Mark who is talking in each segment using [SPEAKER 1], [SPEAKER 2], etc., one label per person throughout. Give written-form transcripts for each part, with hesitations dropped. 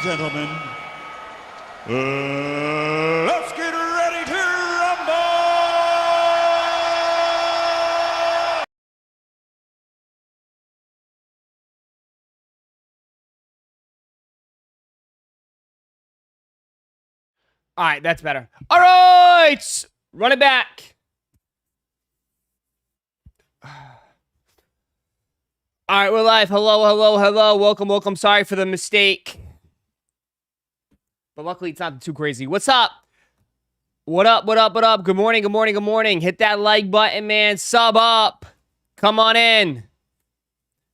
[SPEAKER 1] gentlemen, let's get ready to rumble!
[SPEAKER 2] All right, that's better. All right, run it back. All right, we're live. Hello, hello, hello. Welcome, welcome. Sorry for the mistake. But luckily, it's not too crazy. What's up? What up, what up, what up? Good morning, good morning, good morning. Hit that like button, man. Sub up. Come on in.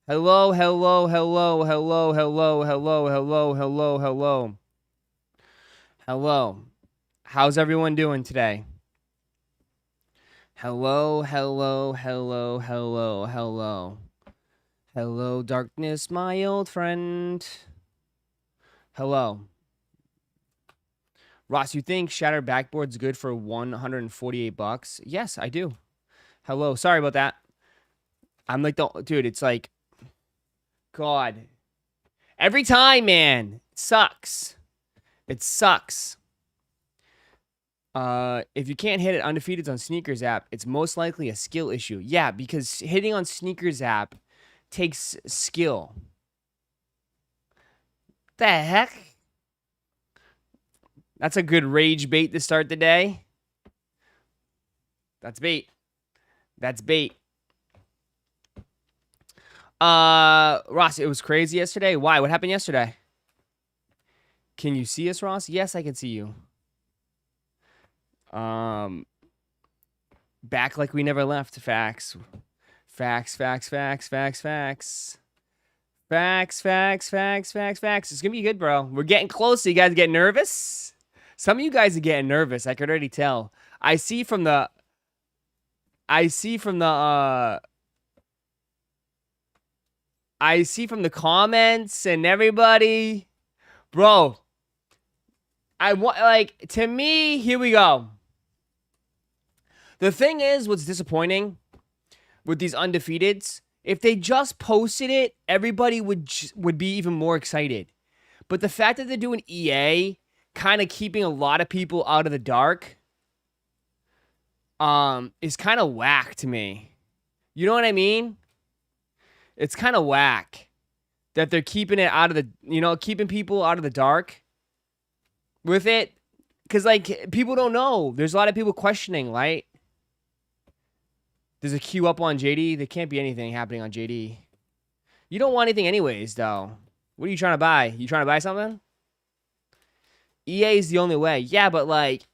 [SPEAKER 2] Hello, hello, hello, hello, hello, hello, hello, hello, hello. Hello. How's everyone doing today? Hello, hello, hello, hello, hello. Hello, darkness, my old friend. Hello. Ross, you think Shattered Backboard's good for $148? Yes, I do. Hello. Sorry about that. I'm like, dude, it's like, God. Every time, man. It sucks. It sucks. If you can't hit it Undefeated on Sneakers app, it's most likely a skill issue. Yeah, because hitting on Sneakers app takes skill. The heck? That's a good rage bait to start the day. That's bait. That's bait. Ross, it was crazy yesterday. Why? What happened yesterday? Can you see us, Ross? Yes, I can see you. Back like we never left. Facts. Facts, facts, facts, facts, facts. Facts, facts, facts, facts, facts. It's gonna be good, bro. We're getting close. You guys get nervous? Some of you guys are getting nervous. I could already tell. I see from the comments and everybody. Bro. I want, like, to me, here we go. The thing is, what's disappointing with these undefeateds, if they just posted it, everybody would be even more excited. But the fact that they're doing EA, kind of keeping a lot of people out of the dark, is kind of whack to me. You know what I mean? It's kind of whack that they're keeping it out of the, keeping people out of the dark with it. Because, like, people don't know. There's a lot of people questioning, right? There's a queue up on JD. There can't be anything happening on JD. You don't want anything anyways, though. What are you trying to buy? You trying to buy something? EA is the only way. Yeah, but, like,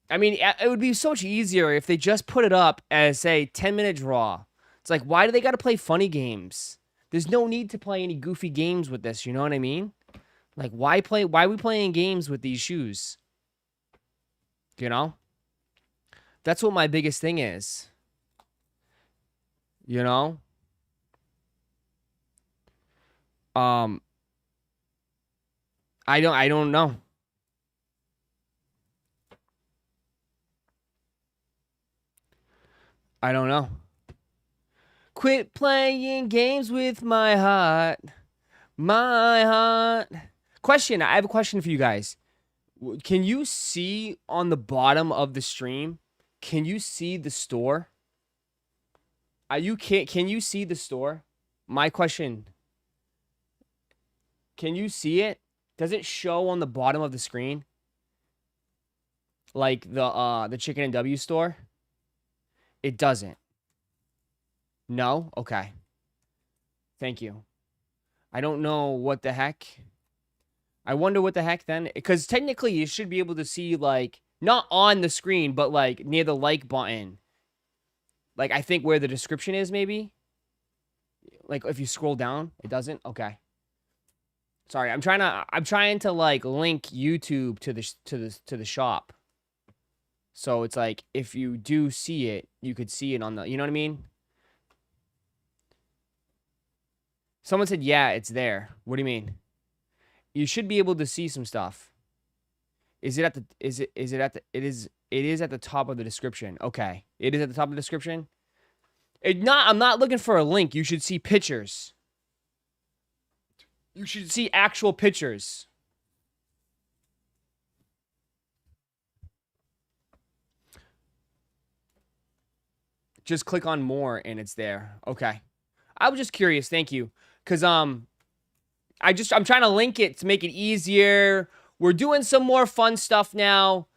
[SPEAKER 2] I mean, it would be so much easier if they just put it up as, say, 10-minute draw. It's like, why do they got to play funny games? There's no need to play any goofy games with this. You know what I mean? Like, why are we playing games with these shoes? You know? That's what my biggest thing is. You know? I don't know. I don't know. Quit playing games with my heart. My heart. Question. I have a question for you guys. Can you see on the bottom of the stream? Can you see the store? Can you see the store? My question. Can you see it? Does it show on the bottom of the screen? Like the Chicken and W store? It doesn't. No? Okay. Thank you. I don't know what the heck. I wonder what the heck then. Because technically you should be able to see, like, not on the screen, but like near the like button. Like, I think where the description is, maybe. Like, if you scroll down, it doesn't. Okay. Sorry, I'm trying to like link YouTube to the shop. So it's like, if you do see it, you could see it on the, you know what I mean? Someone said, yeah, it's there. What do you mean? You should be able to see some stuff. Is it at the, it is at the top of the description. Okay. It is at the top of the description. I'm not looking for a link. You should see pictures. You should see actual pictures. Just click on more and it's there. Okay. I was just curious. Thank you. Cause I'm trying to link it to make it easier. We're doing some more fun stuff now.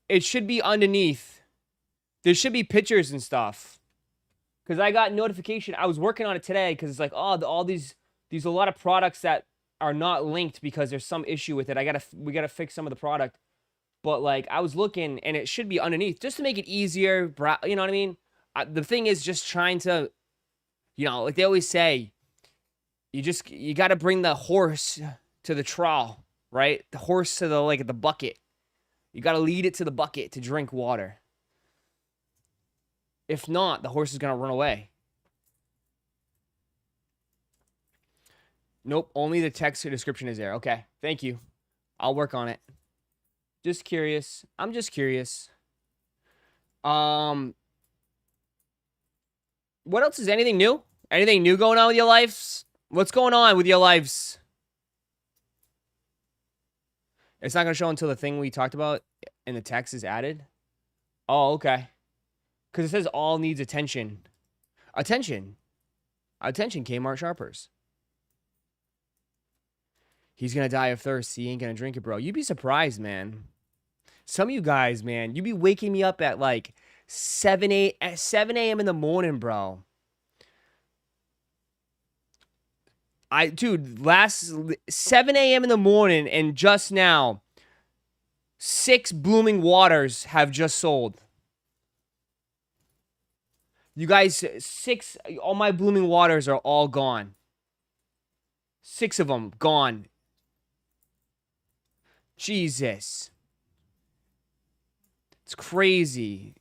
[SPEAKER 2] It should be underneath. There should be pictures and stuff. Cause I got notification. I was working on it today because it's like, oh, all these a lot of products that are not linked because there's some issue with it. We gotta fix some of the product. But like I was looking and it should be underneath just to make it easier. You know what I mean? The thing is just trying to, you know, like they always say, you got to bring the horse to the trough, right? The horse to the bucket. You got to lead it to the bucket to drink water. If not, the horse is going to run away. Nope, only the text description is there. Okay, thank you. I'll work on it. Just curious. I'm just curious. What else is anything new? Anything new going on with your lives? What's going on with your lives? It's not going to show until the thing we talked about in the text is added. Oh, okay. Because it says all needs attention. Attention. Attention, Kmart Sharpers. He's going to die of thirst. He ain't going to drink it, bro. You'd be surprised, man. Some of you guys, man, you be waking me up at like 7 a.m. in the morning, bro. Dude, last 7 a.m. in the morning and just now, 6 Blooming Waters have just sold. You guys, 6, all my Blooming Waters are all gone. 6 of them gone. Jesus. It's crazy.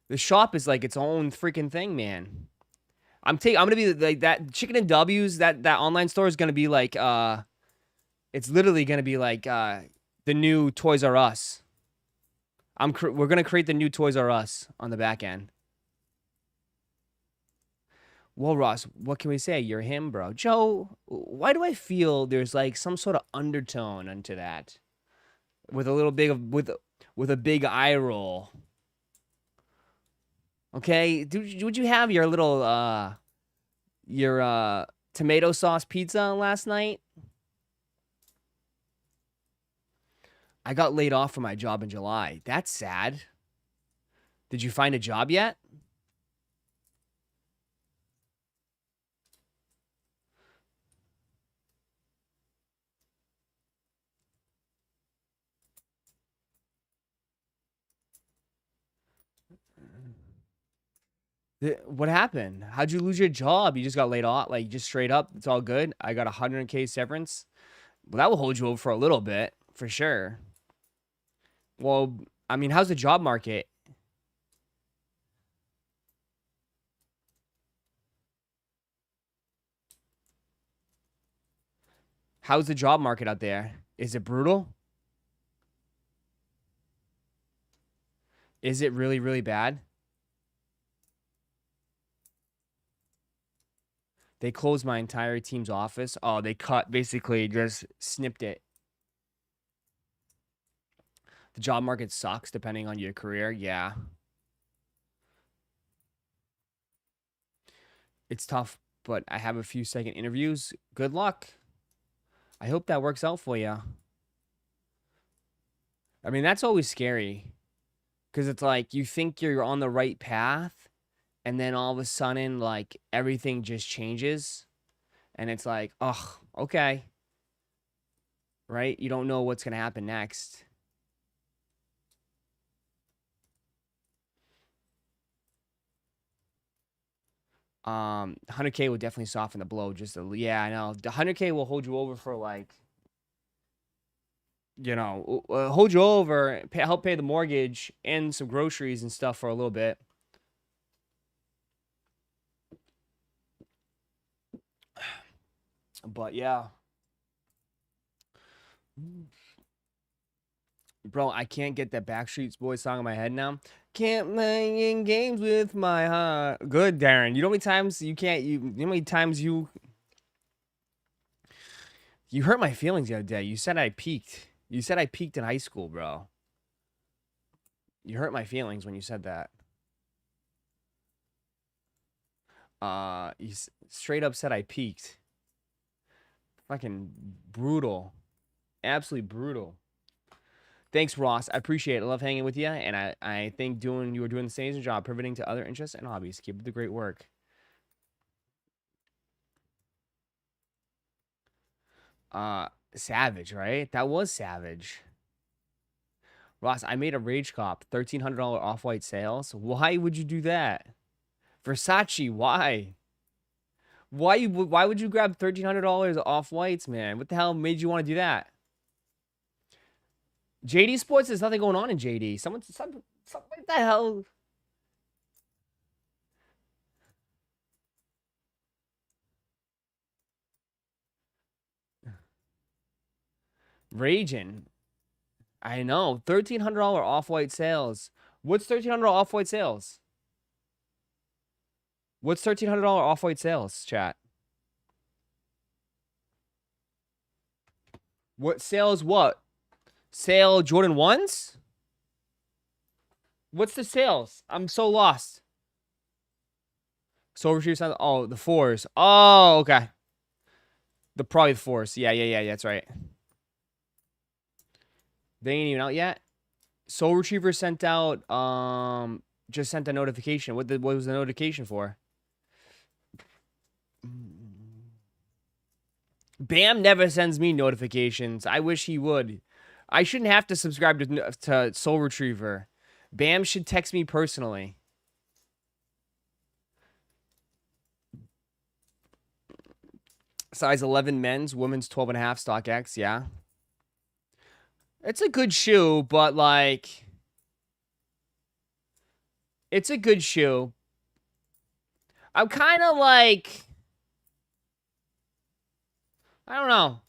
[SPEAKER 2] The shop is like its own freaking thing, man. I'm gonna be like that Chicken and W's, that online store is gonna be like it's literally gonna be like the new Toys R Us. We're gonna create the new Toys R Us on the back end. Well, Ross, what can we say? You're him, bro. Joe, why do I feel there's like some sort of undertone into that? With a little big of with a big eye roll. Okay, would you have your little tomato sauce pizza last night? I got laid off from my job in July. That's sad. Did you find a job yet? What happened? How'd you lose your job? You just got laid off? Like, just straight up, it's all good? I got 100K severance. Well, that will hold you over for a little bit, for sure. Well, I mean, how's the job market? How's the job market out there? Is it brutal? Is it really, really bad? They closed my entire team's office. Oh, they basically just snipped it. The job market sucks depending on your career. Yeah. It's tough, but I have a few second interviews. Good luck. I hope that works out for you. I mean, that's always scary. Because it's like you think you're on the right path. And then all of a sudden, like, everything just changes. And it's like, oh, okay. Right? You don't know what's going to happen next. Um, 100K would definitely soften the blow. Yeah, I know. The 100K will hold you over for, like, you know, hold you over, help pay the mortgage and some groceries and stuff for a little bit. But yeah. Bro, I can't get that Backstreet Boys song in my head now. Can't play in games with my heart. Good, Darren. You know how many times you can't, you know how many times you hurt my feelings the other day. You said I peaked. You said I peaked in high school, bro. You hurt my feelings when you said that. You straight up said I peaked. Fucking brutal. Absolutely brutal. Thanks, Ross. I appreciate it. I love hanging with you, and I think you were doing the same job, pivoting to other interests and hobbies. Keep up the great work. Savage, right? That was savage. Ross, I made a Rage Cop, $1,300 off-white sales. Why would you do that? Versace, why? Why would you grab $1,300 off-whites, man? What the hell made you want to do that? JD Sports, there's nothing going on in JD. What the hell? Raging. I know. $1,300 off-white sales. What's $1,300 off-white sales? What's $1,300 off-white sales, chat? What sales what? Sale Jordan 1s? What's the sales? I'm so lost. Soul Retriever, oh, the 4s. Oh, okay. Probably the 4s. Yeah, that's right. They ain't even out yet. Soul Retriever sent out, just sent a notification. What was the notification for? Bam never sends me notifications. I wish he would. I shouldn't have to subscribe to Soul Retriever. Bam should text me personally. Size 11 men's, women's 12.5, StockX, yeah. It's a good shoe, but like... It's a good shoe. I'm kind of like... I don't know.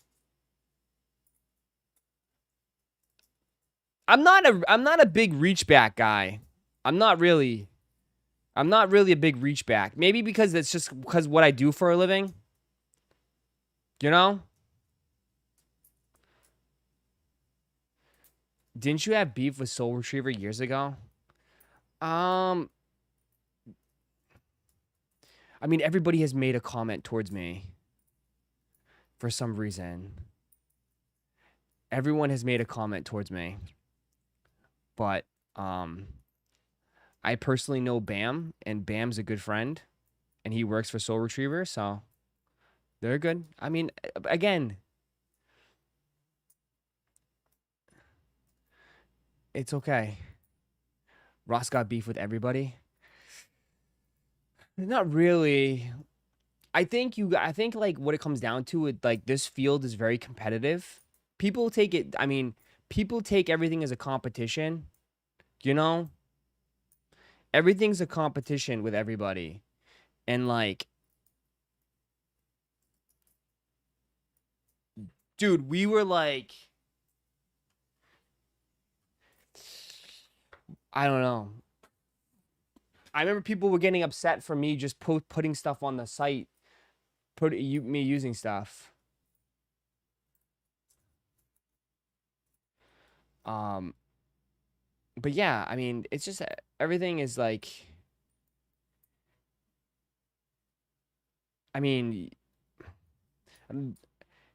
[SPEAKER 2] I'm not a big reach back guy. I'm not really a big reach back. Maybe because it's just because what I do for a living. You know? Didn't you have beef with Soul Retriever years ago? I mean, everybody has made a comment towards me. For some reason. Everyone has made a comment towards me. But, I personally know Bam, and Bam's a good friend. And he works for Soul Retriever, so... They're good. I mean, again... It's okay. Ross got beef with everybody. Not really. I think like what it comes down to it, like this field is very competitive. People take everything as a competition. You know? Everything's a competition with everybody. And like, dude, we were like, I don't know. I remember people were getting upset for me just putting stuff on the site, me using stuff. But yeah, I mean, it's just everything is like, I mean,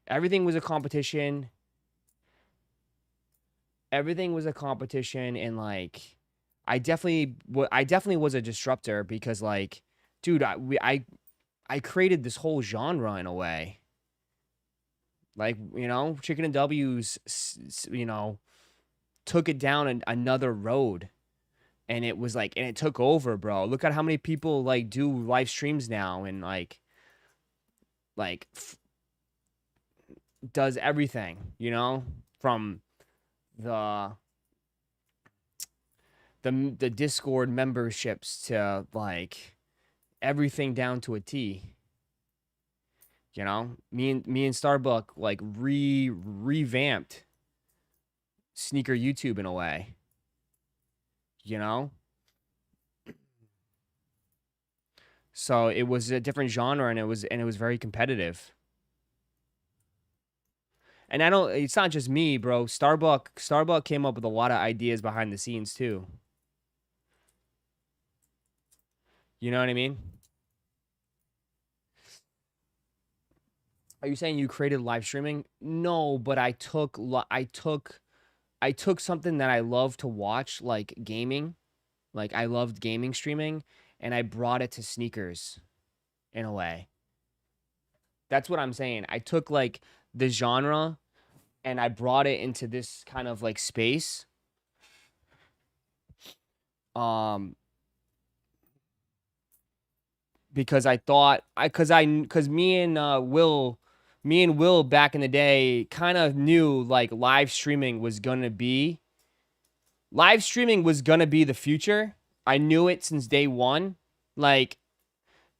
[SPEAKER 2] everything was a competition. Everything was a competition, and like, I definitely was a disruptor because like, dude, I created this whole genre in a way. Like, you know, Chicken and W's, you know, took it down another road, and it was like, and it took over, bro. Look at how many people like do live streams now, and like does everything, you know, from the Discord memberships to like everything down to a T. You know, me and Starbuck like revamped sneaker YouTube in a way. You know, So it was a different genre, and it was very competitive. And I don't. It's not just me, bro. Starbuck came up with a lot of ideas behind the scenes too. You know what I mean? Are you saying you created live streaming? No, but I took something that I love to watch, like gaming. Like I loved gaming streaming, and I brought it to sneakers in a way. That's what I'm saying. I took like the genre and I brought it into this kind of like space. Um, because I thought because me and Will back in the day kind of knew like live streaming was gonna be the future. I knew it since day one. Like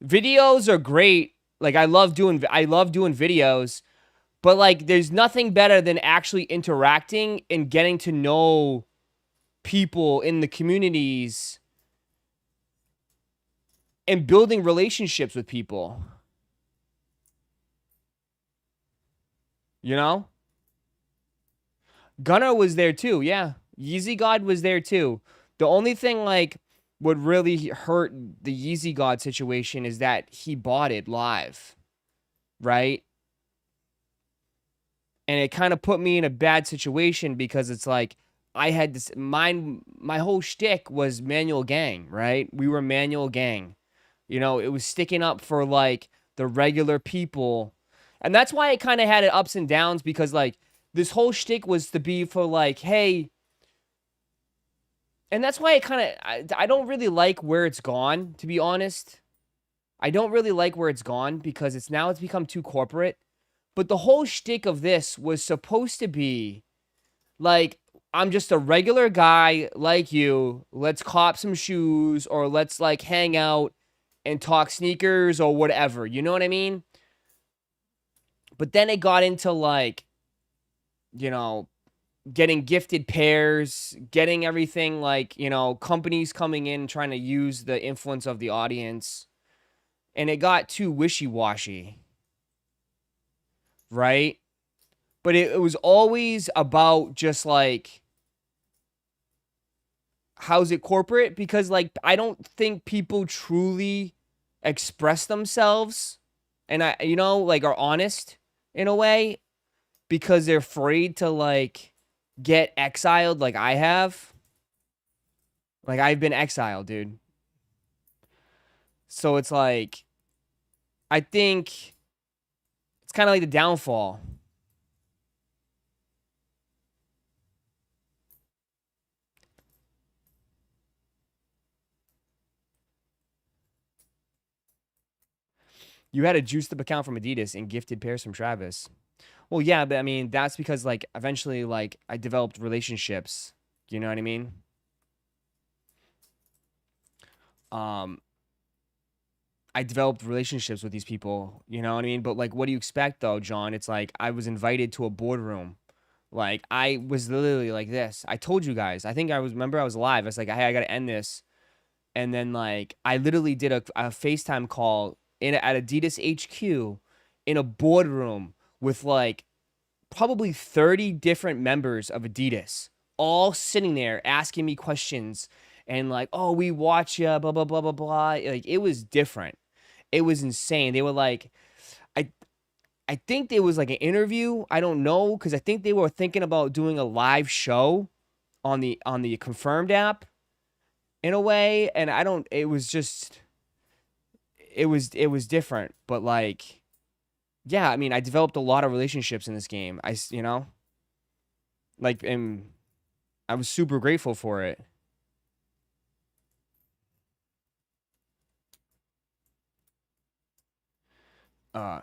[SPEAKER 2] videos are great. Like I love doing videos, but like there's nothing better than actually interacting and getting to know people in the communities and building relationships with people. You know? Gunner was there too, yeah. Yeezy God was there too. The only thing like what really hurt the Yeezy God situation is that he bought it live, right? And it kind of put me in a bad situation because it's like I had this my whole shtick was manual gang, right? We were manual gang. You know, it was sticking up for like the regular people. And that's why it kind of had it ups and downs because like this whole shtick was to be for like, hey, and that's why it kind of I don't really like where it's gone, to be honest. I don't really like where it's gone because it's become too corporate. But the whole shtick of this was supposed to be like, I'm just a regular guy like you. Let's cop some shoes or let's like hang out and talk sneakers or whatever. You know what I mean? But then it got into like, you know, getting gifted pairs, getting everything like, you know, companies coming in trying to use the influence of the audience. And it got too wishy washy, right? But it was always about just like, how's it corporate? Because like, I don't think people truly express themselves and you know, like are honest in a way because they're afraid to like get exiled like I have. Like I've been exiled, dude. So it's like I think it's kind of like the downfall. You had a juiced up account from Adidas and gifted pairs from Travis. Well, yeah, but I mean that's because like eventually like I developed relationships. You know what I mean? Um, I developed relationships with these people. You know what I mean? But like, what do you expect though, John? It's like I was invited to a boardroom. Like I was literally like this. I told you guys. I think I was remember I was live. I was like, hey, I gotta end this. And then like I literally did a FaceTime call at Adidas HQ in a boardroom with like probably 30 different members of Adidas, all sitting there asking me questions and like, oh, we watch you, blah blah blah blah blah. Like it was different. It was insane. They were like, I I think it was like an interview. I don't know because I think they were thinking about doing a live show on the Confirmed app in a way, and I don't. It was just it was different, but like yeah, I mean, I developed a lot of relationships in this game. You know, like, and I was super grateful for it. Uh,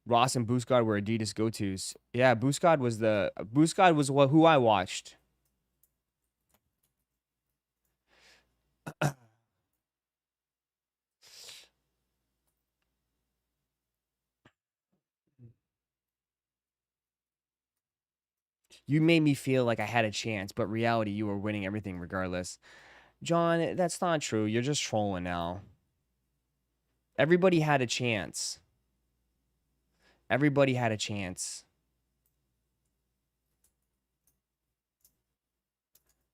[SPEAKER 2] Ross and Boost God were Adidas go tos. Yeah, Boost God was who I watched. You made me feel like I had a chance, but reality, you were winning everything regardless. John, that's not true. You're just trolling now. Everybody had a chance. Everybody had a chance.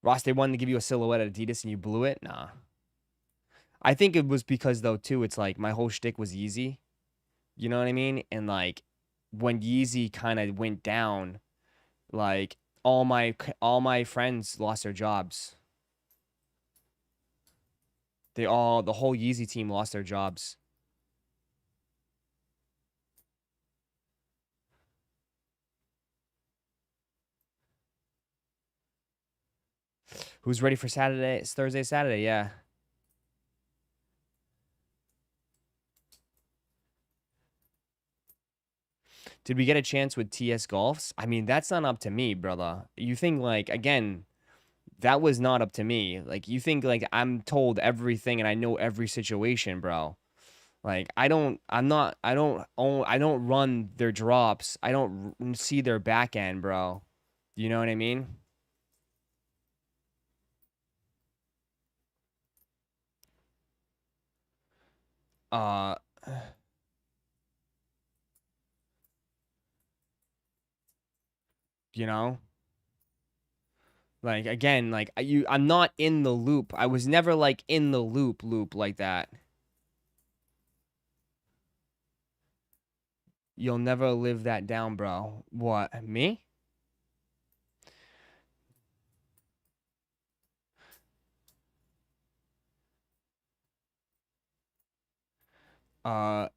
[SPEAKER 2] Ross, they wanted to give you a silhouette at Adidas and you blew it? Nah. I think it was because, though, too, it's like my whole shtick was Yeezy. You know what I mean? And, like, when Yeezy kind of went down, like, all my friends lost their jobs. The whole Yeezy team lost their jobs. Who's ready for Saturday? It's Thursday, Saturday, yeah. Did we get a chance with TS Golfs? I mean, that's not up to me, brother. You think, like, again, that was not up to me. Like, you think, like, I'm told everything and I know every situation, bro. Like, I don't run their drops. I don't see their back end, bro. You know what I mean? Uh, you know? Like, again, like, I'm not in the loop. I was never, like, in the loop like that. You'll never live that down, bro. What, me? Uh,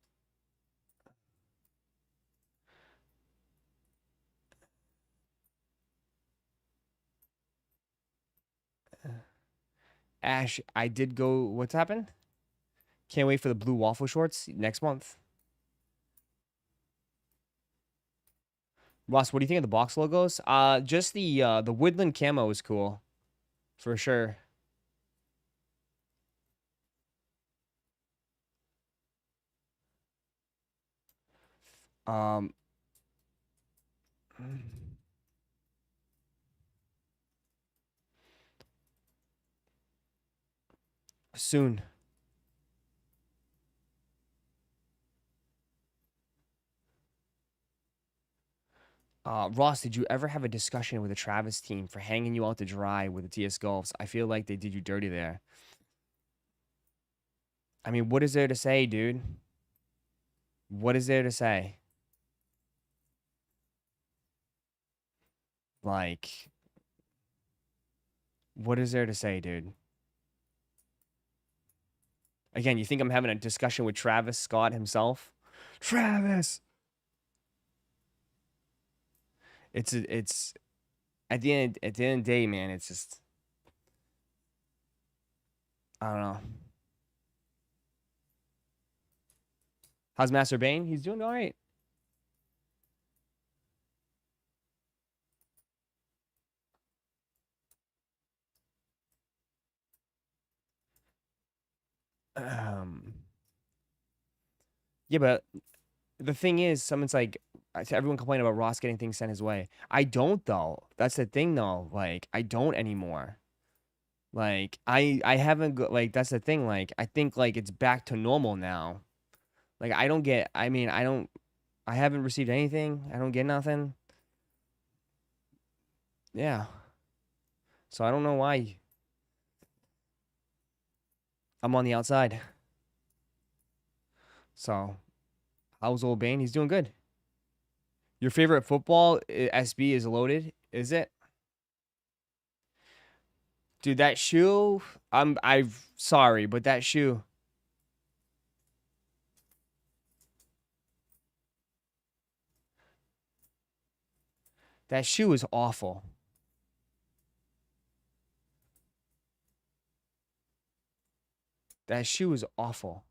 [SPEAKER 2] Ash, I did go. What's happened? Can't wait for the blue waffle shorts next month. Ross, what do you think of the box logos? Just the woodland camo is cool, for sure. Um, soon. Ross, did you ever have a discussion with the Travis team for hanging you out to dry with the TS Golfs? I feel like they did you dirty there. I mean, what is there to say, dude? What is there to say? Like, what is there to say, dude? Again, you think I'm having a discussion with Travis Scott himself? Travis! It's at the end of the day, man, it's just I don't know. How's Master Bane? He's doing all right. Um, yeah, but the thing is, someone's like, everyone complaining about Ross getting things sent his way. I don't though. That's the thing though. Like, I don't anymore. Like, I haven't like that's the thing. Like, I think like it's back to normal now. Like, I don't get. I mean, I haven't received anything. I don't get nothing. Yeah. So I don't know why I'm on the outside. So how's old Bane? He's doing good. Your favorite football SB is loaded, is it? Dude, that shoe, I'm sorry, but that shoe is awful. That shoe is awful.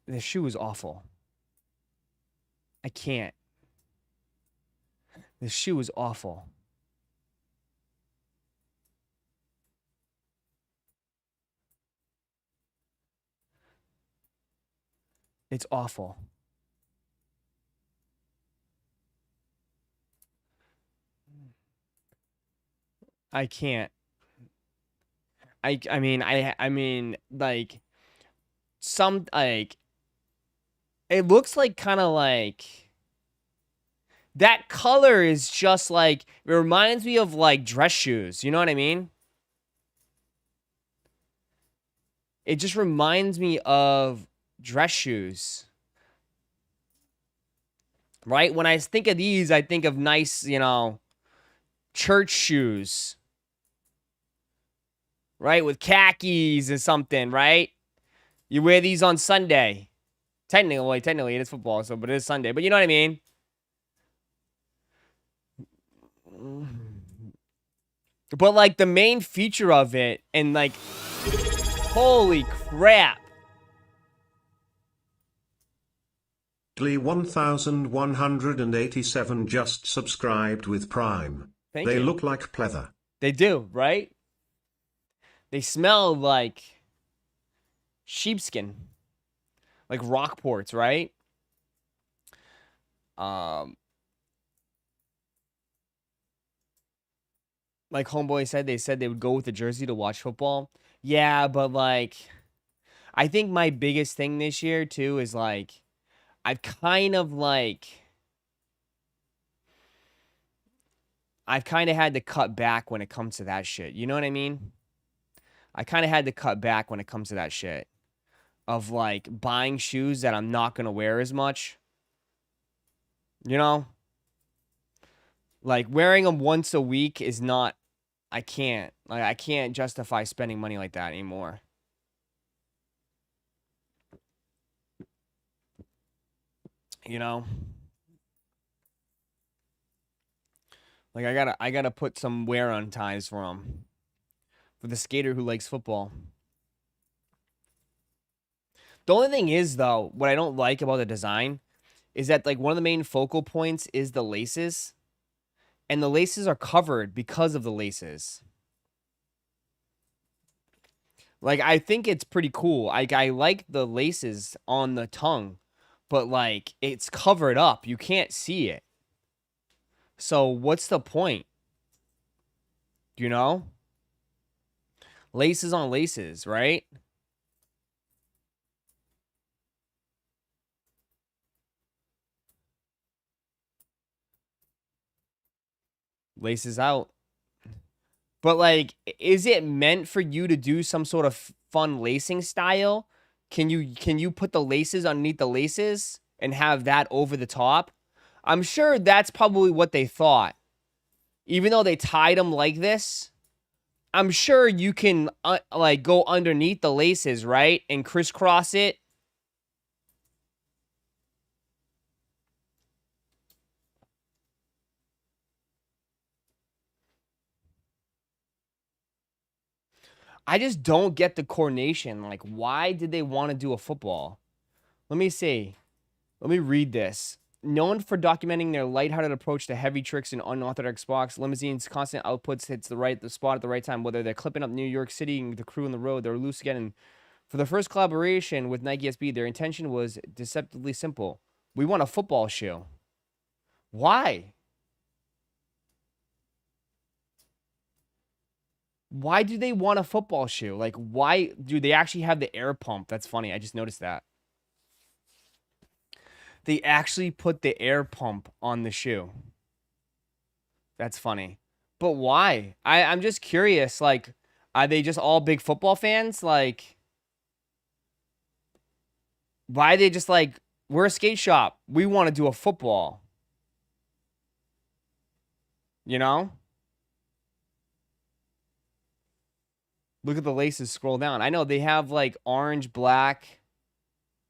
[SPEAKER 2] The shoe is awful. I can't. The shoe is awful. It's awful. I can't. I mean, like, some, like, it looks like kind of like, that color is just like, it reminds me of like dress shoes. You know what I mean? It just reminds me of dress shoes. Right? When I think of these, I think of nice, you know, church shoes. Right? With khakis or something, right? You wear these on Sunday. Technically, it is football, so but it is Sunday. But you know what I mean? But like the main feature of it, and like, holy crap.
[SPEAKER 3] Glee 1187 just subscribed with Prime.
[SPEAKER 2] Thank
[SPEAKER 3] They
[SPEAKER 2] you.
[SPEAKER 3] look like pleather.
[SPEAKER 2] They do, right? They smell like sheepskin. Like Rockports, right? Like Homeboy said, they would go with the jersey to watch football. Yeah, but like, I think my biggest thing this year too is like, I've kind of had to cut back when it comes to that shit. You know what I mean? I kind of had to cut back when it comes to that shit. Of like buying shoes that I'm not going to wear as much. You know? Like wearing them once a week is not, I can't. Like I can't justify spending money like that anymore. You know? Like I gotta put some wear on ties for him. For the skater who likes football. The only thing is though, what I don't like about the design is that like one of the main focal points is the laces. And the laces are covered because of the laces. Like I think it's pretty cool. Like I like the laces on the tongue, but like it's covered up. You can't see it. So what's the point? You know? Laces on laces, right? Laces out. But like, is it meant for you to do some sort of fun lacing style? Can you put the laces underneath the laces and have that over the top? I'm sure that's probably what they thought. Even though they tied them like this, I'm sure you can like go underneath the laces, right? And crisscross it. I just don't get the coordination. Like, why did they want to do a football? Let me see. Let me read this. Known for documenting their lighthearted approach to heavy tricks and unorthodox spots, Limousine's constant outputs hits the spot at the right time. Whether they're clipping up New York City and the crew on the road, they're loose again. And for the first collaboration with Nike SB, their intention was deceptively simple. We want a football shoe. Why? Why do they want a football shoe? Like, why do they actually have the air pump? That's funny. I just noticed that. They actually put the air pump on the shoe. That's funny. But why? I'm just curious. Like, are they just all big football fans? Like, why are they just like, we're a skate shop. We want to do a football. You know? Look at the laces, scroll down. I know they have like orange, black,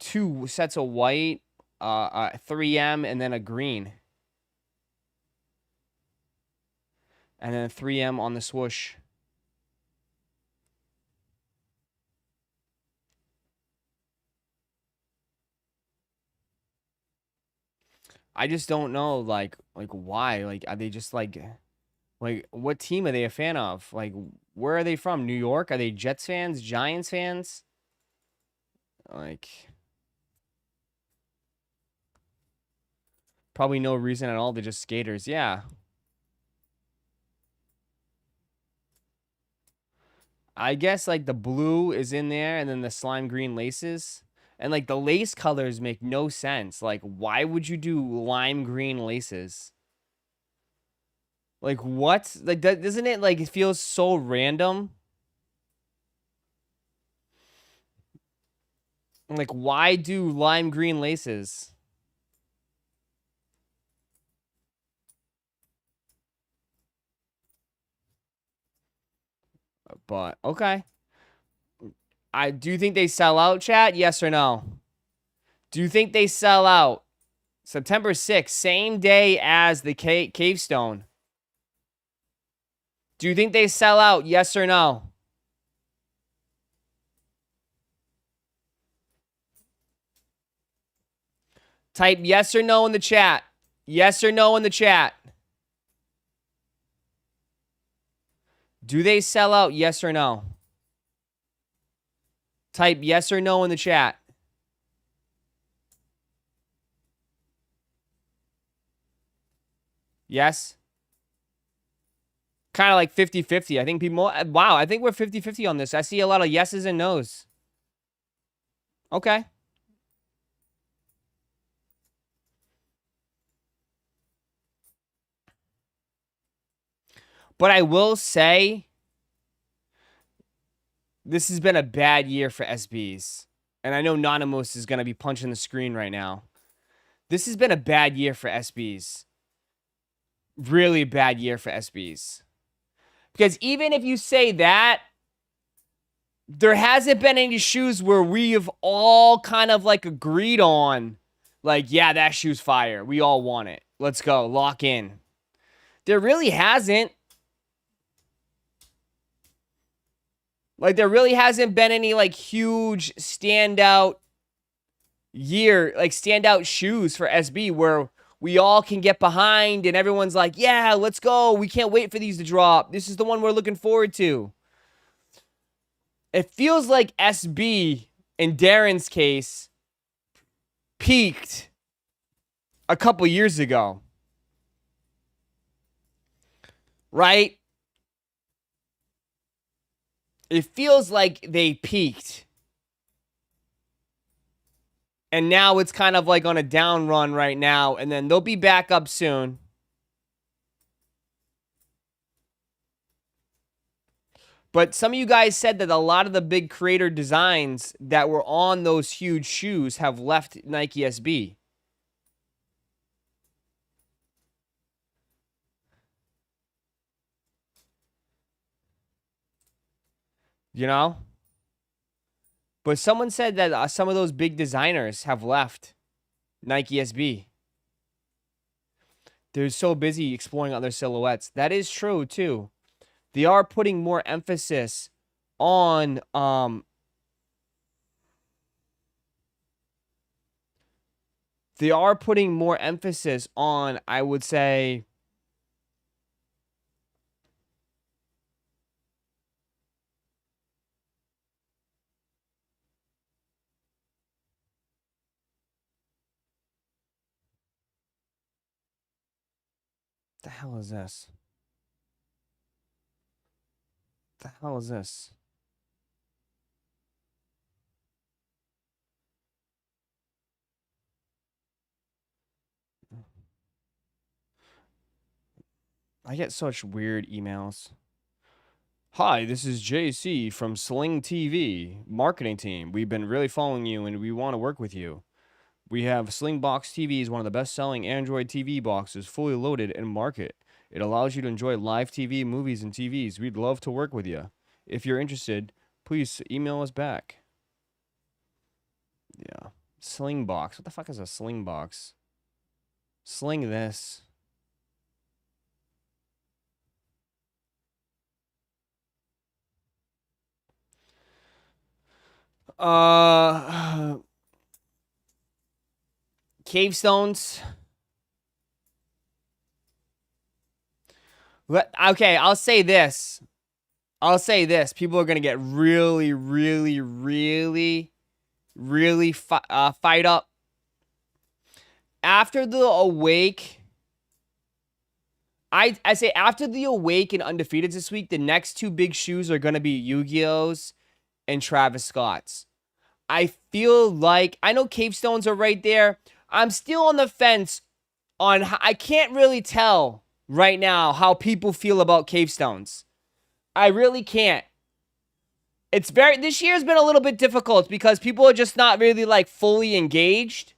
[SPEAKER 2] 2 sets of white, 3M, and then a green. And then 3M on the swoosh. I just don't know, like why? Like, are they just like, what team are they a fan of? Like, where are they from? New York? Are they Jets fans? Giants fans? Like, probably no reason at all. They're just skaters. Yeah. I guess like the blue is in there and then the slime green laces. And like the lace colors make no sense. Like, why would you do lime green laces? Like, what? Like, doesn't it like it feels so random? Like, why do lime green laces? But okay. I do you think they sell out, chat? Yes or no? Do you think they sell out? September 6th, same day as the cave stone. Do you think they sell out? Yes or no? Type yes or no in the chat. Yes or no in the chat. Do they sell out? Yes or no? Type yes or no in the chat. Yes? Kind of like 50-50. I think people... Wow, I think we're 50-50 on this. I see a lot of yeses and nos. Okay. But I will say... This has been a bad year for SBs. And I know Nonymous is going to be punching the screen right now. This has been a bad year for SBs. Really bad year for SBs. Because even if you say that, there hasn't been any shoes where we have all kind of like agreed on, like, yeah, that shoe's fire. We all want it. Let's go. Lock in. There really hasn't. Like, there really hasn't been any, like, huge standout year, like, standout shoes for SB where we all can get behind and everyone's like, yeah, let's go. We can't wait for these to drop. This is the one we're looking forward to. It feels like SB, in Darren's case, peaked a couple years ago. Right? It feels like they peaked. And now it's kind of like on a down run right now. And then they'll be back up soon. But some of you guys said that a lot of the big creator designs that were on those huge shoes have left Nike SB. You know? But someone said that some of those big designers have left Nike SB. They're so busy exploring other silhouettes. That is true, too. They are putting more emphasis on they are putting more emphasis on, I would say, the hell is this? The hell is this? I get such weird emails. Hi, this is JC from Sling TV marketing team. We've been really following you and we want to work with you. We have Slingbox TV is one of the best-selling Android TV boxes, fully loaded in market. It allows you to enjoy live TV, movies, and TVs. We'd love to work with you. If you're interested, please email us back. Yeah. Slingbox. What the fuck is a Slingbox? Sling this. Cave stones. Okay, I'll say this. People are going to get really, really, really, really fight up. After the Awake, I say after the Awake and Undefeated this week, the next two big shoes are going to be Yu-Gi-Oh's and Travis Scott's. I feel like, I know Cave Stones are right there. I'm still on the fence on, I can't really tell right now how people feel about Cave Stones. I really can't. This year's been a little bit difficult because people are just not really like fully engaged.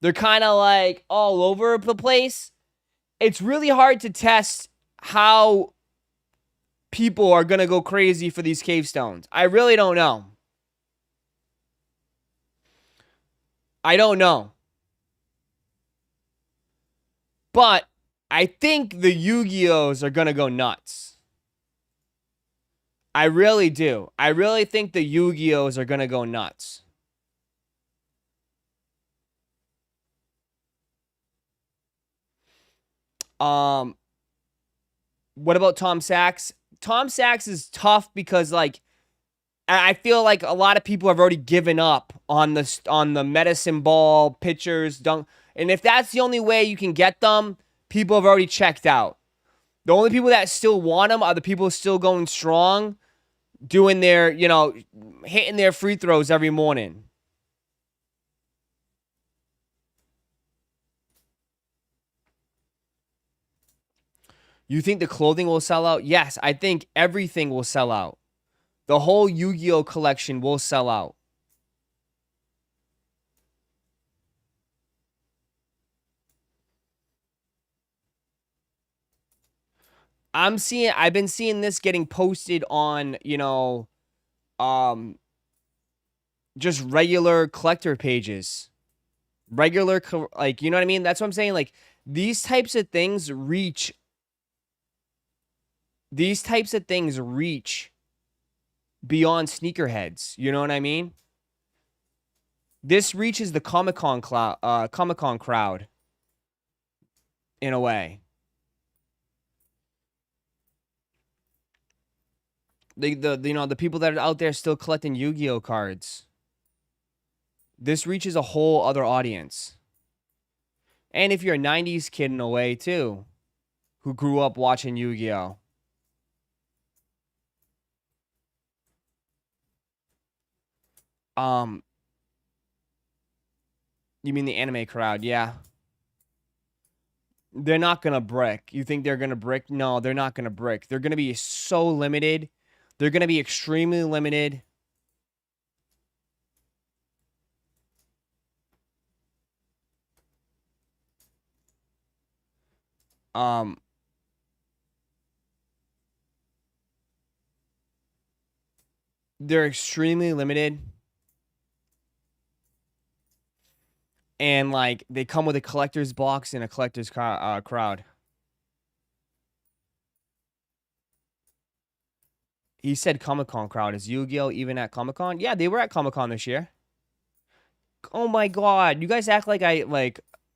[SPEAKER 2] They're kind of like all over the place. It's really hard to test how people are going to go crazy for these Cave Stones. I really don't know. I don't know. But I think the Yu-Gi-Ohs are going to go nuts. I really do. I really think the Yu-Gi-Ohs are going to go nuts. What about Tom Sachs? Tom Sachs is tough because, like, I feel like a lot of people have already given up on the medicine ball pitchers. And if that's the only way you can get them, people have already checked out. The only people that still want them are the people still going strong, doing their, hitting their free throws every morning. You think the clothing will sell out? Yes, I think everything will sell out. The whole Yu-Gi-Oh collection will sell out. I've been seeing this getting posted on, just regular collector pages. Regular, like, you know what I mean? That's what I'm saying. Like, these types of things reach beyond sneakerheads. You know what I mean? This reaches the Comic-Con crowd in a way. The people that are out there still collecting Yu-Gi-Oh cards. This reaches a whole other audience. And if you're a 90s kid in a way too, who grew up watching Yu-Gi-Oh. You mean the anime crowd? Yeah. They're not gonna brick. You think they're gonna brick? No, they're not gonna brick. They're gonna be so limited. They're gonna be extremely limited. They're extremely limited. And, like, they come with a collector's box and a collector's crowd. He said Comic-Con crowd. Is Yu-Gi-Oh even at Comic-Con? Yeah, they were at Comic-Con this year. Oh, my God. You guys act like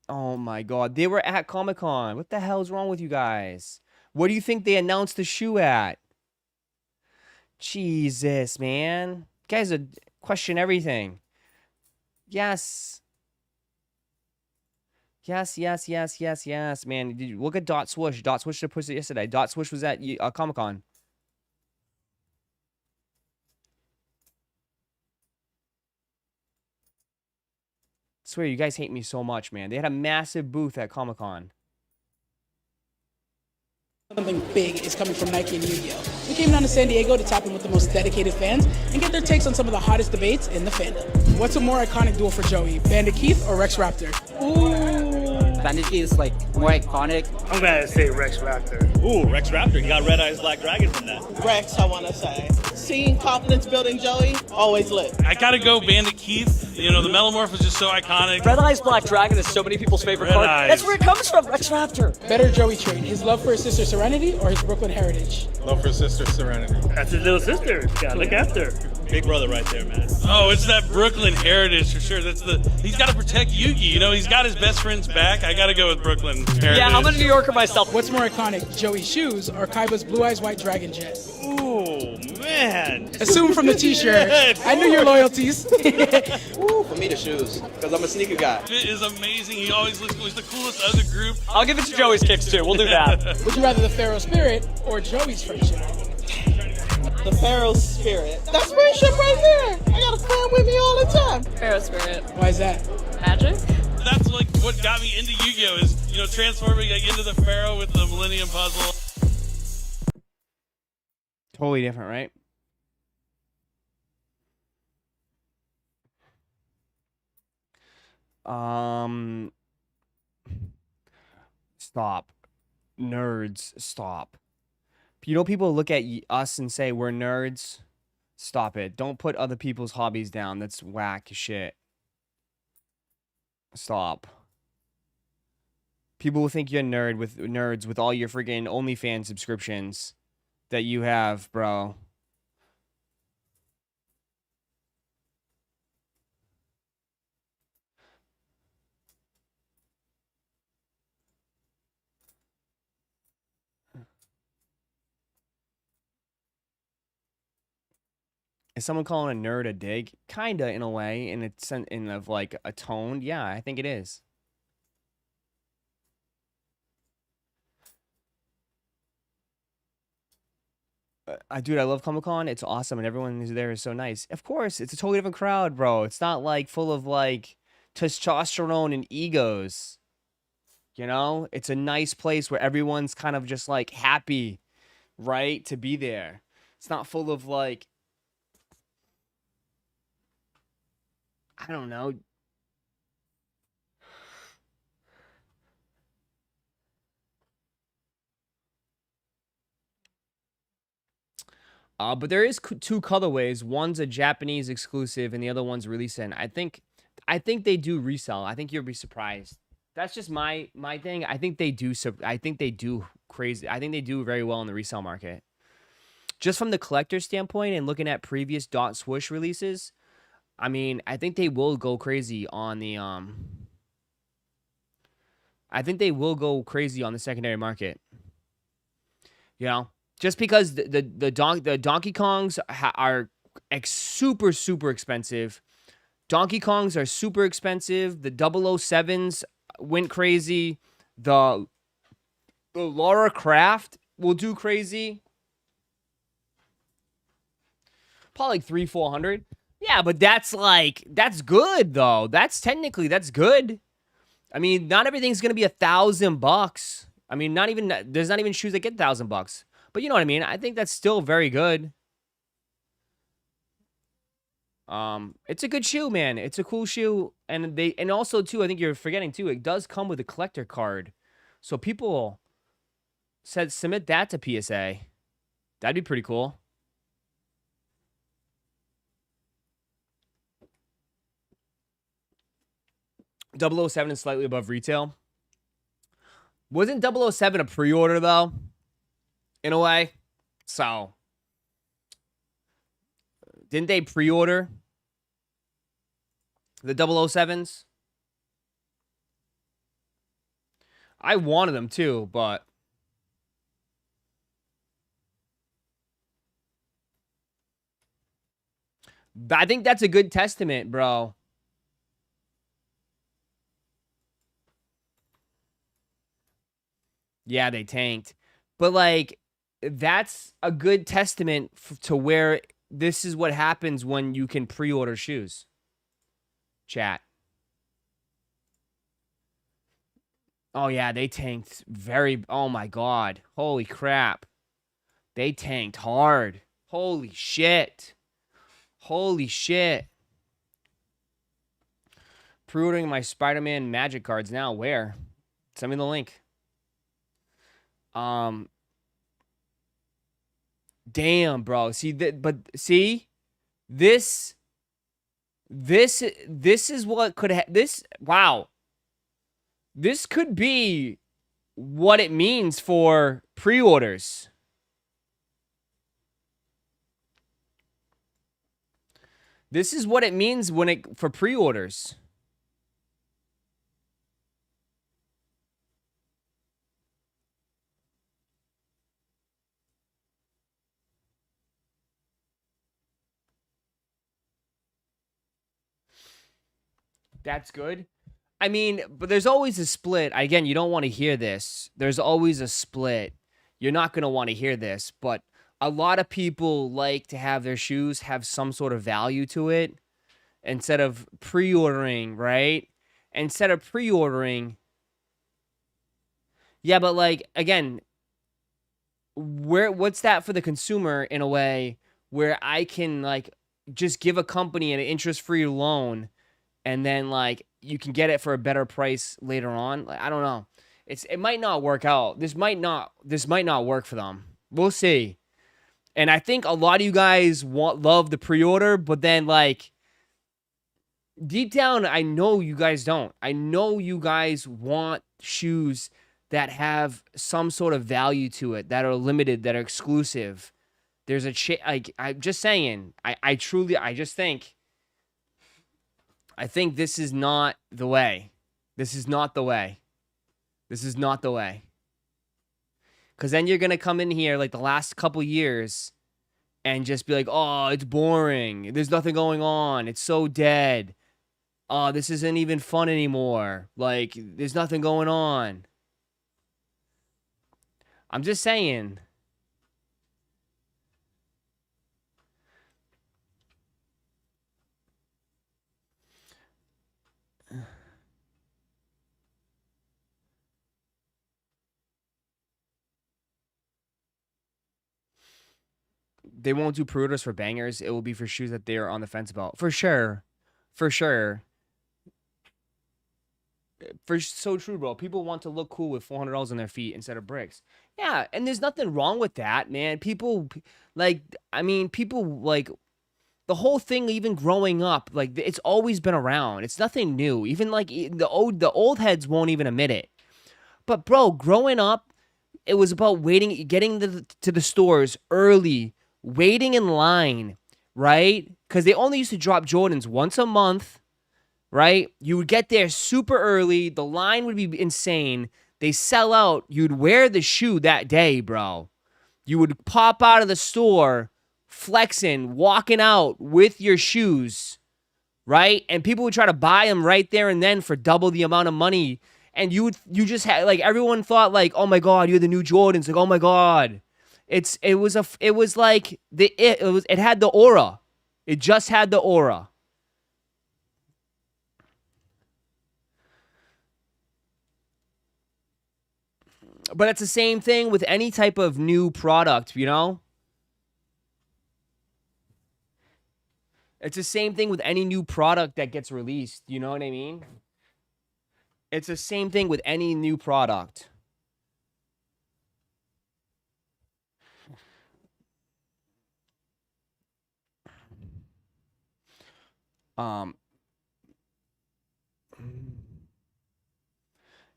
[SPEAKER 2] oh, my God. They were at Comic-Con. What the hell is wrong with you guys? What do you think they announced the shoe at? Jesus, man. You guys question everything. Yes. Yes, man. Did you look at Dot Swoosh? Dot Swoosh just posted yesterday. Dot Swoosh was at Comic-Con. Swear, you guys hate me so much, man. They had a massive booth at Comic-Con.
[SPEAKER 4] Something big is coming from Nike and Yu-Gi-Oh! We came down to San Diego to tap in with the most dedicated fans and get their takes on some of the hottest debates in the fandom. What's a more iconic duel for Joey, Bandit Keith or Rex Raptor?
[SPEAKER 5] Ooh. Bandit Keith is like more iconic.
[SPEAKER 6] I'm gonna say Rex Raptor.
[SPEAKER 7] Ooh, Rex Raptor. He got Red Eyes Black Dragon from that.
[SPEAKER 8] Rex, I want to say. Seeing confidence building Joey, always lit.
[SPEAKER 6] I gotta go Bandit Keith. You know, the Metamorph was just so iconic.
[SPEAKER 5] Red Eyes Black Dragon is so many people's favorite card. That's where it comes from, Rex Raptor.
[SPEAKER 4] Better Joey trait, his love for his sister Serenity or his Brooklyn heritage?
[SPEAKER 7] Love for sister Serenity.
[SPEAKER 6] That's his little sister. Gotta look after her.
[SPEAKER 7] Big brother right there, man.
[SPEAKER 6] Oh, it's that Brooklyn heritage for sure. He's got to protect Yugi. You know, he's got his best friend's back. I got to go with Brooklyn heritage.
[SPEAKER 5] Yeah, I'm a New Yorker myself.
[SPEAKER 4] What's more iconic, Joey's shoes or Kaiba's Blue Eyes White Dragon Jet?
[SPEAKER 7] Ooh, man.
[SPEAKER 4] Assume from the t-shirt. I knew your loyalties.
[SPEAKER 5] Ooh, for me, the shoes, because I'm a sneaker guy.
[SPEAKER 6] Fit is amazing. He always looks cool. He's the coolest of the group.
[SPEAKER 5] I'll give it to Joey's kicks, too. We'll do that.
[SPEAKER 4] Would you rather the Pharaoh Spirit or Joey's friendship?
[SPEAKER 8] The Pharaoh Spirit. That's friendship right there. I got a friend with me all the time.
[SPEAKER 9] Pharaoh Spirit.
[SPEAKER 4] Why is that?
[SPEAKER 9] Magic?
[SPEAKER 6] That's like what got me into Yu-Gi-Oh! Is, you know, transforming like, into the Pharaoh with the Millennium Puzzle.
[SPEAKER 2] Totally different, right? Stop. Nerds, stop. You know, people look at us and say we're nerds. Stop it. Don't put other people's hobbies down. That's whack shit. Stop. People will think you're nerds with all your freaking OnlyFans subscriptions that you have, bro. Is someone calling a nerd a dig? Kinda, in a way, in a sense, in of like a tone. Yeah, I think it is. Dude, I love Comic-Con. It's awesome, and everyone who's there is so nice. Of course, it's a totally different crowd, bro. It's not like full of like testosterone and egos. You know, it's a nice place where everyone's kind of just like happy, right, to be there. It's not full of like, I don't know. But there is two colorways. One's a Japanese exclusive, and the other one's releasing. I think they do resell. I think you'll be surprised. That's just my thing. I think they do. I think they do crazy. I think they do very well in the resale market. Just from the collector standpoint and looking at previous dot swoosh releases, I mean, I think they will go crazy on the I think they will go crazy on the secondary market. You know, just because the Donkey Kongs are super expensive. Donkey Kongs are super expensive. The 007s went crazy. The Lara Croft will do crazy. Probably like 300-400. Yeah, but that's good though. That's good. I mean, not everything's gonna be $1,000. I mean, there's not even shoes that get $1,000. But you know what I mean. I think that's still very good. It's a good shoe, man. It's a cool shoe, and also too, I think you're forgetting too. It does come with a collector card, so people said submit that to PSA. That'd be pretty cool. .007 is slightly above retail. Wasn't .007 a pre-order though? In a way, so didn't they pre-order the 007s? I wanted them too, but I think that's a good testament, bro. Yeah, they tanked. But, like, that's a good testament to where this is what happens when you can pre-order shoes. Chat. Oh, yeah, they tanked oh, my God. Holy crap. They tanked hard. Holy shit. Holy shit. Pre-ordering my Spider-Man Magic cards now. Where? Send me the link. Damn, bro. See that, but see, this is what could wow. This could be what it means for pre-orders. This is what it means for pre-orders. That's good. I mean, but there's always a split. Again, you don't want to hear this. There's always a split. You're not going to want to hear this, but a lot of people like to have their shoes have some sort of value to it instead of pre-ordering, right? Instead of pre-ordering. Yeah, but like, again, what's that for the consumer in a way where I can like just give a company an interest-free loan and then like you can get it for a better price later on? Like, I don't know. It might not work out. This might not work for them. We'll see. And I think a lot of you guys love the pre-order, but then like deep down, I know you guys don't. I know you guys want shoes that have some sort of value to it, that are limited, that are exclusive. There's like, I'm just saying, I think this is not the way. This is not the way. This is not the way. Because then you're going to come in here like the last couple years and just be like, oh, it's boring. There's nothing going on. It's so dead. Oh, this isn't even fun anymore. Like, there's nothing going on. I'm just saying. They won't do pre-orders for bangers. It will be for shoes that they are on the fence about. For sure. For sure. So true, bro. People want to look cool with $400 on their feet instead of bricks. Yeah, and there's nothing wrong with that, man. People, like, the whole thing, even growing up, like, it's always been around. It's nothing new. Even, like, the old heads won't even admit it. But, bro, growing up, it was about waiting, getting to the stores early, waiting in line, right? Because they only used to drop Jordans once a month, right? You would get there super early. The line would be insane. They sell out. You'd wear the shoe that day, bro. You would pop out of the store, flexing, walking out with your shoes, right? And people would try to buy them right there and then for double the amount of money. And you just had, like, everyone thought, like, oh my God, you're the new Jordans. Like, oh my God. It had the aura. It just had the aura. But it's the same thing with any type of new product, you know? It's the same thing with any new product that gets released, you know what I mean? It's the same thing with any new product.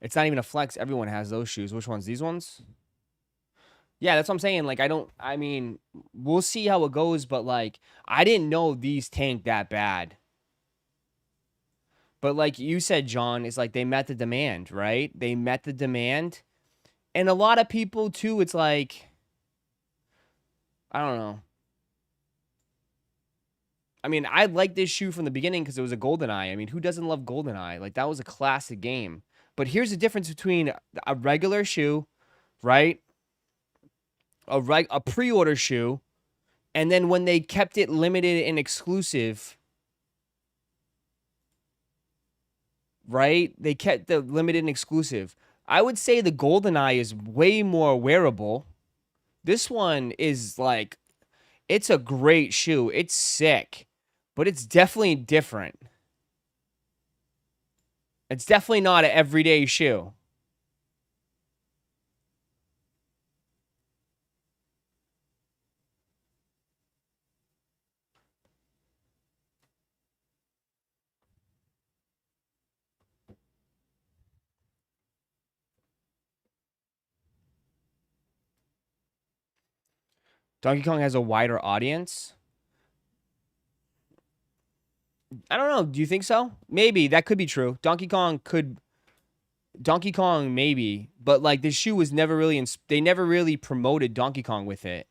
[SPEAKER 2] It's not even a flex. Everyone has those shoes. Which ones? These ones? Yeah, that's what I'm saying. Like, I mean, we'll see how it goes, but like, I didn't know these tanked that bad. But like you said, John, it's like they met the demand, right? They met the demand. And a lot of people too, it's like, I don't know. I mean, I liked this shoe from the beginning because it was a GoldenEye. I mean, who doesn't love GoldenEye? Like, that was a classic game. But here's the difference between a regular shoe, right? A pre-order shoe, and then when they kept it limited and exclusive, right? They kept the limited and exclusive. I would say the GoldenEye is way more wearable. This one is like, it's a great shoe. It's sick, but it's definitely different. It's definitely not an everyday shoe. Donkey Kong has a wider audience. I don't know. Do you think so? Maybe. That could be true. Donkey Kong, maybe. But, like, this shoe was never really... they never really promoted Donkey Kong with it.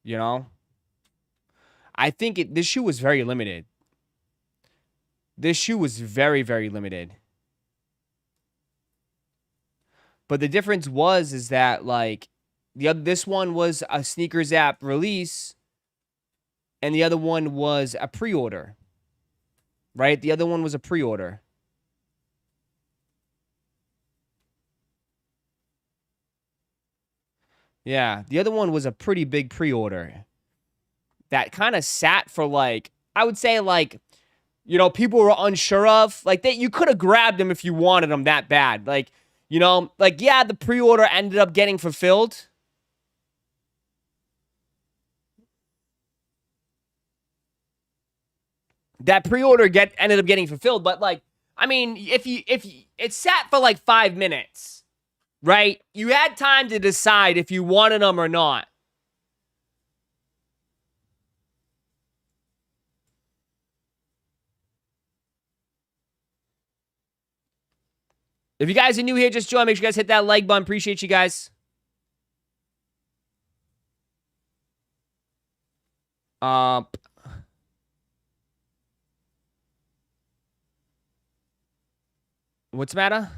[SPEAKER 2] You know? I think this shoe was very limited. This shoe was very, very limited. But the difference is that like this one was a Sneakers app release and the other one was a pre-order. Right? The other one was a pre-order. Yeah, the other one was a pretty big pre-order that kind of sat for like, I would say like, you know, people were unsure of. Like, you could have grabbed them if you wanted them that bad. Like, you know, like, yeah, the pre-order ended up getting fulfilled. That pre-order ended up getting fulfilled, but like, I mean, if it sat for like 5 minutes, right? You had time to decide if you wanted them or not. If you guys are new here, just join. Make sure you guys hit that like button. Appreciate you guys. What's the matter?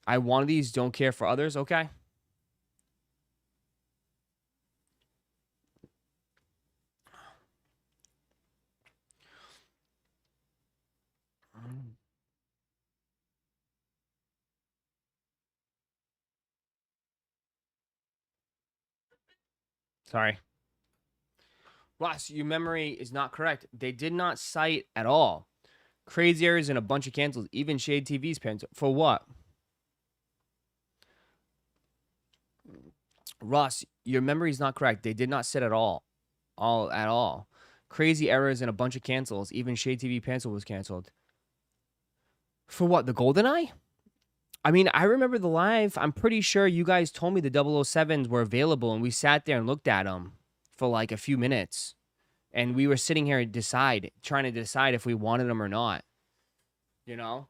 [SPEAKER 2] I wanted these, don't care for others. Okay. Sorry. Ross, your memory is not correct. They did not cite at all. Crazy errors and a bunch of cancels. Even Shade TV's parents. For what? Ross, your memory is not correct. They did not cite at all. At all. Crazy errors and a bunch of cancels. Even Shade TV pencil was canceled. For what? The GoldenEye? I mean, I remember the live. I'm pretty sure you guys told me the 007s were available, and we sat there and looked at them for like a few minutes. And we were sitting here trying to decide if we wanted them or not. You know?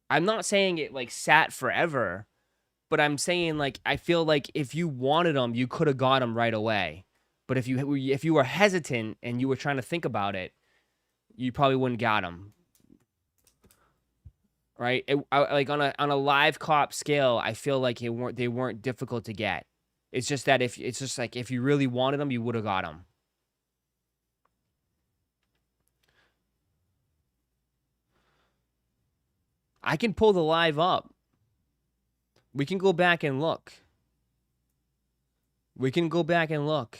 [SPEAKER 2] I'm not saying it like sat forever, but I'm saying like I feel like if you wanted them, you could have got them right away. But if you were hesitant and you were trying to think about it, you probably wouldn't got them. Right? Like on a live cop scale, I feel like they weren't difficult to get. It's just that if you really wanted them, you would have got them. I can pull the live up. We can go back and look. We can go back and look.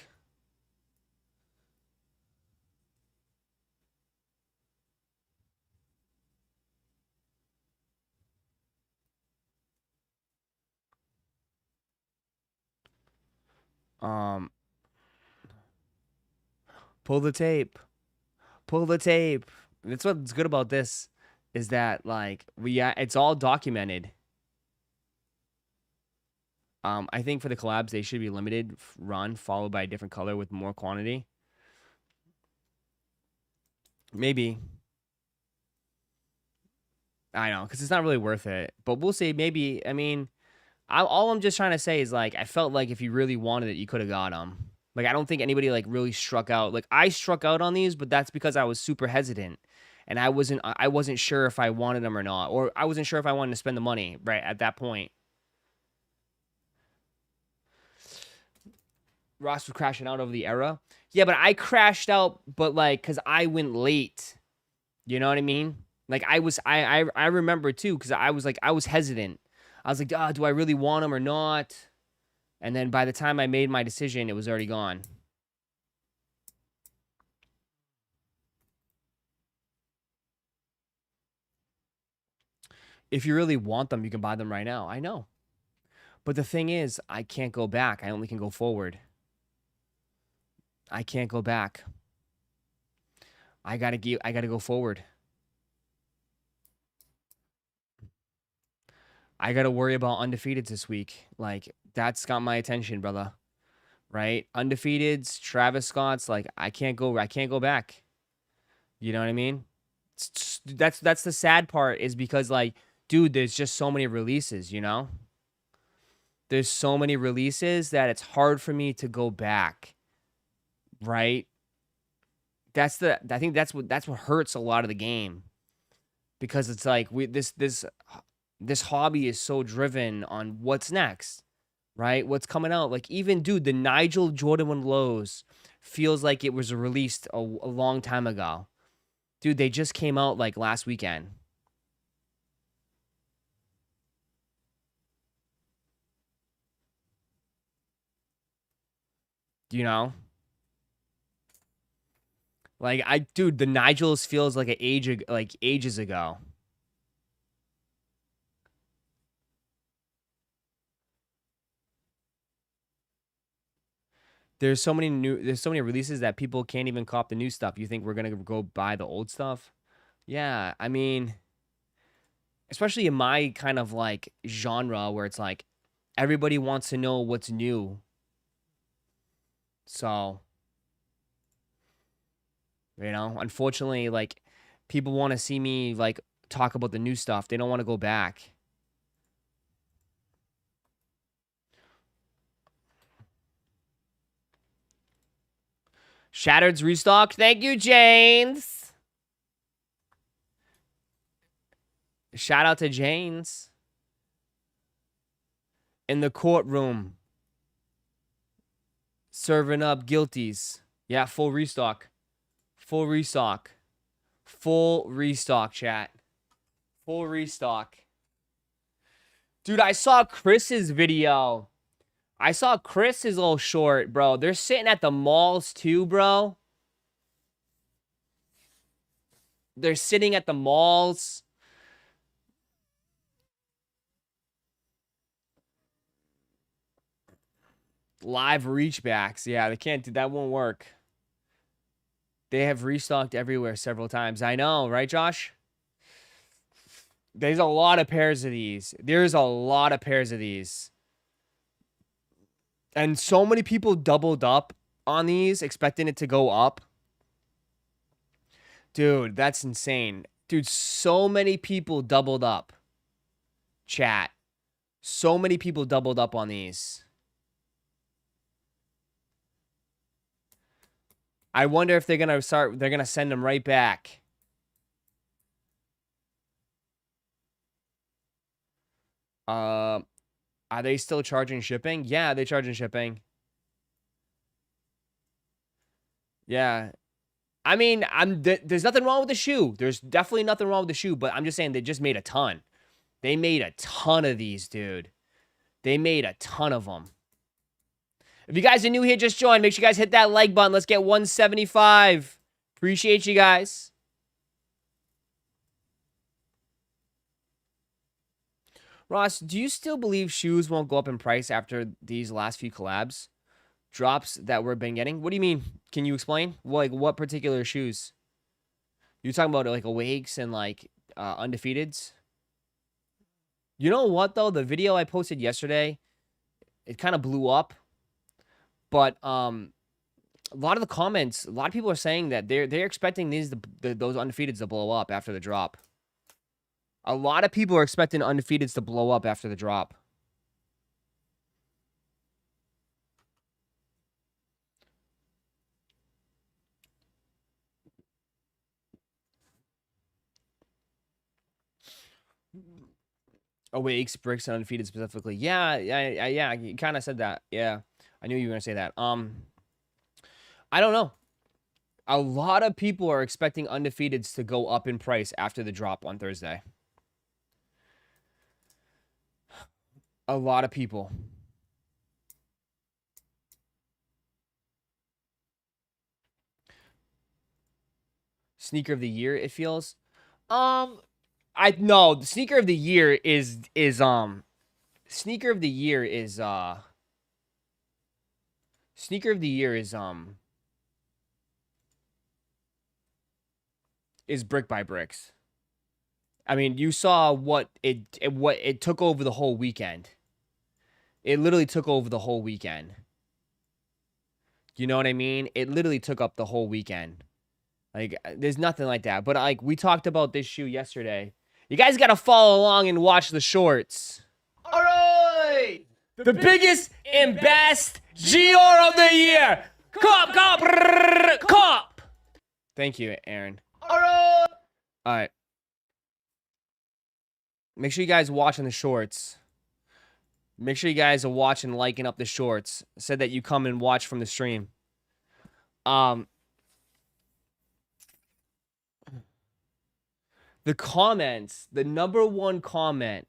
[SPEAKER 2] Pull the tape. Pull the tape. That's what's good about this is that like it's all documented. I think for the collabs they should be limited run followed by a different color with more quantity. Maybe. I know, because it's not really worth it. But we'll see. Maybe. I mean, all I'm just trying to say is like I felt like if you really wanted it, you could have got them. Like, I don't think anybody, like, really struck out. Like, I struck out on these, but that's because I was super hesitant. And I wasn't sure if I wanted them or not. Or I wasn't sure if I wanted to spend the money, right, at that point. Ross was crashing out over the era. Yeah, but I crashed out, but, like, because I went late. You know what I mean? Like, I remember, too, because I was hesitant. I was like, do I really want them or not? And then by the time I made my decision, it was already gone. If you really want them, you can buy them right now. I know. But the thing is, I can't go back. I only can go forward. I can't go back. I gotta go forward. I gotta worry about undefeateds this week. Like, that's got my attention, brother. Right? Undefeateds, Travis Scott's, like, I can't go back. You know what I mean? That's the sad part is because, like, dude, there's just so many releases, you know? There's so many releases that it's hard for me to go back. right? I think that's what hurts a lot of the game, because it's like this hobby is so driven on what's next, right? What's coming out. Like, even, dude, the Nigel Jordan 1 lows feels like it was released a long time ago. Dude, they just came out like last weekend. You know? Like, dude, the Nigel's feels like ages ago. There's so many releases that people can't even cop the new stuff. You think we're gonna go buy the old stuff? Yeah, I mean, especially in my kind of like genre where it's like everybody wants to know what's new. So, you know, unfortunately, like, people want to see me like talk about the new stuff. They don't want to go back. Shattered's restock. Thank you, James. Shout out to James. In the courtroom. Serving up guilties. Yeah, full restock. Full restock. Full restock, chat. Full restock. Dude, I saw Chris's video. I saw Chris's little short, bro. They're sitting at the malls too, bro. They're sitting at the malls. Live reachbacks. Yeah, they can't do that. Won't work. They have restocked everywhere several times. I know, right, Josh? There's a lot of pairs of these. There's a lot of pairs of these. And so many people doubled up on these, expecting it to go up. Dude, that's insane. Dude, so many people doubled up. Chat. So many people doubled up on these. I wonder if they're gonna send them right back. Are they still charging shipping? Yeah, they're charging shipping. Yeah. I mean, there's nothing wrong with the shoe. There's definitely nothing wrong with the shoe, but I'm just saying they just made a ton. They made a ton of these, dude. They made a ton of them. If you guys are new here, just join. Make sure you guys hit that like button. Let's get 175. Appreciate you guys. Ross, do you still believe shoes won't go up in price after these last few collabs? Drops that we've been getting? What do you mean? Can you explain? Like, what particular shoes? You talking about like Awakes and like Undefeateds? You know what, though? The video I posted yesterday, it kind of blew up. But a lot of the comments, a lot of people are saying that they're expecting those Undefeateds to blow up after the drop. A lot of people are expecting Undefeateds to blow up after the drop. Awakes, Bricks, and Undefeated specifically. Yeah, you kind of said that. Yeah, I knew you were going to say that. I don't know. A lot of people are expecting Undefeateds to go up in price after the drop on Thursday. A lot of people. Sneaker of the year, it feels. No, the sneaker of the year is sneaker of the year is Brick by Bricks. I mean, you saw what it took over the whole weekend. It literally took over the whole weekend. You know what I mean? It literally took up the whole weekend. Like, there's nothing like that. But like, we talked about this shoe yesterday. You guys got to follow along and watch the shorts. All right! The biggest and best Gior of the year Cop. Thank you, Aaron. All right. Make sure you guys are watching the shorts. Make sure you guys are watching, liking up the shorts. Said that you come and watch from the stream. The comments, the number one comment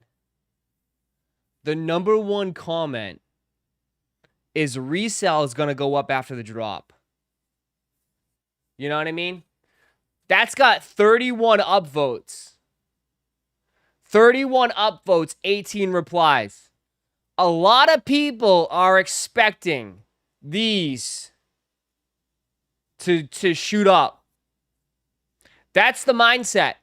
[SPEAKER 2] is resale is going to go up after the drop. You know what I mean? That's got 31 upvotes. 31 upvotes, 18 replies. A lot of people are expecting these to shoot up. That's the mindset.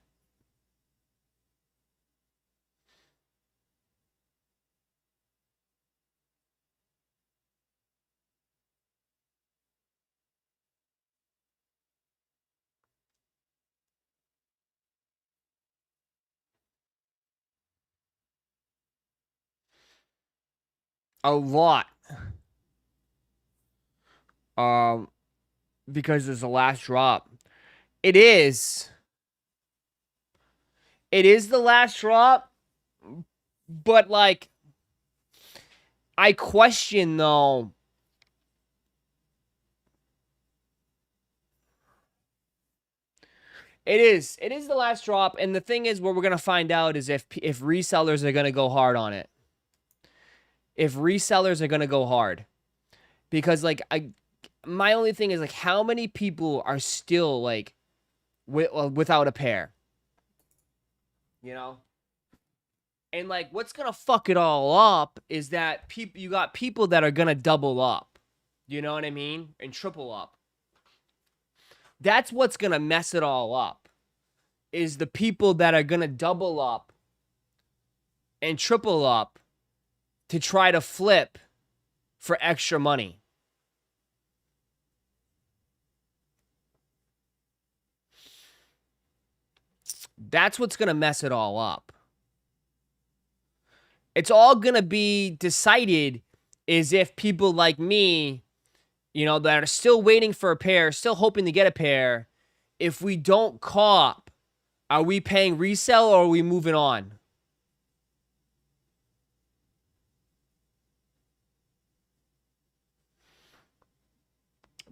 [SPEAKER 2] A lot. Because it's the last drop. It is. It is the last drop. But, like, I question, though. It is. It is the last drop. And the thing is, what we're going to find out is if resellers are going to go hard on it. If resellers are going to go hard. Because, like, my only thing is, like, how many people are still, like, without a pair? You know? And, like, what's going to fuck it all up is that you got people that are going to double up. You know what I mean? And triple up. That's what's going to mess it all up. Is the people that are going to double up and triple up to try to flip for extra money. That's what's going to mess it all up. It's all going to be decided is if people like me, you know, that are still waiting for a pair, still hoping to get a pair, if we don't cop, are we paying resale or are we moving on?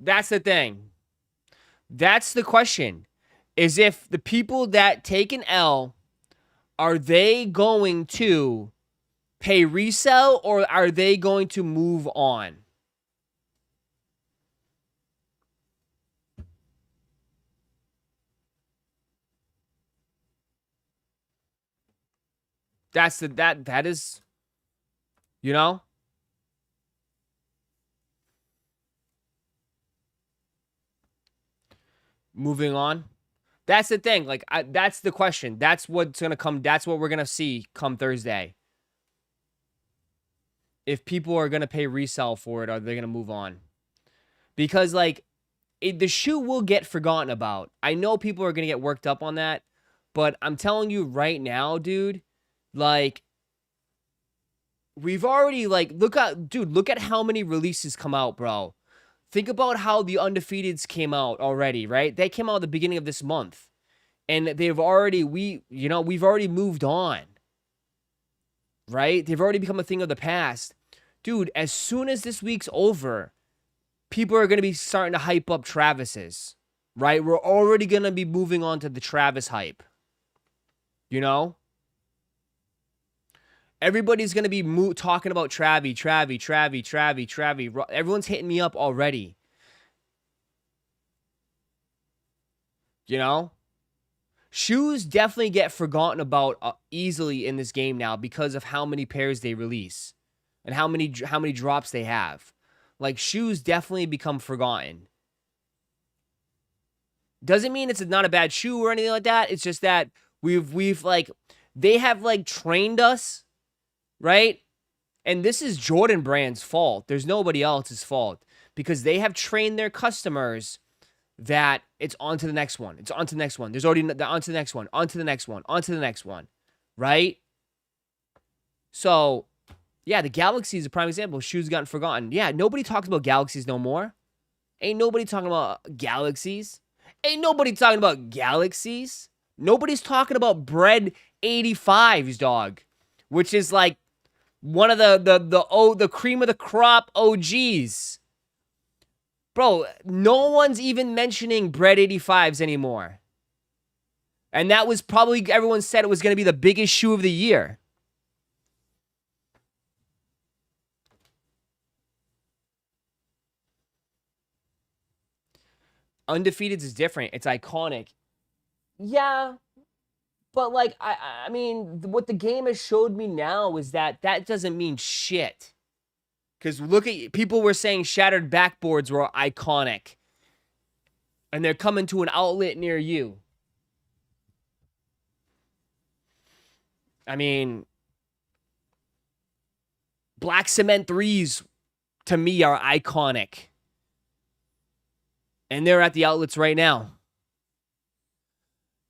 [SPEAKER 2] That's the thing. That's the question. Is if the people that take an L, are they going to pay resell or are they going to move on? That is, you know? Moving on. That's the thing. Like, that's the question. That's what's going to come. That's what we're going to see come Thursday. If people are going to pay resell for it, are they going to move on? Because, like, the shoe will get forgotten about. I know people are going to get worked up on that. But I'm telling you right now, dude, like, we've already, like, look at how many releases come out, bro. Think about how the Undefeateds came out already, right? They came out at the beginning of this month. And they've already, we've already moved on. Right? They've already become a thing of the past. Dude, as soon as this week's over, people are going to be starting to hype up Travis's. Right? We're already going to be moving on to the Travis hype. You know? Everybody's going to be talking about Travi. Everyone's hitting me up already. You know? Shoes definitely get forgotten about easily in this game now because of how many pairs they release. And how many drops they have. Like, shoes definitely become forgotten. Doesn't mean it's not a bad shoe or anything like that. It's just that we've like, they have, like, trained us. Right? And this is Jordan Brand's fault. There's nobody else's fault. Because they have trained their customers that it's on to the next one. It's on to the next one. There's already on to the next one. On to the next one. On to the next one. Right? So, yeah, the Galaxy is a prime example. Shoes gotten forgotten. Yeah, nobody talks about Galaxies no more. Ain't nobody talking about galaxies. Ain't nobody talking about galaxies. Nobody's talking about bread 85s, dog, which is like one of the cream of the crop OGs. Bro, no one's even mentioning bread 85s anymore. And that was probably, everyone said it was going to be the biggest shoe of the year. Undefeated is different. It's iconic. Yeah, but like, I mean, what the game has showed me now is that doesn't mean shit. Because look at, people were saying shattered backboards were iconic. And they're coming to an outlet near you. I mean, black cement threes to me are iconic. And they're at the outlets right now.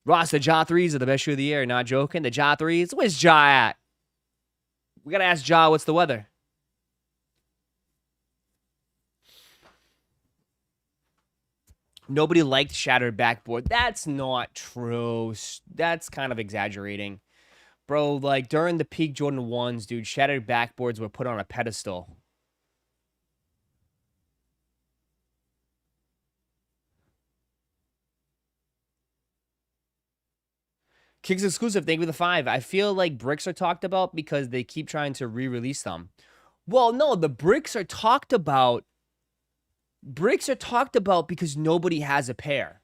[SPEAKER 2] Ross, the Ja threes are the best shoe of the year. Not joking. The Ja threes. Where's Ja at? We got to ask Ja what's the weather. Nobody liked shattered backboard. That's not true. That's kind of exaggerating. Bro, like during the peak Jordan 1s, dude, shattered backboards were put on a pedestal. Kicks exclusive, thank you for the 5. I feel like bricks are talked about because they keep trying to re-release them. Well, no, the bricks are talked about. Bricks are talked about because nobody has a pair.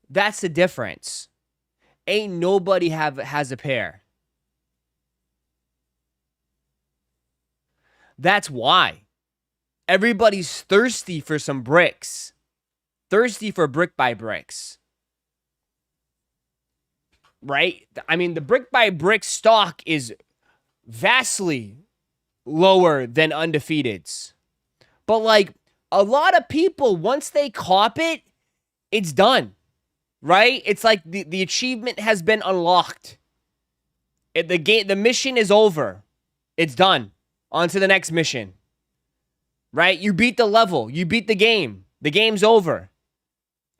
[SPEAKER 2] That's the difference. Ain't nobody has a pair. That's why. Everybody's thirsty for some bricks. Thirsty for brick by bricks. Right? I mean, the brick by brick stock is vastly lower than Undefeated's. But like a lot of people, once they cop it, it's done. Right? It's like the achievement has been unlocked. The mission is over. It's done. On to the next mission. Right? You beat the level. You beat the game. The game's over.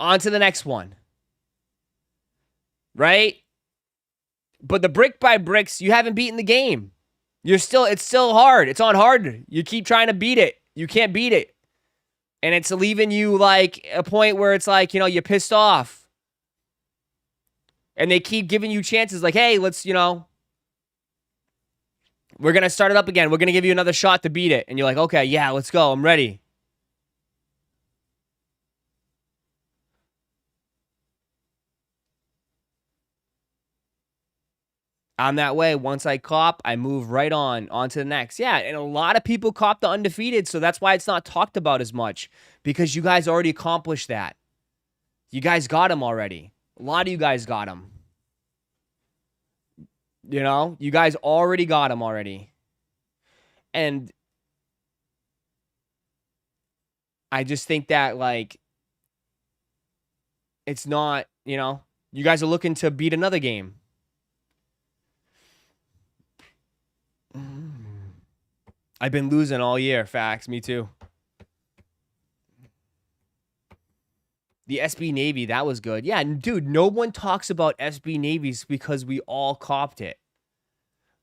[SPEAKER 2] On to the next one. Right? But the brick by bricks, you haven't beaten the game. It's still hard. It's on hard. You keep trying to beat it. You can't beat it. And it's leaving you like a point where it's like, you're pissed off. And they keep giving you chances like, hey, let's, we're going to start it up again. We're going to give you another shot to beat it. And you're like, okay, yeah, let's go. I'm ready. I'm that way. Once I cop, I move right on to the next. Yeah, and a lot of people cop the Undefeated, so that's why it's not talked about as much. Because you guys already accomplished that. You guys got them already. A lot of you guys got them. You guys already got them already. And I just think that, like, it's not, you guys are looking to beat another game. I've been losing all year. Facts. Me too. The SB Navy, that was good. Yeah, dude, no one talks about SB Navies because we all copped it.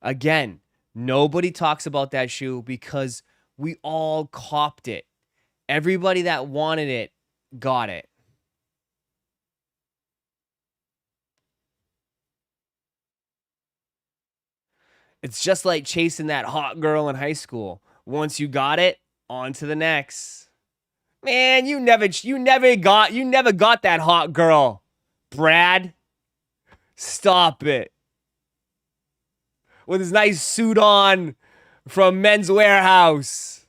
[SPEAKER 2] Again, nobody talks about that shoe because we all copped it. Everybody that wanted it got it. It's just like chasing that hot girl in high school. Once you got it, on to the next. Man, you never got that hot girl, Brad. Stop it. With his nice suit on from Men's Warehouse.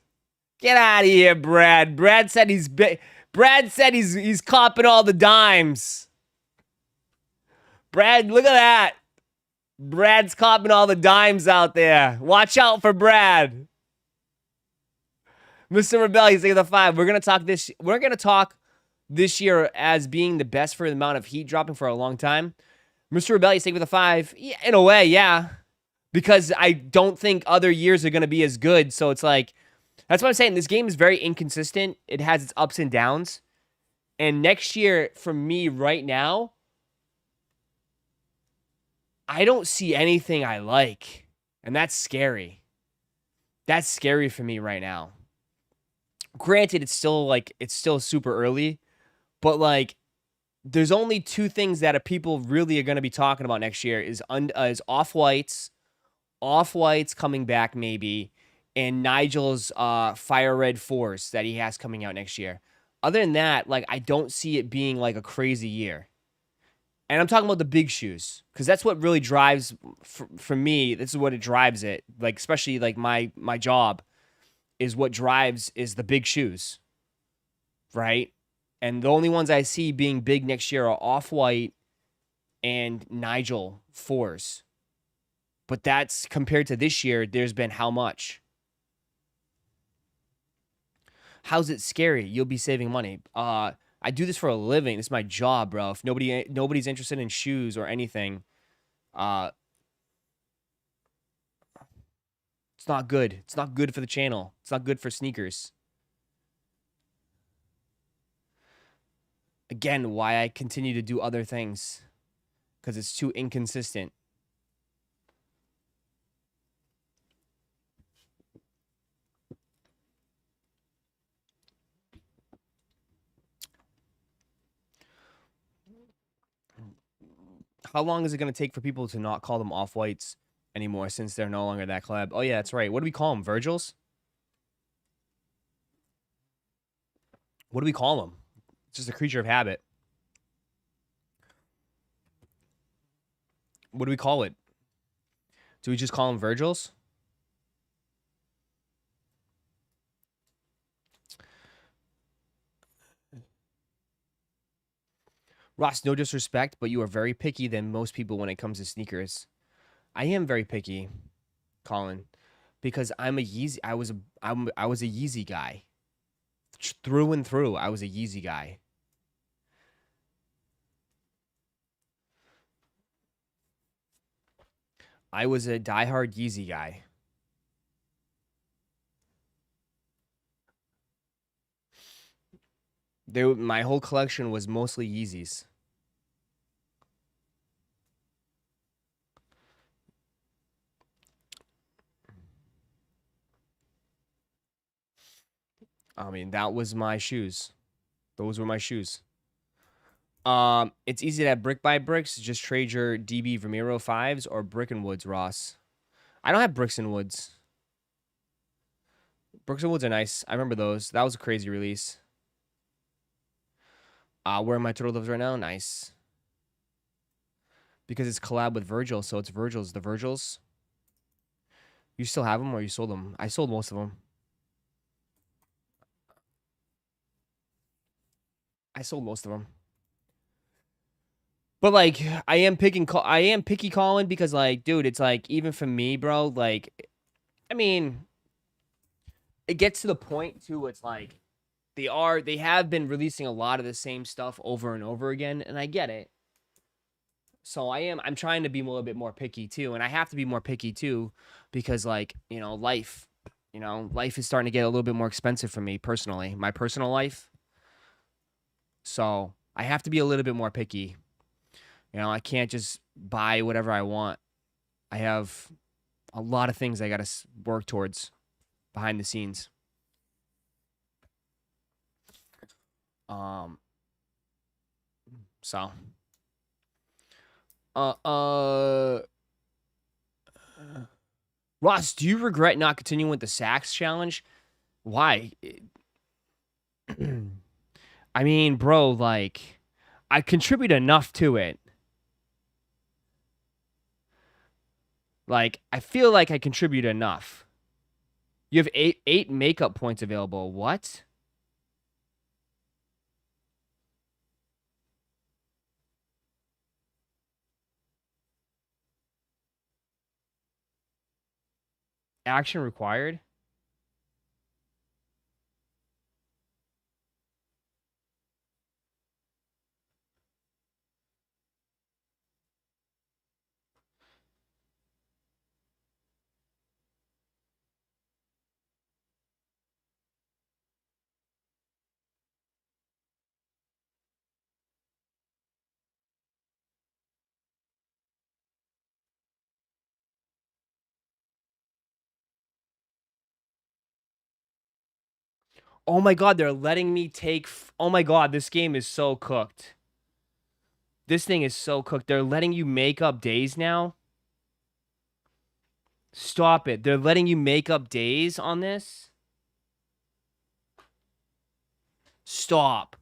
[SPEAKER 2] Get out of here, Brad. Brad said he's copping all the dimes. Brad, look at that. Brad's copping all the dimes out there. Watch out for Brad. Mr. Rebellion, say the 5. We're gonna talk this year as being the best for the amount of heat dropping for a long time. Mr. Rebellion, say with the 5. Yeah, in a way, yeah. Because I don't think other years are gonna be as good. So it's like That's what I'm saying. This game is very inconsistent. It has its ups and downs. And next year, for me right now, I don't see anything I like. And that's scary. That's scary for me right now. Granted, it's still super early, but like there's only two things that people really are going to be talking about next year is off-whites coming back maybe, and Nigel's fire red force that he has coming out next year. Other than that, like I don't see it being like a crazy year. And I'm talking about the big shoes because that's what really drives for me. This is what it drives it. Like especially like my job is what drives is the big shoes, right? And the only ones I see being big next year are Off-White and Nigel Force. But that's compared to this year, there's been how much? How's it scary? You'll be saving money. I do this for a living. It's my job, bro. If nobody's interested in shoes or anything, it's not good. It's not good for the channel. It's not good for sneakers. Again, why I continue to do other things. Because it's too inconsistent. How long is it going to take for people to not call them Off-Whites anymore since they're no longer that collab? Oh, yeah, that's right. What do we call them? Virgils? What do we call them? It's just a creature of habit. What do we call it? Do we just call them Virgils? Ross, no disrespect, but you are very picky than most people when it comes to sneakers. I am very picky, Colin, because I'm a Yeezy. I was a Yeezy guy. Through and through, I was a Yeezy guy. I was a diehard Yeezy guy. My whole collection was mostly Yeezys. I mean, that was my shoes. Those were my shoes. It's easy to have brick by bricks. Just trade your DB Vermeero 5s or Brick and Woods, Ross. I don't have Bricks and Woods. Bricks and Woods are nice. I remember those. That was a crazy release. Where are my turtle doves right now? Nice. Because it's collab with Virgil, so it's Virgil's. The Virgils. You still have them or you sold them? I sold most of them. I sold most of them. But like I am picky Colin because like dude, it's like even for me, bro, like I mean it gets to the point too it's like they have been releasing a lot of the same stuff over and over again, and I get it. So I'm trying to be a little bit more picky too, and I have to be more picky too because like, life is starting to get a little bit more expensive for me personally, my personal life. So, I have to be a little bit more picky. I can't just buy whatever I want. I have a lot of things I got to work towards behind the scenes. So Ross, do you regret not continuing with the Saks challenge? Why? I mean, bro, like I contribute enough to it. Like, I feel like I contribute enough. You have eight makeup points available. What? Action required? Oh my god, they're letting me take... Oh my god, this game is so cooked. This thing is so cooked. They're letting you make up days now. Stop it. They're letting you make up days on this? Stop.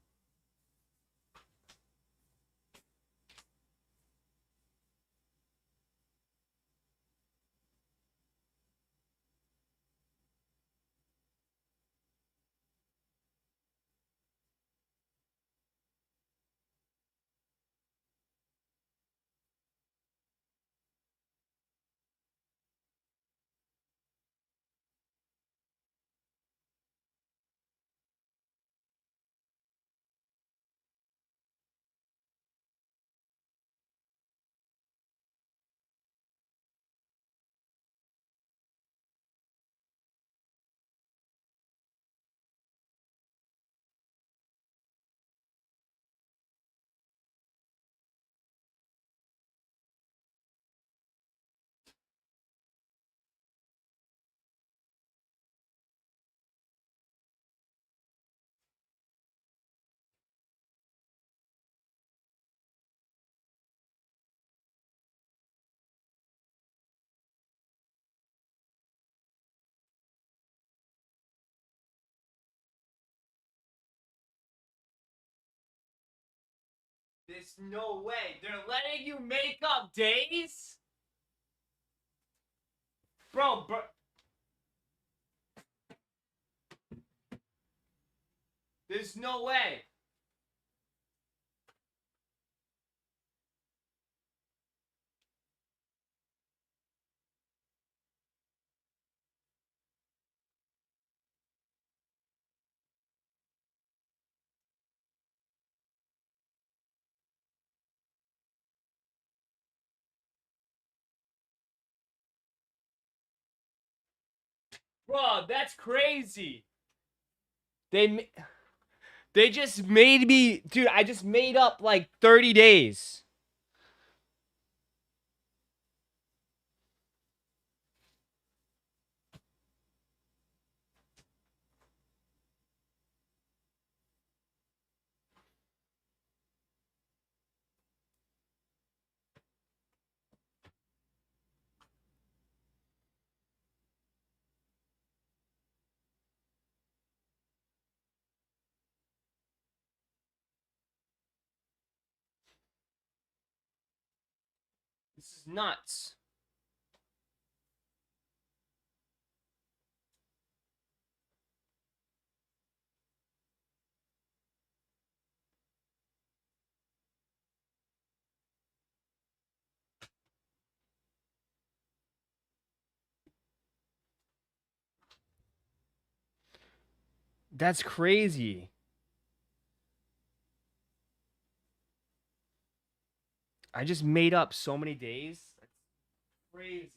[SPEAKER 2] There's no way. They're letting you make up days? Bro. There's no way. Bro, that's crazy. They just made me... Dude, I just made up like 30 days. This is nuts. That's crazy. I just made up so many days. That's crazy.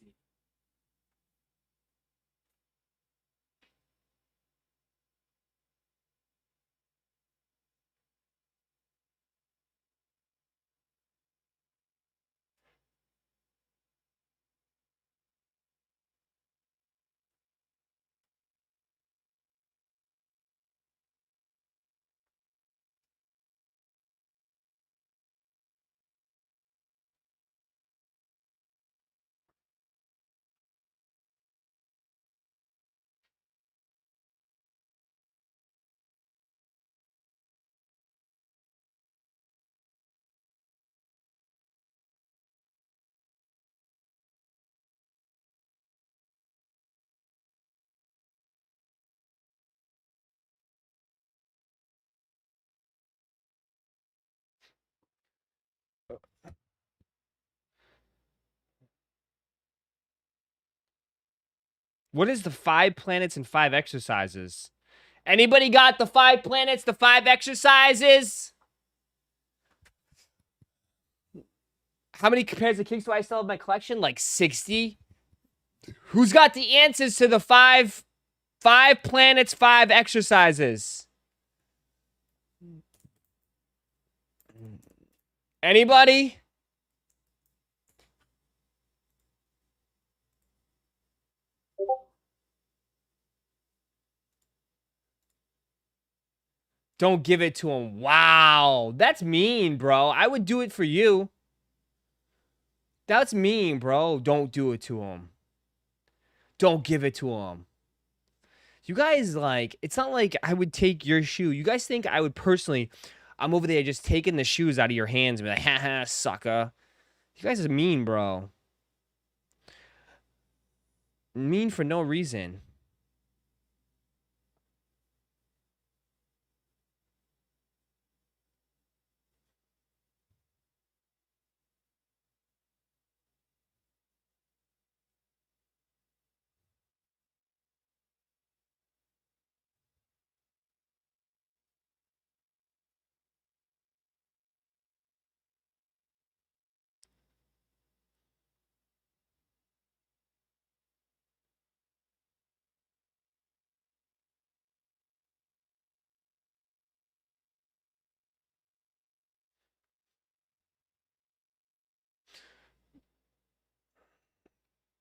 [SPEAKER 2] What is the 5 planets and 5 exercises? Anybody got the 5 planets, the 5 exercises? How many pairs of kicks do I still have in my collection? Like 60? Who's got the answers to the 5 planets, 5 exercises? Anybody? Don't give it to him. Wow. That's mean, bro. I would do it for you. That's mean, bro. Don't do it to him. Don't give it to him. You guys, like, it's not like I would take your shoe. You guys think I would personally, I'm over there just taking the shoes out of your hands and be like, haha, sucker. You guys are mean, bro. Mean for no reason.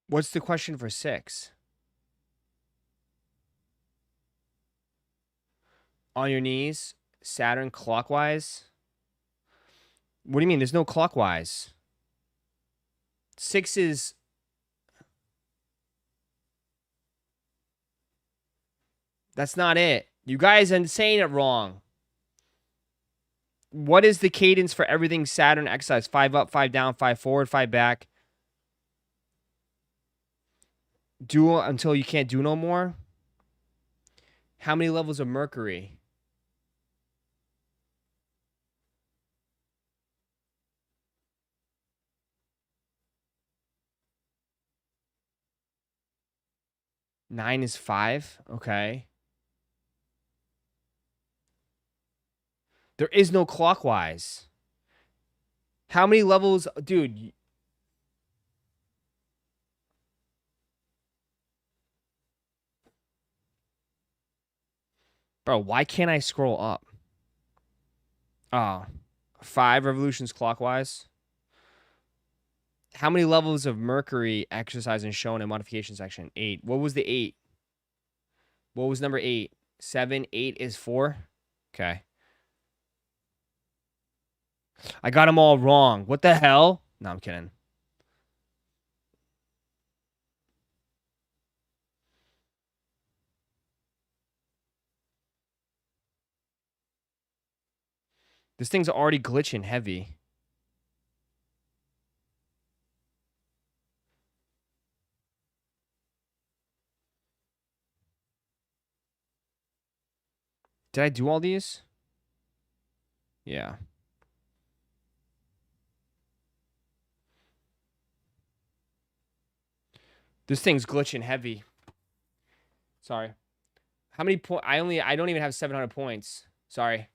[SPEAKER 2] What's the question for 6? On your knees, Saturn clockwise. What do you mean? There's no clockwise. 6 is... That's not it. You guys are saying it wrong. What is the cadence for everything Saturn exercise? 5 up, 5 down, 5 forward, 5 back. Do until you can't do no more. How many levels of Mercury? Nine is 5. Okay. There is no clockwise. How many levels? Dude. Bro, why can't I scroll up? Oh. 5 revolutions clockwise. How many levels of Mercury exercise is shown in modification section? 8. What was the 8? What was number 8? 7. 8 is 4. Okay. I got them all wrong. What the hell? No, I'm kidding. This thing's already glitching heavy. Did I do all these? Yeah. This thing's glitching heavy. Sorry. How many points? I don't even have 700 points. Sorry.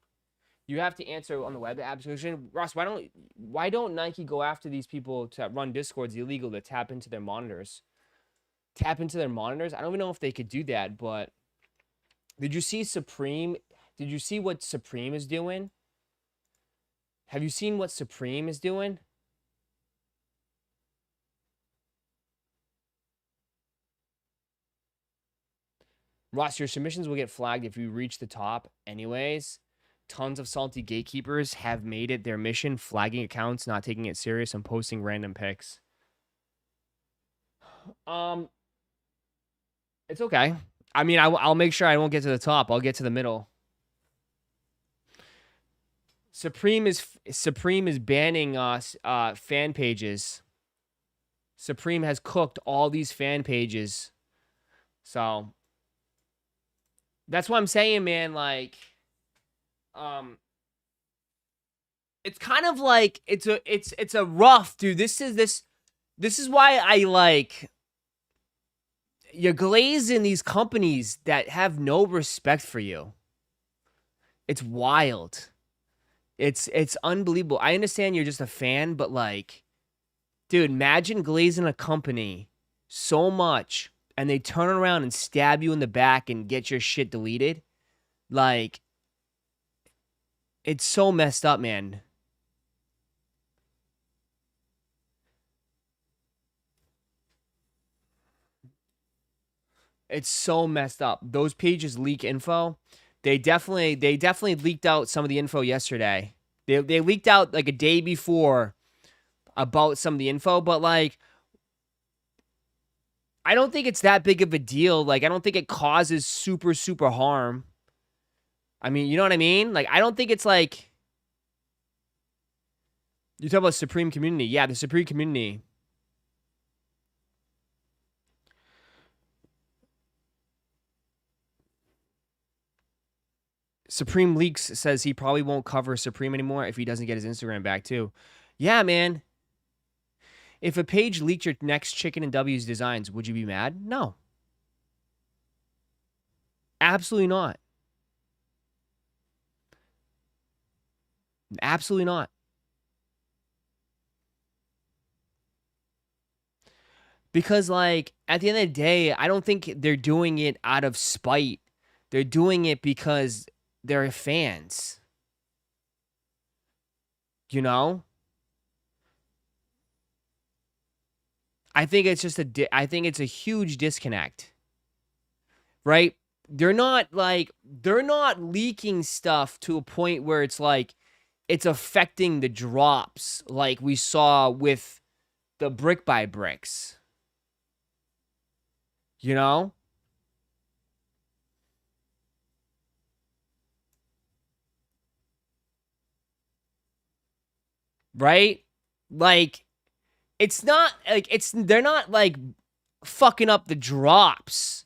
[SPEAKER 2] You have to answer on the web application. Ross, why don't Nike go after these people to run Discords illegal to tap into their monitors? Tap into their monitors? I don't even know if they could do that, but did you see Supreme? Did you see what Supreme is doing? Have you seen what Supreme is doing? Ross, your submissions will get flagged if you reach the top anyways. Tons of salty gatekeepers have made it their mission, flagging accounts, not taking it serious, and posting random pics. It's okay. I mean, I'll make sure I won't get to the top. I'll get to the middle. Supreme is banning fan pages. Supreme has cooked all these fan pages. So that's what I'm saying, man. Like, it's kind of like it's a rough, dude. This is why I like you're glazing these companies that have no respect for you. It's wild. It's unbelievable. I understand you're just a fan, but like, dude, imagine glazing a company so much and they turn around and stab you in the back and get your shit deleted. Like, it's so messed up, man. It's so messed up. Those pages leak info. They definitely leaked out some of the info yesterday. They leaked out like a day before about some of the info, but like I don't think it's that big of a deal. Like I don't think it causes super harm. I mean, you know what I mean? Like I don't think it's like you talk about Supreme Community. Yeah, the Supreme Community. Supreme Leaks says he probably won't cover Supreme anymore if he doesn't get his Instagram back too. Yeah, man. If a page leaked your next Chicken and W's designs, would you be mad? No. Absolutely not. Absolutely not. Because, like, at the end of the day, I don't think they're doing it out of spite. They're doing it because they're fans. You know? I think it's just I think it's a huge disconnect. Right? They're not leaking stuff to a point where it's like it's affecting the drops like we saw with the brick by bricks. You know? Right? Like it's not like they're not like fucking up the drops.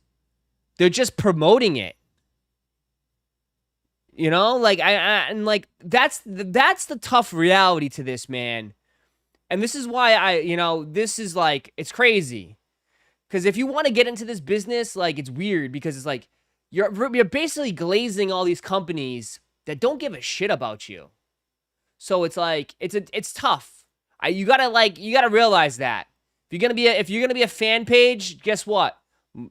[SPEAKER 2] They're just promoting it. You know, like and like that's the tough reality to this, man. And this is why this is like it's crazy. Cuz if you want to get into this business, like it's weird because it's like you're basically glazing all these companies that don't give a shit about you. So it's like it's tough. You gotta realize that if you're gonna be a fan page, guess what? You're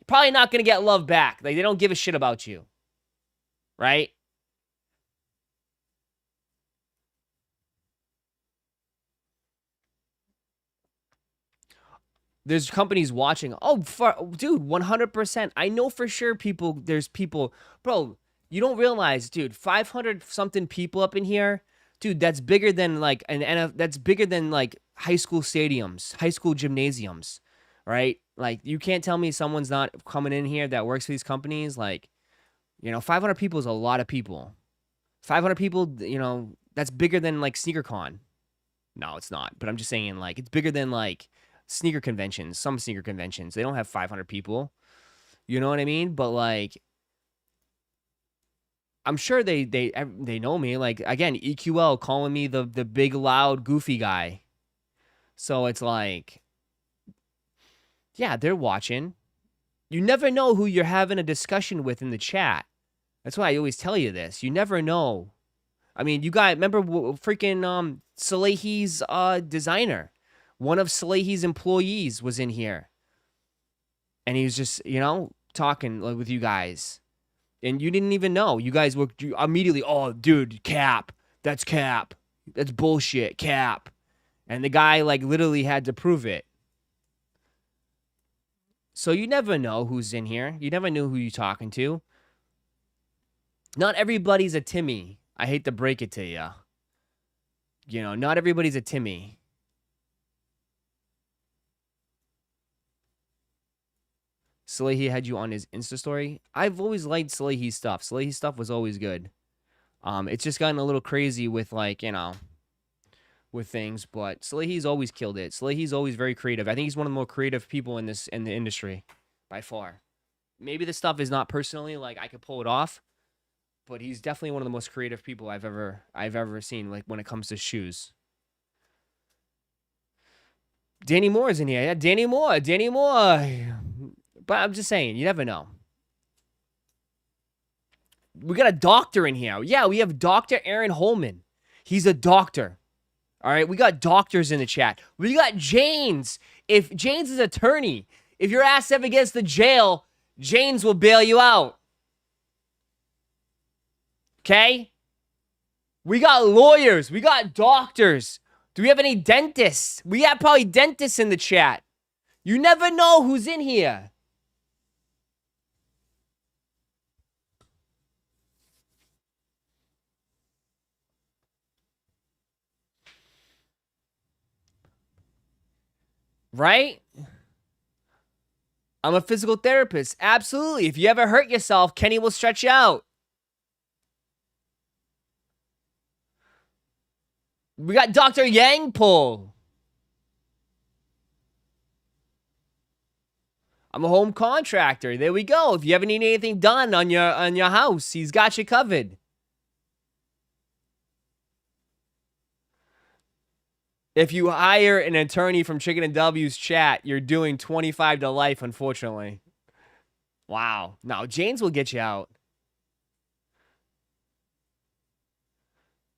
[SPEAKER 2] probably not gonna get love back. Like they don't give a shit about you, right? There's companies watching. Oh, dude, 100%. I know for sure there's people, bro. You don't realize, dude. 500 something people up in here. Dude, that's bigger than like that's bigger than like high school stadiums, high school gymnasiums, right? Like you can't tell me someone's not coming in here that works for these companies. Like, 500 people is a lot of people. 500 people, that's bigger than like SneakerCon. No, it's not. But I'm just saying, like, it's bigger than like sneaker conventions. Some sneaker conventions, they don't have 500 people. You know what I mean? But like, I'm sure they know me. Like again, EQL calling me the big loud goofy guy. So it's like, yeah, they're watching. You never know who you're having a discussion with in the chat. That's why I always tell you this. You never know. I mean, you guys remember freaking Salehi's designer. One of Salehi's employees was in here, and he was just talking with you guys. And you didn't even know. You guys were immediately, oh, dude, cap. That's cap. That's bullshit, cap. And the guy, like, literally had to prove it. So you never know who's in here. You never know who you're talking to. Not everybody's a Timmy. I hate to break it to you. Not everybody's a Timmy. Salehi had you on his Insta story. I've always liked Salehi's stuff. Salehi's stuff was always good. It's just gotten a little crazy with with things, but Salehi's always killed it. Salehi's always very creative. I think he's one of the more creative people in the industry, by far. Maybe the stuff is not personally like I could pull it off, but he's definitely one of the most creative people I've ever seen. Like when it comes to shoes. Danny Moore's in here. Yeah, Danny Moore. But I'm just saying, you never know. We got a doctor in here. Yeah, we have Dr. Aaron Holman. He's a doctor. All right, we got doctors in the chat. We got Janes. If Janes is attorney, if your ass ever gets to jail, Janes will bail you out. Okay? We got lawyers. We got doctors. Do we have any dentists? We have probably dentists in the chat. You never know who's in here. Right? I'm a physical therapist. Absolutely. If you ever hurt yourself, Kenny will stretch you out. We got Dr. Yang pull. I'm a home contractor. There we go. If you ever need anything done on your house, he's got you covered. If you hire an attorney from Chicken and W's chat, you're doing 25 to life, unfortunately. Wow. No, James will get you out.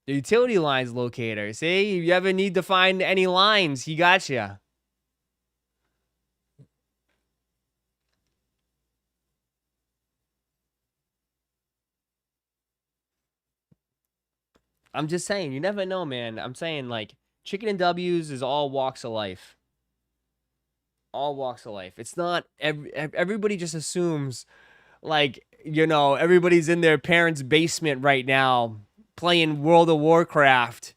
[SPEAKER 2] The utility lines locator. See, if you ever need to find any lines, he got you. I'm just saying, you never know, man. I'm saying, like, Chicken and W's is all walks of life. All walks of life. It's not everybody just assumes, like, you know, everybody's in their parents' basement right now playing World of Warcraft.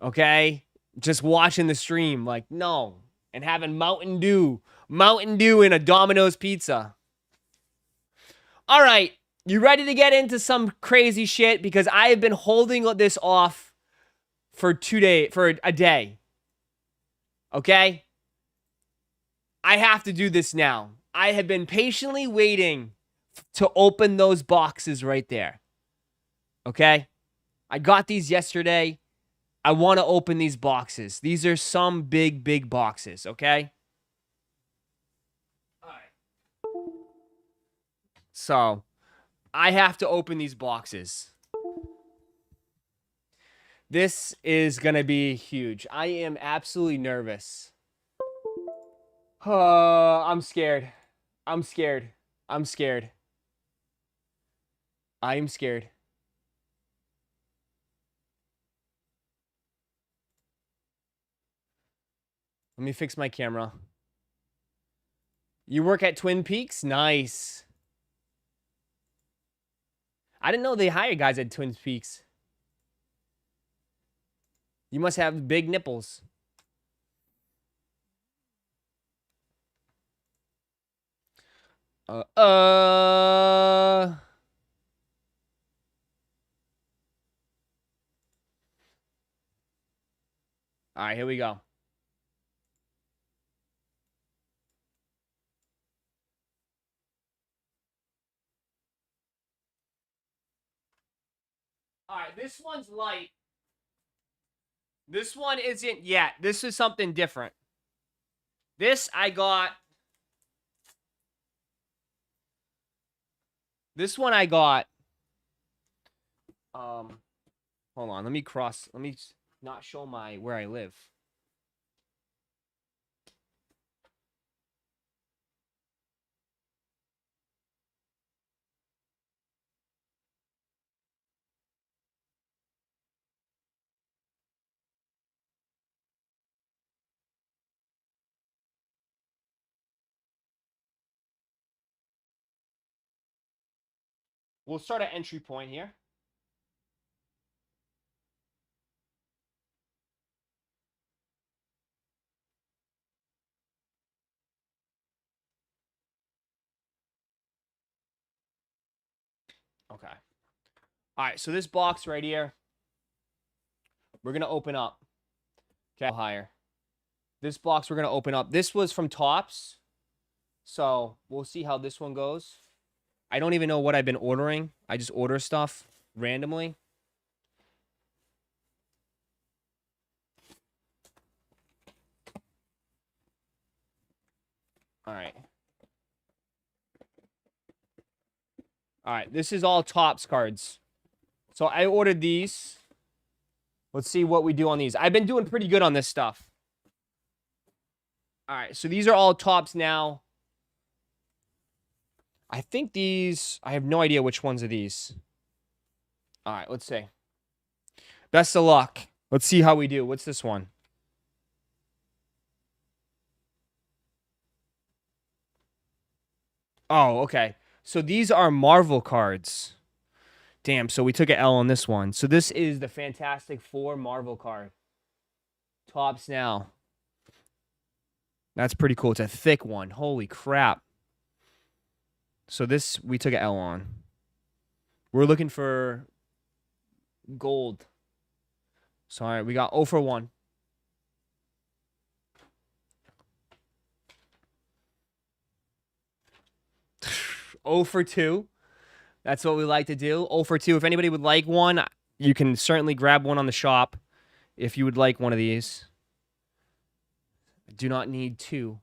[SPEAKER 2] Okay? Just watching the stream. Like, no. And having Mountain Dew and a Domino's pizza. All right. You ready to get into some crazy shit? Because I have been holding this off for a day. Okay? I have to do this now. I have been patiently waiting to open those boxes right there. Okay? I got these yesterday. I want to open these boxes. These are some big, big boxes, okay? All right. So, I have to open these boxes. This is going to be huge. I am absolutely nervous. I'm scared. I'm scared. I'm scared. I am scared. Let me fix my camera. You work at Twin Peaks? Nice. I didn't know they hire guys at Twin Peaks. You must have big nipples. All right, here we go. All right, this one's light. This one isn't yet. This is something different. This I got. This one I got. Hold on. Let me not show where I live. We'll start at entry point here. Okay. All right, so this box right here, we're going to open up. Okay, higher. This box we're going to open up. This was from Tops, so we'll see how this one goes. I don't even know what I've been ordering. I just order stuff randomly. All right. All right, this is all Tops cards. So I ordered these. Let's see what we do on these. I've been doing pretty good on this stuff. All right, so these are all Tops now. I think these, I have no idea which ones are these. All right, let's see. Best of luck. Let's see how we do. What's this one? Oh, okay. So these are Marvel cards. Damn, so we took an L on this one. So this is the Fantastic Four Marvel card. Tops now. That's pretty cool. It's a thick one. Holy crap. So this, we took an L on. We're looking for gold. So, all right, we got 0 for 1. Oh for 2. That's what we like to do. 0 for 2. If anybody would like one, you can certainly grab one on the shop if you would like one of these. I do not need 2.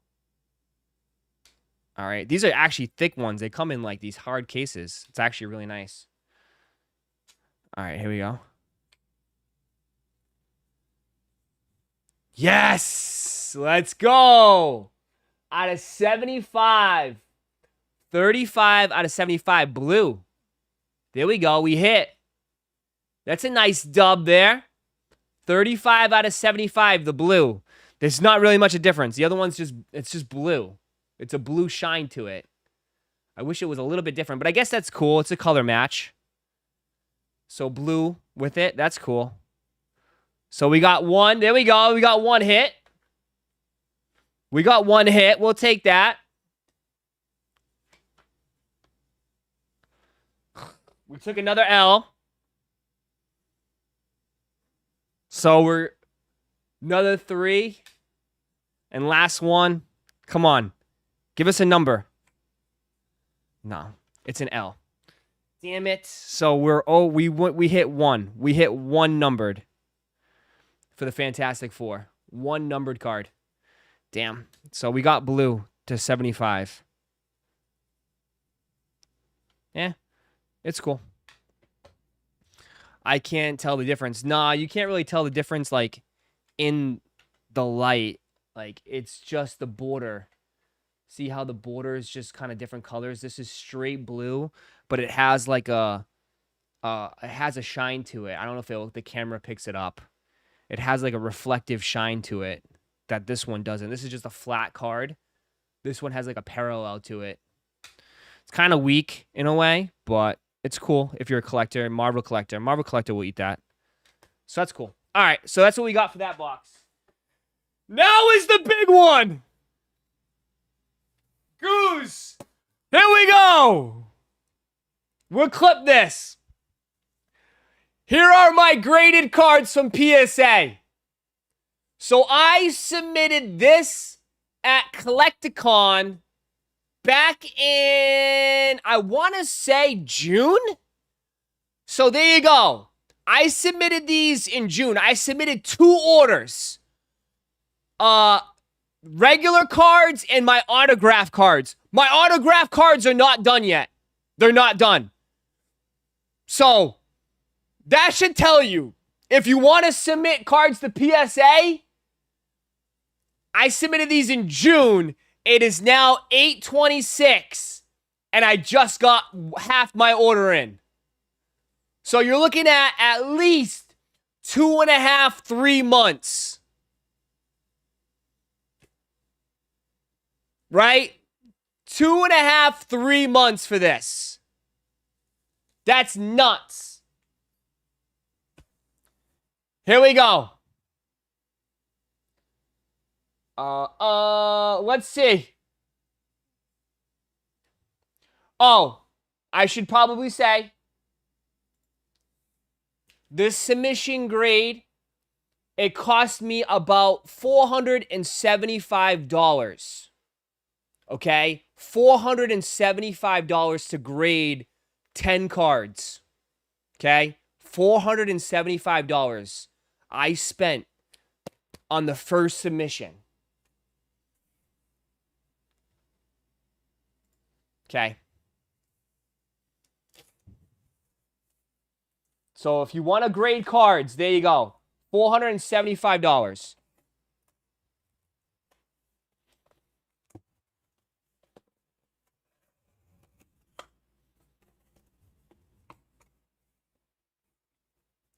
[SPEAKER 2] All right. These are actually thick ones. They come in like these hard cases. It's actually really nice. All right, here we go. Yes! Let's go! Out of 75. 35 out of 75. Blue. There we go. We hit. That's a nice dub there. 35 out of 75, the blue. There's not really much of a difference. The other one's it's just blue. It's a blue shine to it. I wish it was a little bit different, but I guess that's cool. It's a color match. So blue with it. That's cool. So we got 1. There we go. We got 1 hit. We got 1 hit. We'll take that. We took another L. So we're another 3. And last one. Come on. Give us a number. No, it's an L. Damn it. So we hit 1. We hit 1 numbered for the Fantastic Four. 1 numbered card. Damn. So we got blue to 75. Yeah. It's cool. I can't tell the difference. Nah, you can't really tell the difference, like, in the light. Like, it's just the border. See how the border is just kind of different colors? This is straight blue, but it has, like, it has a shine to it. I don't know if the camera picks it up. It has, like, a reflective shine to it that this one doesn't. This is just a flat card. This one has, like, a parallel to it. It's kind of weak in a way, but it's cool if you're a collector. Marvel collector. Marvel collector will eat that. So that's cool. All right, so that's what we got for that box. Now is the big one. Goose. Here we go. We'll clip this. Here are my graded cards from PSA. So I submitted this at Collecticon back in, I want to say June. So there you go. I submitted these in June. I submitted 2 orders. Regular cards and my autograph cards. My autograph cards are not done yet. They're not done. So that should tell you, if you want to submit cards to PSA, I submitted these in June. It is now 8/26, and I just got half my order in. So you're looking at least 2.5, 3 months. Right? 2.5, 3 months for this. That's nuts. Here we go. Let's see. Oh, I should probably say this submission grade, it cost me about $475. Okay? $475 to grade 10 cards. Okay? $475 I spent on the first submission. Okay. So if you want to grade cards, there you go. $475.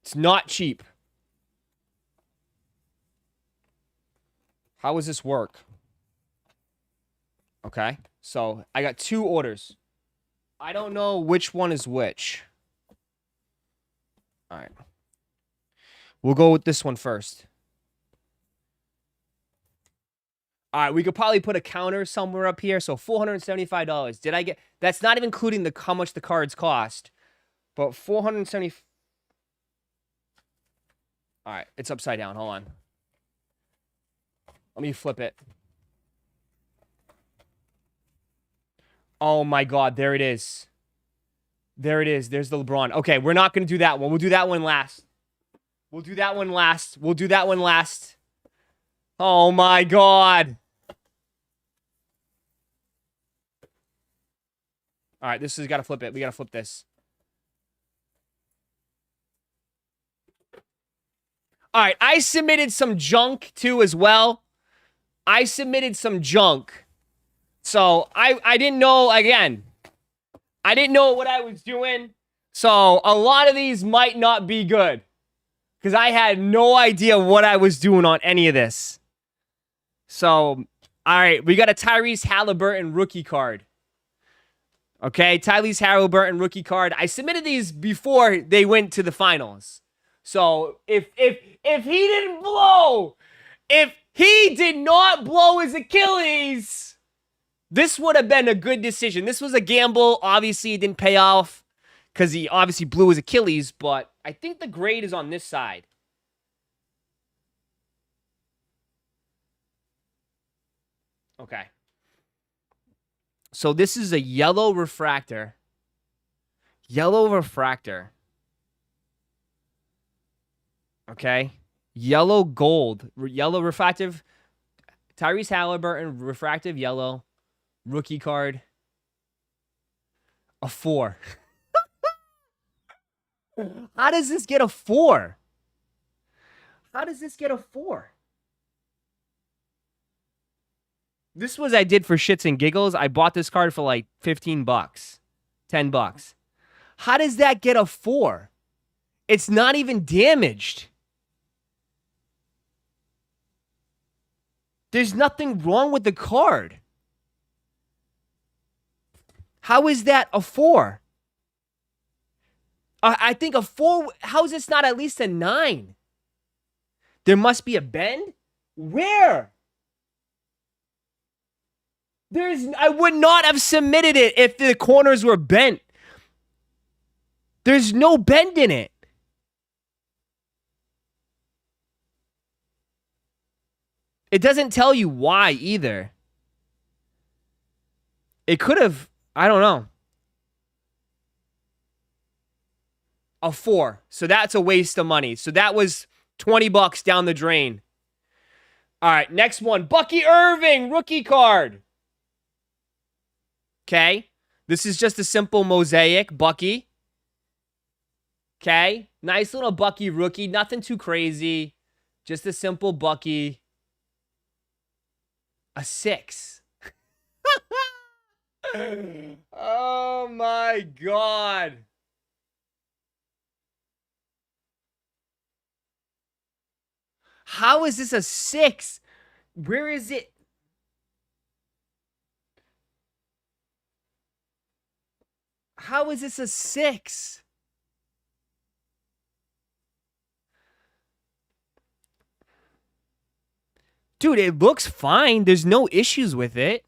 [SPEAKER 2] It's not cheap. How does this work? Okay. So I got 2 orders. I don't know which one is which. All right. We'll go with this one first. All right, we could probably put a counter somewhere up here. So $475. Did I get... That's not even including how much the cards cost. But 470... All right, it's upside down. Hold on. Let me flip it. Oh my God, there it is. There it is. There's the LeBron. Okay, we're not going to do that one. We'll do that one last. We'll do that one last. We'll do that one last. Oh my God. All right, this has got to flip it. We got to flip this. All right, I submitted some junk too as well. I submitted some junk. So I didn't know, again, I didn't know what I was doing. So a lot of these might not be good. Because I had no idea what I was doing on any of this. So, all right, we got a Tyrese Halliburton rookie card. Okay, Tyrese Halliburton rookie card. I submitted these before they went to the finals. So if he didn't blow, if he did not blow his Achilles, this would have been a good decision. This was a gamble. Obviously, it didn't pay off because he obviously blew his Achilles, but I think the grade is on this side. Okay. So this is a yellow refractor. Yellow refractor. Okay. Yellow gold. Yellow refractive. Tyrese Halliburton, refractive yellow. Rookie card. A 4. How does this get a 4? How does this get a 4? This was I did for shits and giggles. I bought this card for like 15 bucks. 10 bucks. How does that get a 4? It's not even damaged. There's nothing wrong with the card. How is that a 4? I think a 4... How is this not at least a 9? There must be a bend? Where? I would not have submitted it if the corners were bent. There's no bend in it. It doesn't tell you why either. It could have... I don't know. A 4. So that's a waste of money. So that was 20 bucks down the drain. All right, next one. Bucky Irving, rookie card. Okay. This is just a simple mosaic. Bucky. Okay. Nice little Bucky rookie. Nothing too crazy. Just a simple Bucky. A 6. Oh my God. How is this a 6? Where is it? How is this a 6? Dude, it looks fine. There's no issues with it.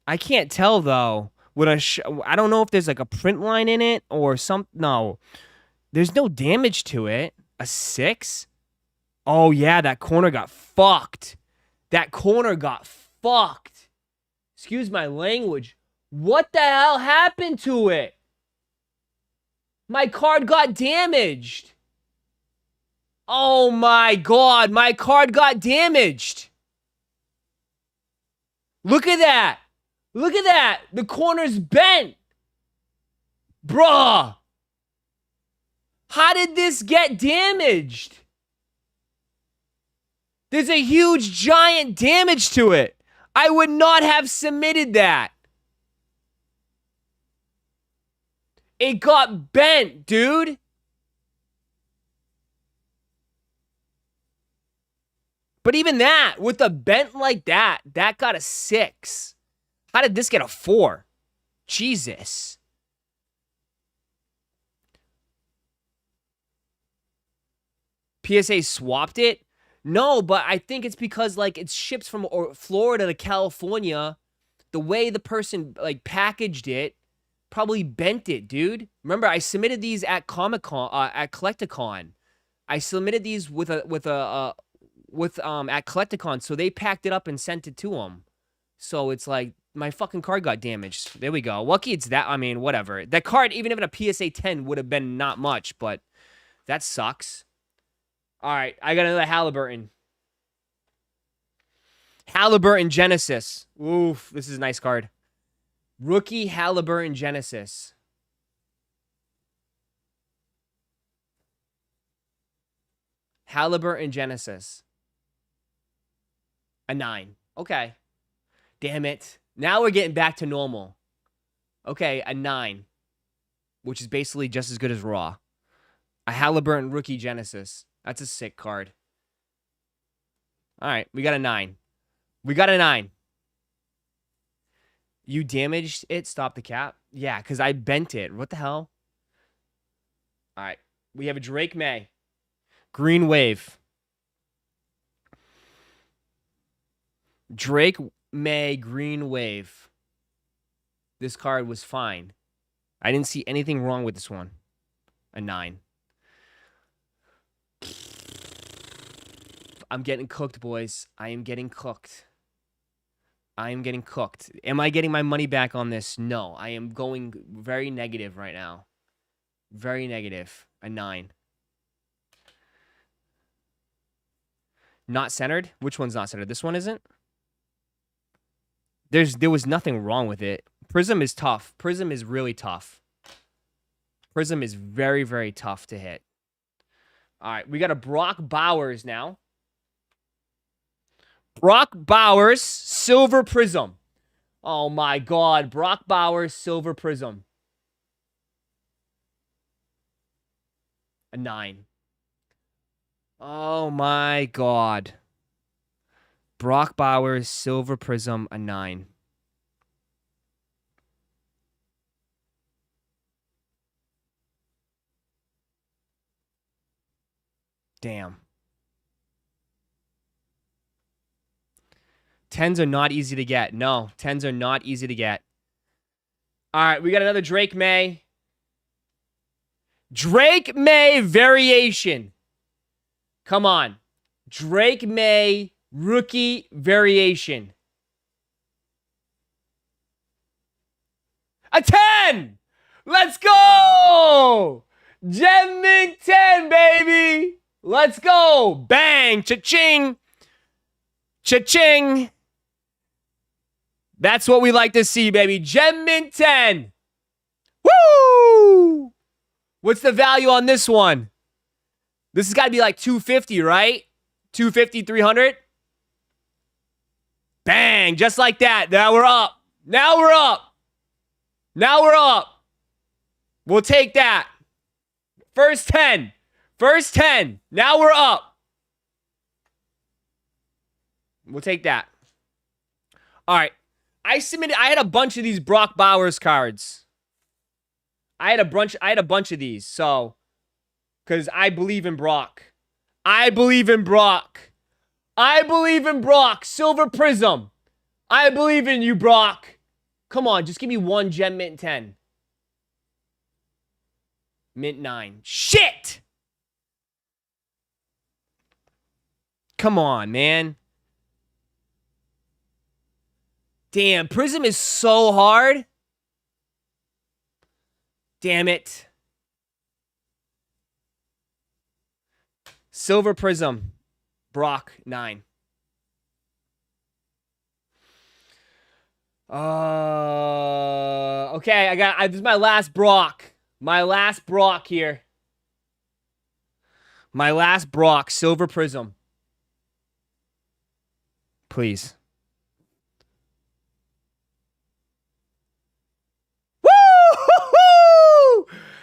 [SPEAKER 2] I can't tell, though. I don't know if there's like a print line in it or something. No. There's no damage to it. A 6? Oh, yeah, that corner got fucked. That corner got fucked. Excuse my language. What the hell happened to it? My card got damaged. Oh my God, my card got damaged. Look at that. Look at that. The corner's bent. Bruh. How did this get damaged? There's a huge, giant damage to it. I would not have submitted that. It got bent, dude. But even that, with a bent like that, that got a 6. How did this get a 4? Jesus. PSA swapped it? No, but I think it's because like it's shipped from Florida to California. The way the person like packaged it probably bent it, dude. Remember, I submitted these at Comic-Con, at Collecticon. I submitted these with at Collecticon, so they packed it up and sent it to them. So it's like my fucking card got damaged. There we go. Lucky it's that. I mean, whatever. That card, even if a PSA 10, would have been not much, but that sucks. All right, I got another Halliburton. Halliburton Genesis. Oof, this is a nice card. Rookie Halliburton Genesis. Halliburton Genesis. A 9. Okay. Damn it. Now we're getting back to normal. Okay, a 9. Which is basically just as good as Raw. A Halliburton Rookie Genesis. That's a sick card. All right, we got a 9. We got a 9. You damaged it? Stop the cap? Yeah, because I bent it. What the hell? All right, we have a Drake May. Green Wave. Drake May Green Wave. This card was fine. I didn't see anything wrong with this one. A 9. I'm getting cooked, boys. I am getting cooked. I am getting cooked. Am I getting my money back on this? No. I am going very negative right now. Very negative. A 9. Not centered? Which one's not centered? This one isn't? There was nothing wrong with it. Prism is tough. Prism is really tough. Prism is very, very tough to hit. All right, we got a Brock Bowers now. Brock Bowers, Silver Prism. Oh my God, Brock Bowers, Silver Prism. A 9. Oh my God. Brock Bowers, Silver Prism, a 9. Damn. 10s are not easy to get. No, 10s are not easy to get. All right, we got another Drake May. Drake May variation. Come on. Drake May rookie variation. A 10! Let's go! Gem Mint 10, baby! Let's go! Bang! Cha-ching! Cha-ching! That's what we like to see, baby. Gem Mint 10. Woo! What's the value on this one? This has got to be like 250, right? 250, 300? Bang! Just like that. Now we're up. Now we're up. Now we're up. We'll take that. First 10. First 10. Now we're up. We'll take that. All right. I had a bunch of these Brock Bowers cards. I had a bunch of these, so cuz I believe in Brock. I believe in Brock. I believe in Brock. Silver Prism. I believe in you, Brock. Come on, just give me one Gem Mint 10. Mint 9. Shit! Come on, man. Damn, Prism is so hard. Damn it. Silver Prism. Brock, 9. Okay, this is my last Brock. My last Brock here. My last Brock, Silver Prism. Please.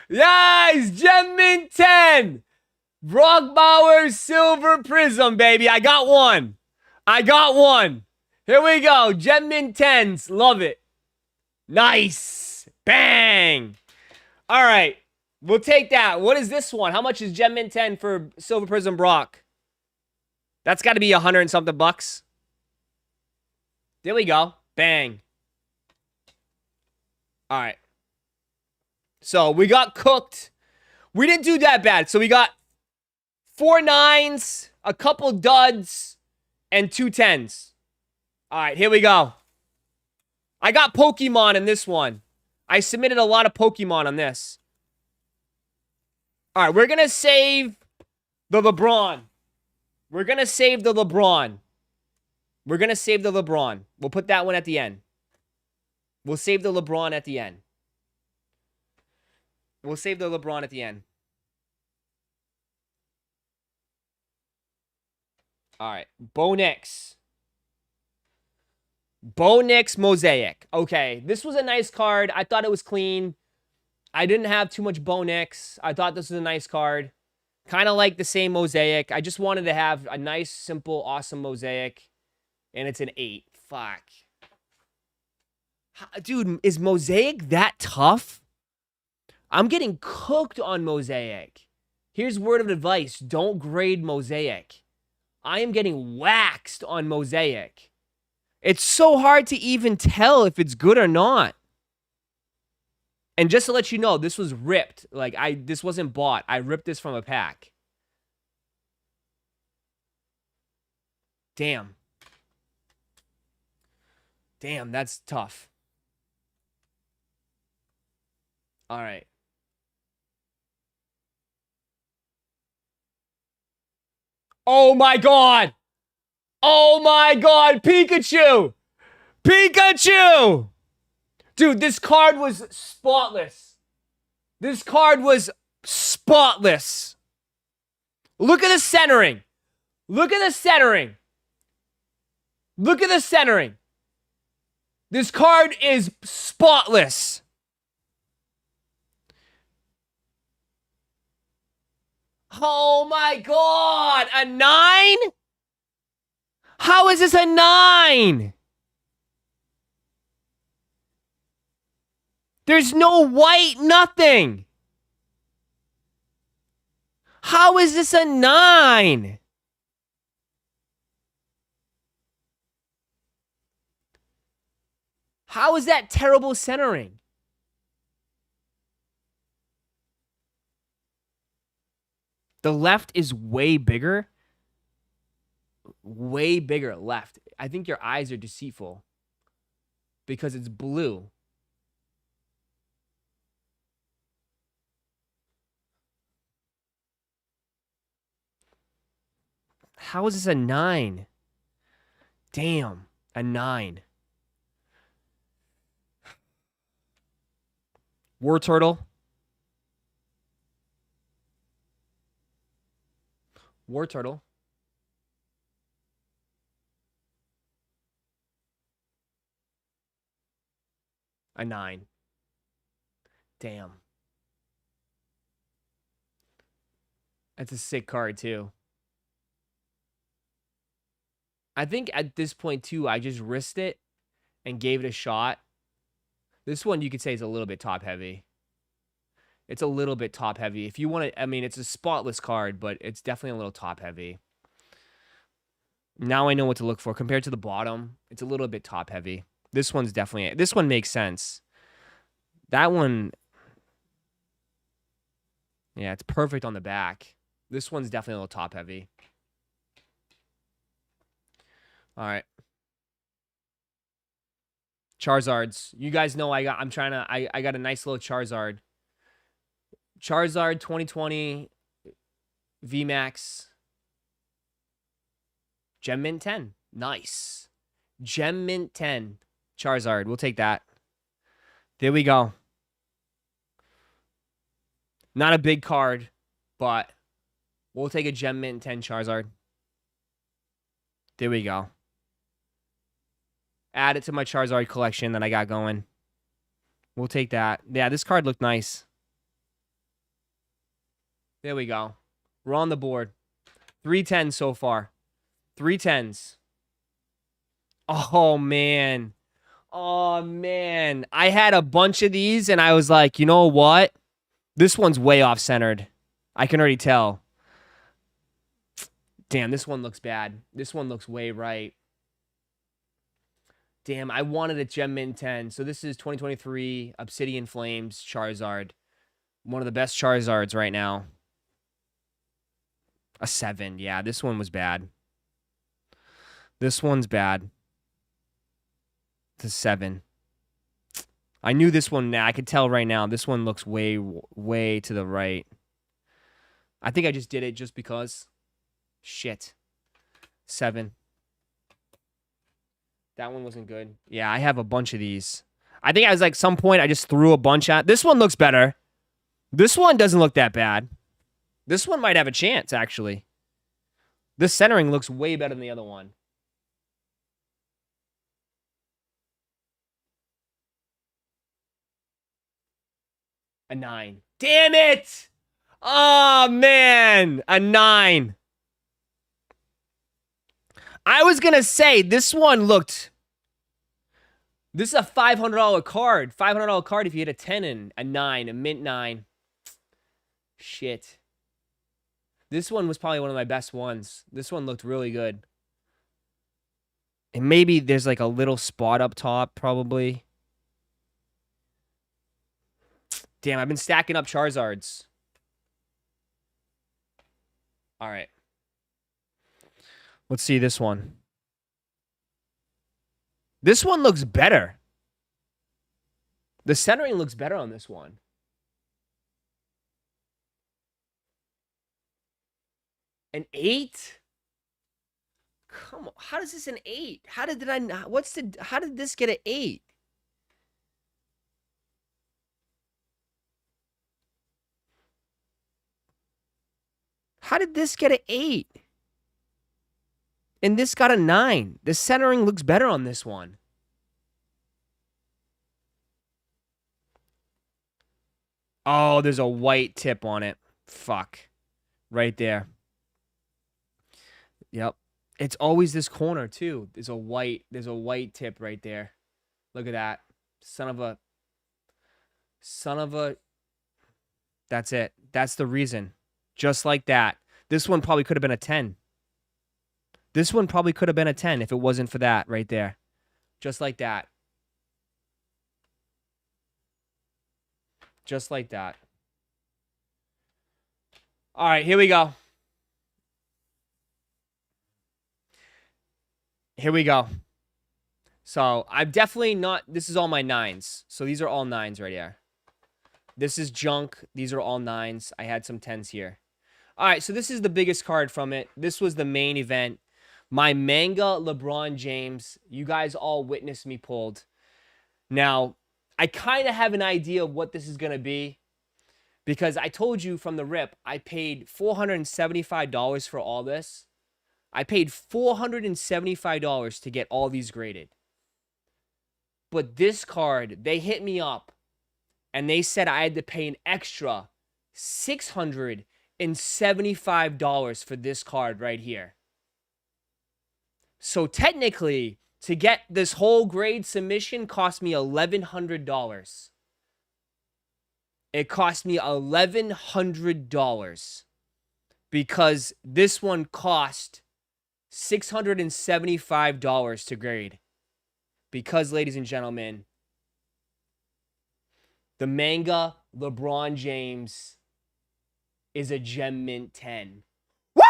[SPEAKER 2] Yes, Gem Mint 10. Brock Bowers, Silver Prism, baby. I got one. I got one. Here we go. Gem Mint 10s. Love it. Nice. Bang. All right. We'll take that. What is this one? How much is Gem Mint 10 for Silver Prism Brock? That's got to be 100 and something bucks. There we go. Bang. All right. So we got cooked. We didn't do that bad. So we got 4 9s, a couple duds, and 2 10s. All right, here we go. I got Pokemon in this one. I submitted a lot of Pokemon on this. All right, we're going to save the LeBron. We're going to save the LeBron. We're going to save the LeBron. We'll put that one at the end. We'll save the LeBron at the end. We'll save the LeBron at the end. All right. Bo Nix. Bo Nix Mosaic. Okay. This was a nice card. I thought it was clean. I didn't have too much Bo Nix. I thought this was a nice card. Kind of like the same Mosaic. I just wanted to have a nice, simple, awesome Mosaic. And it's an 8. Fuck. Dude, is Mosaic that tough? I'm getting cooked on Mosaic. Here's word of advice. Don't grade Mosaic. I am getting waxed on Mosaic. It's so hard to even tell if it's good or not. And just to let you know, this was ripped. Like, this wasn't bought. I ripped this from a pack. Damn. Damn, that's tough. All right. Oh my God. Oh my God. Pikachu. Pikachu. Dude, this card was spotless. This card was spotless. Look at the centering. Look at the centering. Look at the centering. This card is spotless. Oh my God. A 9? How is this a 9? There's no white, nothing. How is this a 9? How is that terrible centering? The left is way bigger. Way bigger left. I think your eyes are deceitful because it's blue. How is this a 9? Damn, a 9. War Turtle. War Turtle. A 9. Damn. That's a sick card, too. I think at this point, too, I just risked it and gave it a shot. This one, you could say, is a little bit top-heavy. It's a little bit top-heavy. If you want to, I mean, it's a spotless card, but it's definitely a little top-heavy. Now I know what to look for. Compared to the bottom, it's a little bit top-heavy. This one's definitely, this one makes sense. That one, yeah, it's perfect on the back. This one's definitely a little top-heavy. All right. Charizards. You guys know I got a nice little Charizard. Charizard 2020 VMAX. Gem Mint 10. Nice. Gem Mint 10. Charizard. We'll take that. There we go. Not a big card, but we'll take a Gem Mint 10 Charizard. There we go. Add it to my Charizard collection that I got going. We'll take that. Yeah, this card looked nice. There we go. We're on the board. 3 10s so far. 3 10s. Oh, man. Oh, man. I had a bunch of these, and I was like, you know what? This one's way off-centered. I can already tell. Damn, this one looks bad. This one looks way right. Damn, I wanted a Gem Mint 10. So this is 2023 Obsidian Flames Charizard. One of the best Charizards right now. A 7. Yeah, this one was bad. This one's bad. It's a 7. I knew this one now. I could tell right now. This one looks way, way to the right. I think I just did it just because. Shit. 7. That one wasn't good. Yeah, I have a bunch of these. I think I was like some point I just threw a bunch out. This one looks better. This one doesn't look that bad. This one might have a chance, actually. This centering looks way better than the other one. A 9. Damn it! Oh, man. A 9. I was going to say, this one looked... This is a $500 card. $500 card if you hit a 10 and a 9. A mint 9. Shit. This one was probably one of my best ones. This one looked really good. And maybe there's like a little spot up top, probably. Damn, I've been stacking up Charizards. All right. Let's see this one. This one looks better. The centering looks better on this one. An 8? Come on. How is this an 8? How did I not? How did this get an 8? How did this get an 8? And this got a 9. The centering looks better on this one. Oh, there's a white tip on it. Fuck. Right there. Yep. It's always this corner, too. There's a white tip right there. Look at that. Son of a... That's it. That's the reason. Just like that. This one probably could have been a 10. This one probably could have been a 10 if it wasn't for that right there. Just like that. Just like that. All right, here we go. Here we go. So, I'm definitely not... This is all my 9s. So, these are all 9s right here. This is junk. These are all 9s. I had some 10s here. All right, so this is the biggest card from it. This was the main event. My manga LeBron James. You guys all witnessed me pulled. Now, I kind of have an idea of what this is going to be. Because I told you from the rip, I paid $475 for all this. I paid $475 to get all these graded. But this card, they hit me up. And they said I had to pay an extra $675 for this card right here. So technically, to get this whole grade submission cost me $1,100. It cost me $1,100 because this one cost $675 to grade. Because, ladies and gentlemen, the manga LeBron James is a Gem Mint 10. Woo!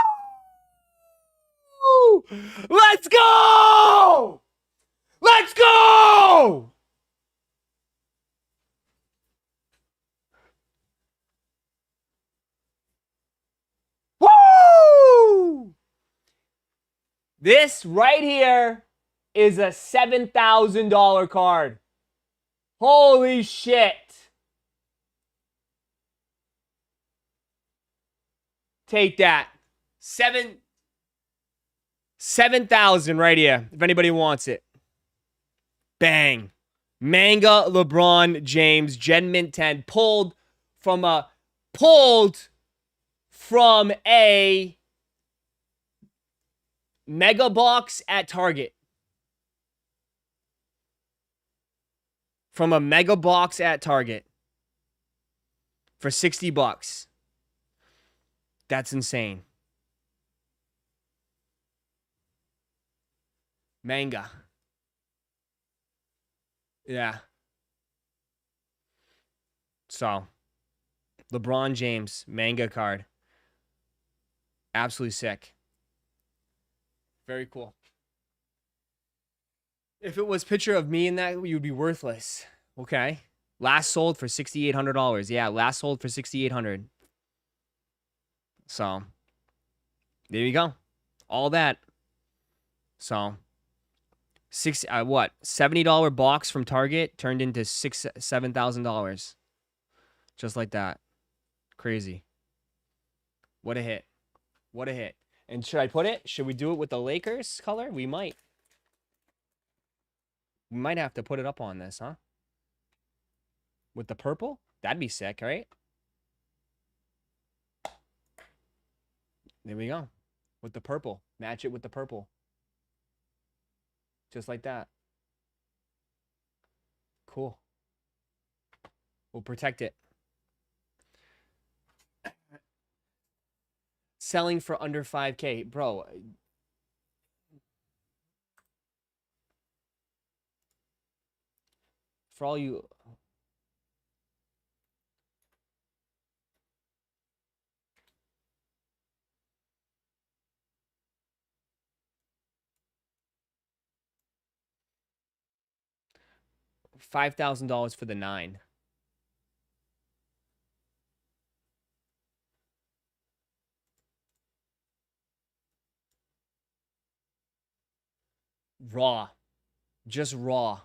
[SPEAKER 2] Let's go! Let's go! Woo! This right here is a $7,000 card. Holy shit. Take that. 7,000 right here. If anybody wants it. Bang. Manga LeBron James Gen Mint 10 pulled from a mega box at Target. From a mega box at Target. For $60. That's insane. Manga. Yeah. So, LeBron James manga card. Absolutely sick. Very cool. If it was picture of me in that, you would be worthless. Okay. Last sold for $6,800. Yeah, last sold for $6,800. So, there you go. All that. So, $70 box from Target turned into $7,000. Just like that. Crazy. What a hit. What a hit. And should I put it? Should we do it with the Lakers color? We might. We might have to put it up on this, huh? With the purple? That'd be sick, right? There we go. With the purple. Match it with the purple. Just like that. Cool. We'll protect it. Selling for under 5K. Bro. For all you... $5,000 for the 9. Raw. Just raw.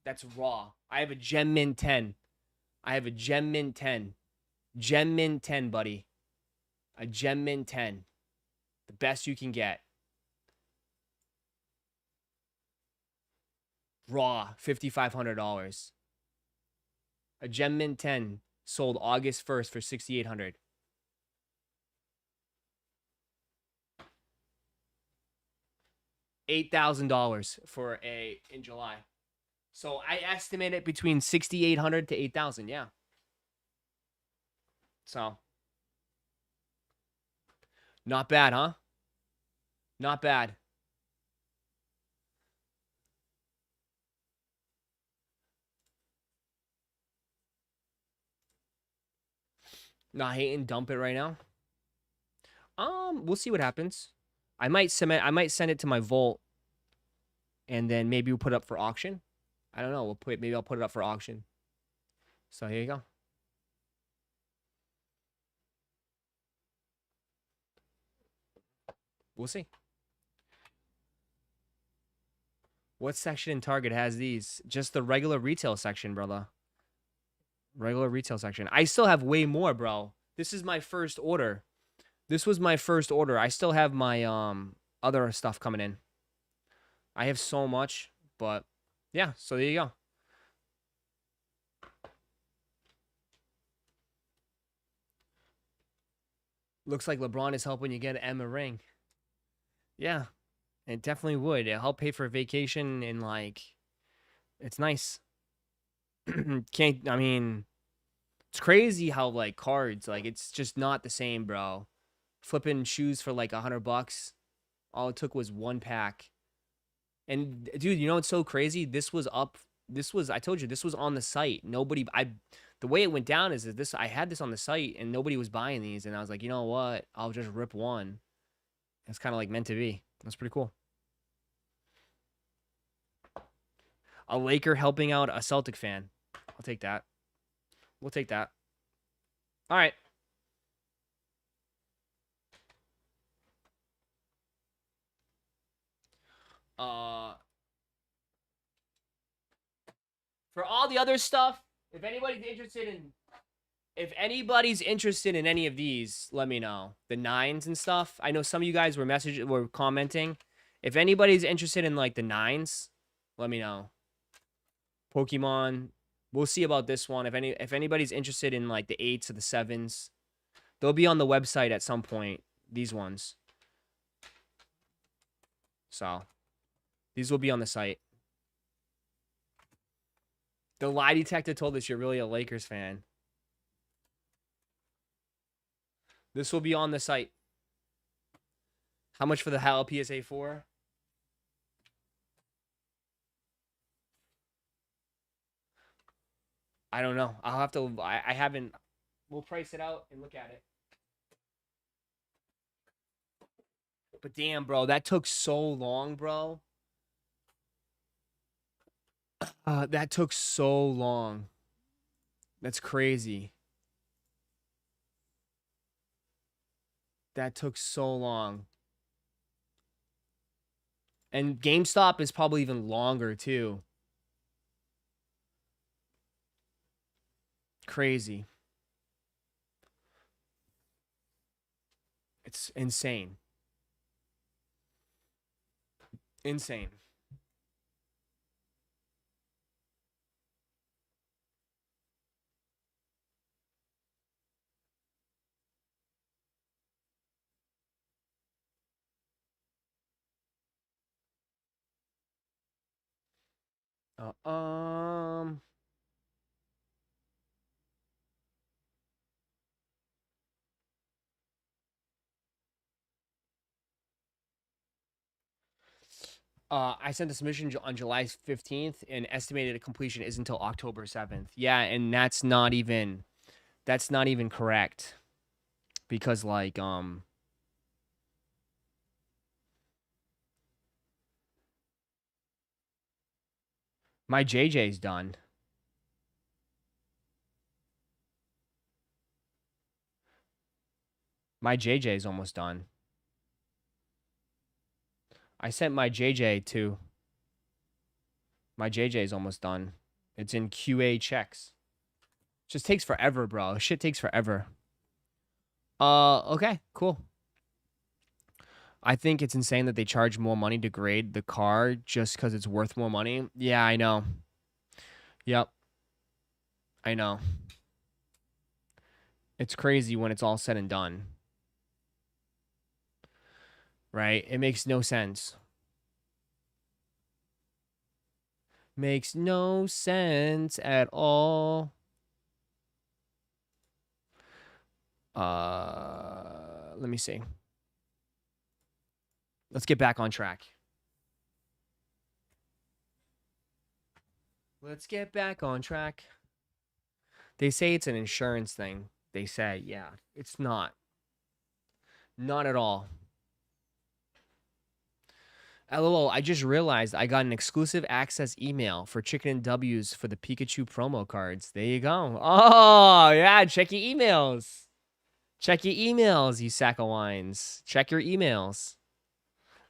[SPEAKER 2] That's raw. I have a Gem Mint 10. I have a Gem Mint 10. Gem Mint 10, buddy. A Gem Mint 10. The best you can get. Raw, $5,500. A Gem Mint 10 sold August 1st for $6,800. $8,000 for a in July. So I estimate it between 6,800 to 8,000. Yeah. So not bad, huh? Not bad. Not hating, dump it right now. We'll see what happens. I might send it to my vault, and then maybe we'll put it up for auction. I don't know. Maybe I'll put it up for auction. So here you go. We'll see. What section in Target has these? Just the regular retail section, brother. Regular retail section. I still have way more, bro. This is my first order. This was my first order. I still have my other stuff coming in. I have so much, but yeah, so there you go. Looks like LeBron is helping you get Emma ring. Yeah, it definitely would. It'll help pay for a vacation and like, it's nice. I mean, it's crazy how like cards, like it's just not the same, bro. Flipping shoes for like $100. All it took was one pack. And dude, you know what's so crazy? I told you, this was on the site. The way it went down is that I had this on the site and nobody was buying these. And I was like, you know what? I'll just rip one. It's kind of like meant to be. That's pretty cool. A Laker helping out a Celtic fan. I'll take that. We'll take that. All right. For all the other stuff, if anybody's interested in any of these, let me know. The 9s and stuff. I know some of you guys were commenting. If anybody's interested in like the 9s, let me know. Pokemon. We'll see about this one. If anybody's interested in like the 8s or the 7s, they'll be on the website at some point. These ones. So, these will be on the site. The lie detector told us you're really a Lakers fan. This will be on the site. How much for the HAL PSA 4? I don't know. I'll have to. I haven't. We'll price it out and look at it. But damn, bro, that took so long, bro. That took so long. That's crazy. That took so long. And GameStop is probably even longer, too. Crazy. It's insane. Insane. Uh, um... I sent the submission on July 15th, and estimated completion is until October 7th. Yeah, and that's not even correct. Because like my JJ's done. My JJ's almost done. I sent my JJ to. My JJ's almost done. It's in QA checks. Just takes forever, bro. Shit takes forever. Okay, cool. I think it's insane that they charge more money to grade the car just because it's worth more money. Yeah, I know. Yep. I know. It's crazy when it's all said and done. Right? It makes no sense. Makes no sense at all. Let me see. Let's get back on track. Let's get back on track. They say it's an insurance thing. They say, yeah, it's not. Not at all. LOL, I just realized I got an exclusive access email for Chicken and W's for the Pikachu promo cards. There you go. Oh, yeah, check your emails. Check your emails, you sack of wines. Check your emails.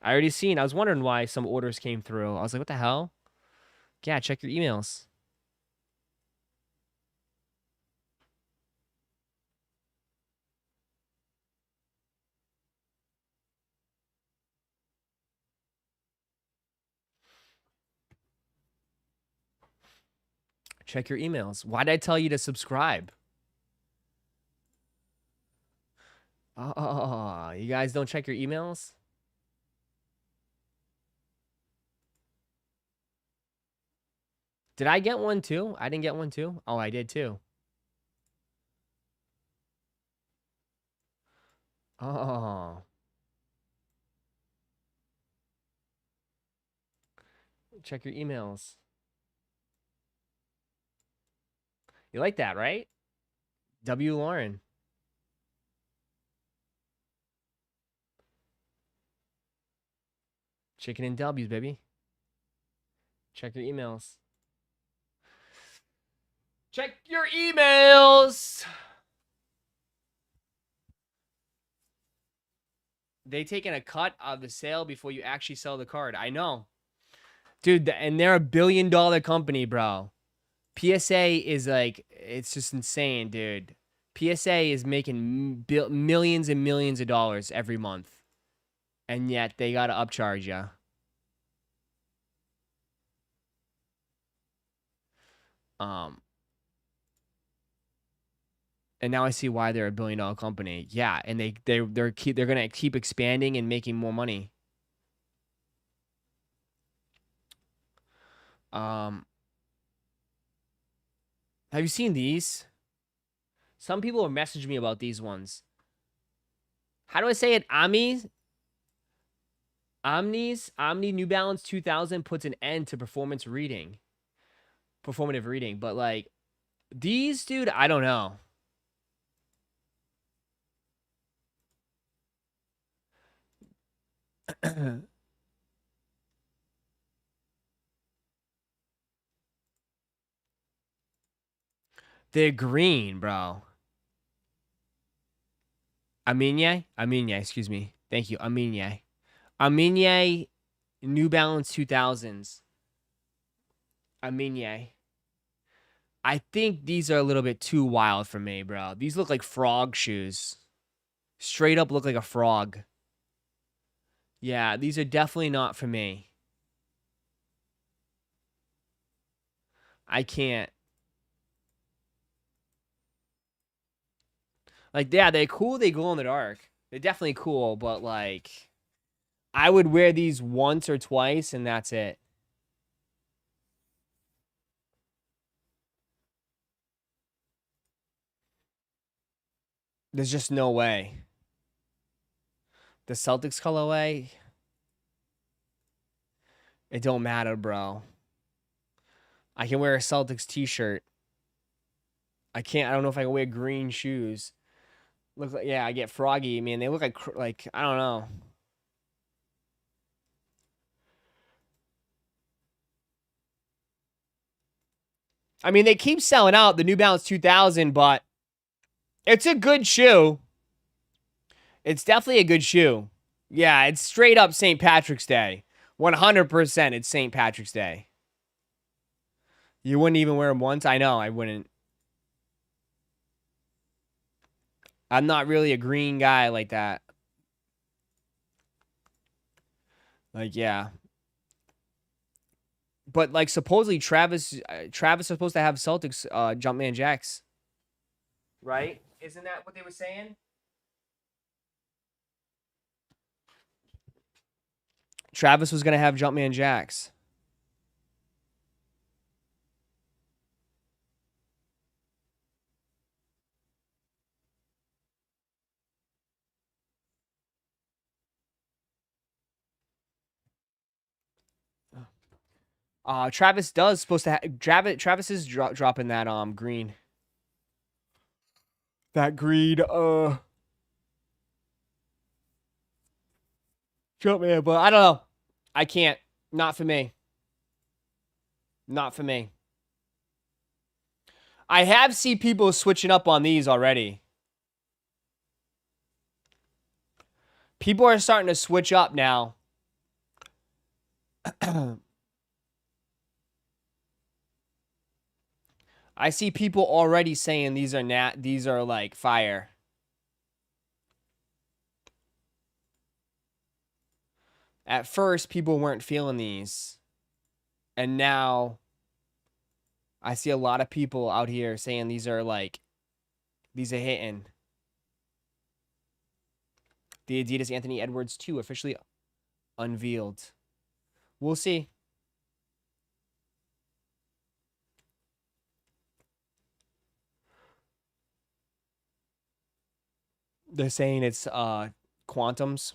[SPEAKER 2] I already seen. I was wondering why some orders came through. I was like, what the hell? Yeah, check your emails. Check your emails. Why did I tell you to subscribe? Oh, you guys don't check your emails? Did I get one too? I didn't get one too? Oh, I did too. Oh. Check your emails. You like that, right? W. Lauren. Chicken and W's, baby. Check your emails. Check your emails. They taking a cut of the sale before you actually sell the card. I know. Dude, and they're $1 billion company, bro. PSA is like, it's just insane, dude. PSA is making millions and millions of dollars every month. And yet they got to upcharge you. And now I see why they're $1 billion company. Yeah, and they're gonna keep expanding and making more money. Have you seen these? Some people are messaging me about these ones. How do I say it? Omni New Balance 2000 puts an end to performative reading. But like, These, dude, I don't know. They're green, bro. Aminye, excuse me. Thank you, Aminye. Aminye, New Balance 2000s. Aminye. I think these are a little bit too wild for me, bro. These look like frog shoes. Straight up look like a frog. Yeah, these are definitely not for me. I can't. Like, yeah, they're cool. They glow in the dark. They're definitely cool, but, like, I would wear these once or twice, and that's it. There's just no way. The Celtics colorway, it don't matter, bro. I can wear a Celtics t-shirt. I don't know if I can wear green shoes. Look like, yeah, I get froggy. Man, they look like, I don't know. I mean, they keep selling out the New Balance 2000, but it's a good shoe. It's definitely a good shoe. Yeah, it's straight up St. Patrick's Day. 100% it's St. Patrick's Day. You wouldn't even wear them once? I know, I wouldn't. I'm not really a green guy like that. Like, yeah. But, like, supposedly Travis is supposed to have Celtics Jumpman Jacks. Right? Isn't that what they were saying? Travis was going to have Jumpman Jacks. Travis Travis is dropping that green. That green Jumpman, but I don't know. I can't. Not for me. Not for me. I have seen people switching up on these already. People are starting to switch up now. I see people already saying these are like fire. At first, people weren't feeling these. And now I see a lot of people out here saying these are hitting. The Adidas Anthony Edwards 2 officially unveiled. We'll see. They're saying it's Quantums.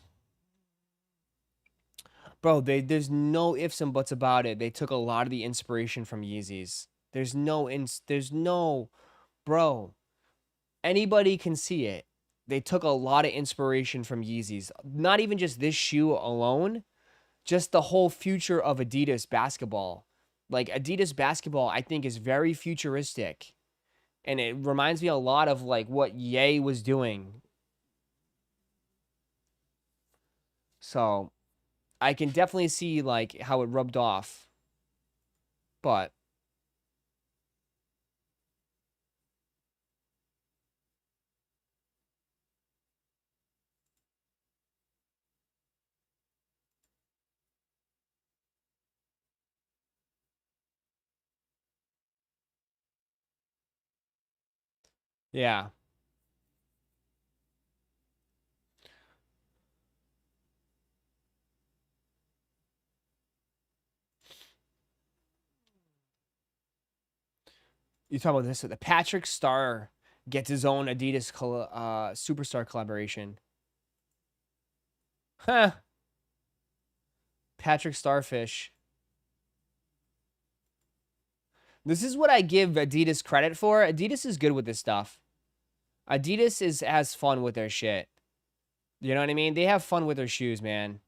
[SPEAKER 2] Bro, there's no ifs and buts about it. They took a lot of the inspiration from Yeezys. There's no, bro. Anybody can see it. They took a lot of inspiration from Yeezys. Not even just this shoe alone, just the whole future of Adidas basketball. Like, Adidas basketball, I think, is very futuristic. And it reminds me a lot of, like, what Ye was doing. So, I can definitely see, like, how it rubbed off. But yeah. You talk about this. The Patrick Star gets his own Adidas Superstar collaboration. Huh. Patrick Starfish. This is what I give Adidas credit for. Adidas is good with this stuff. Adidas has fun with their shit. You know what I mean? They have fun with their shoes, man.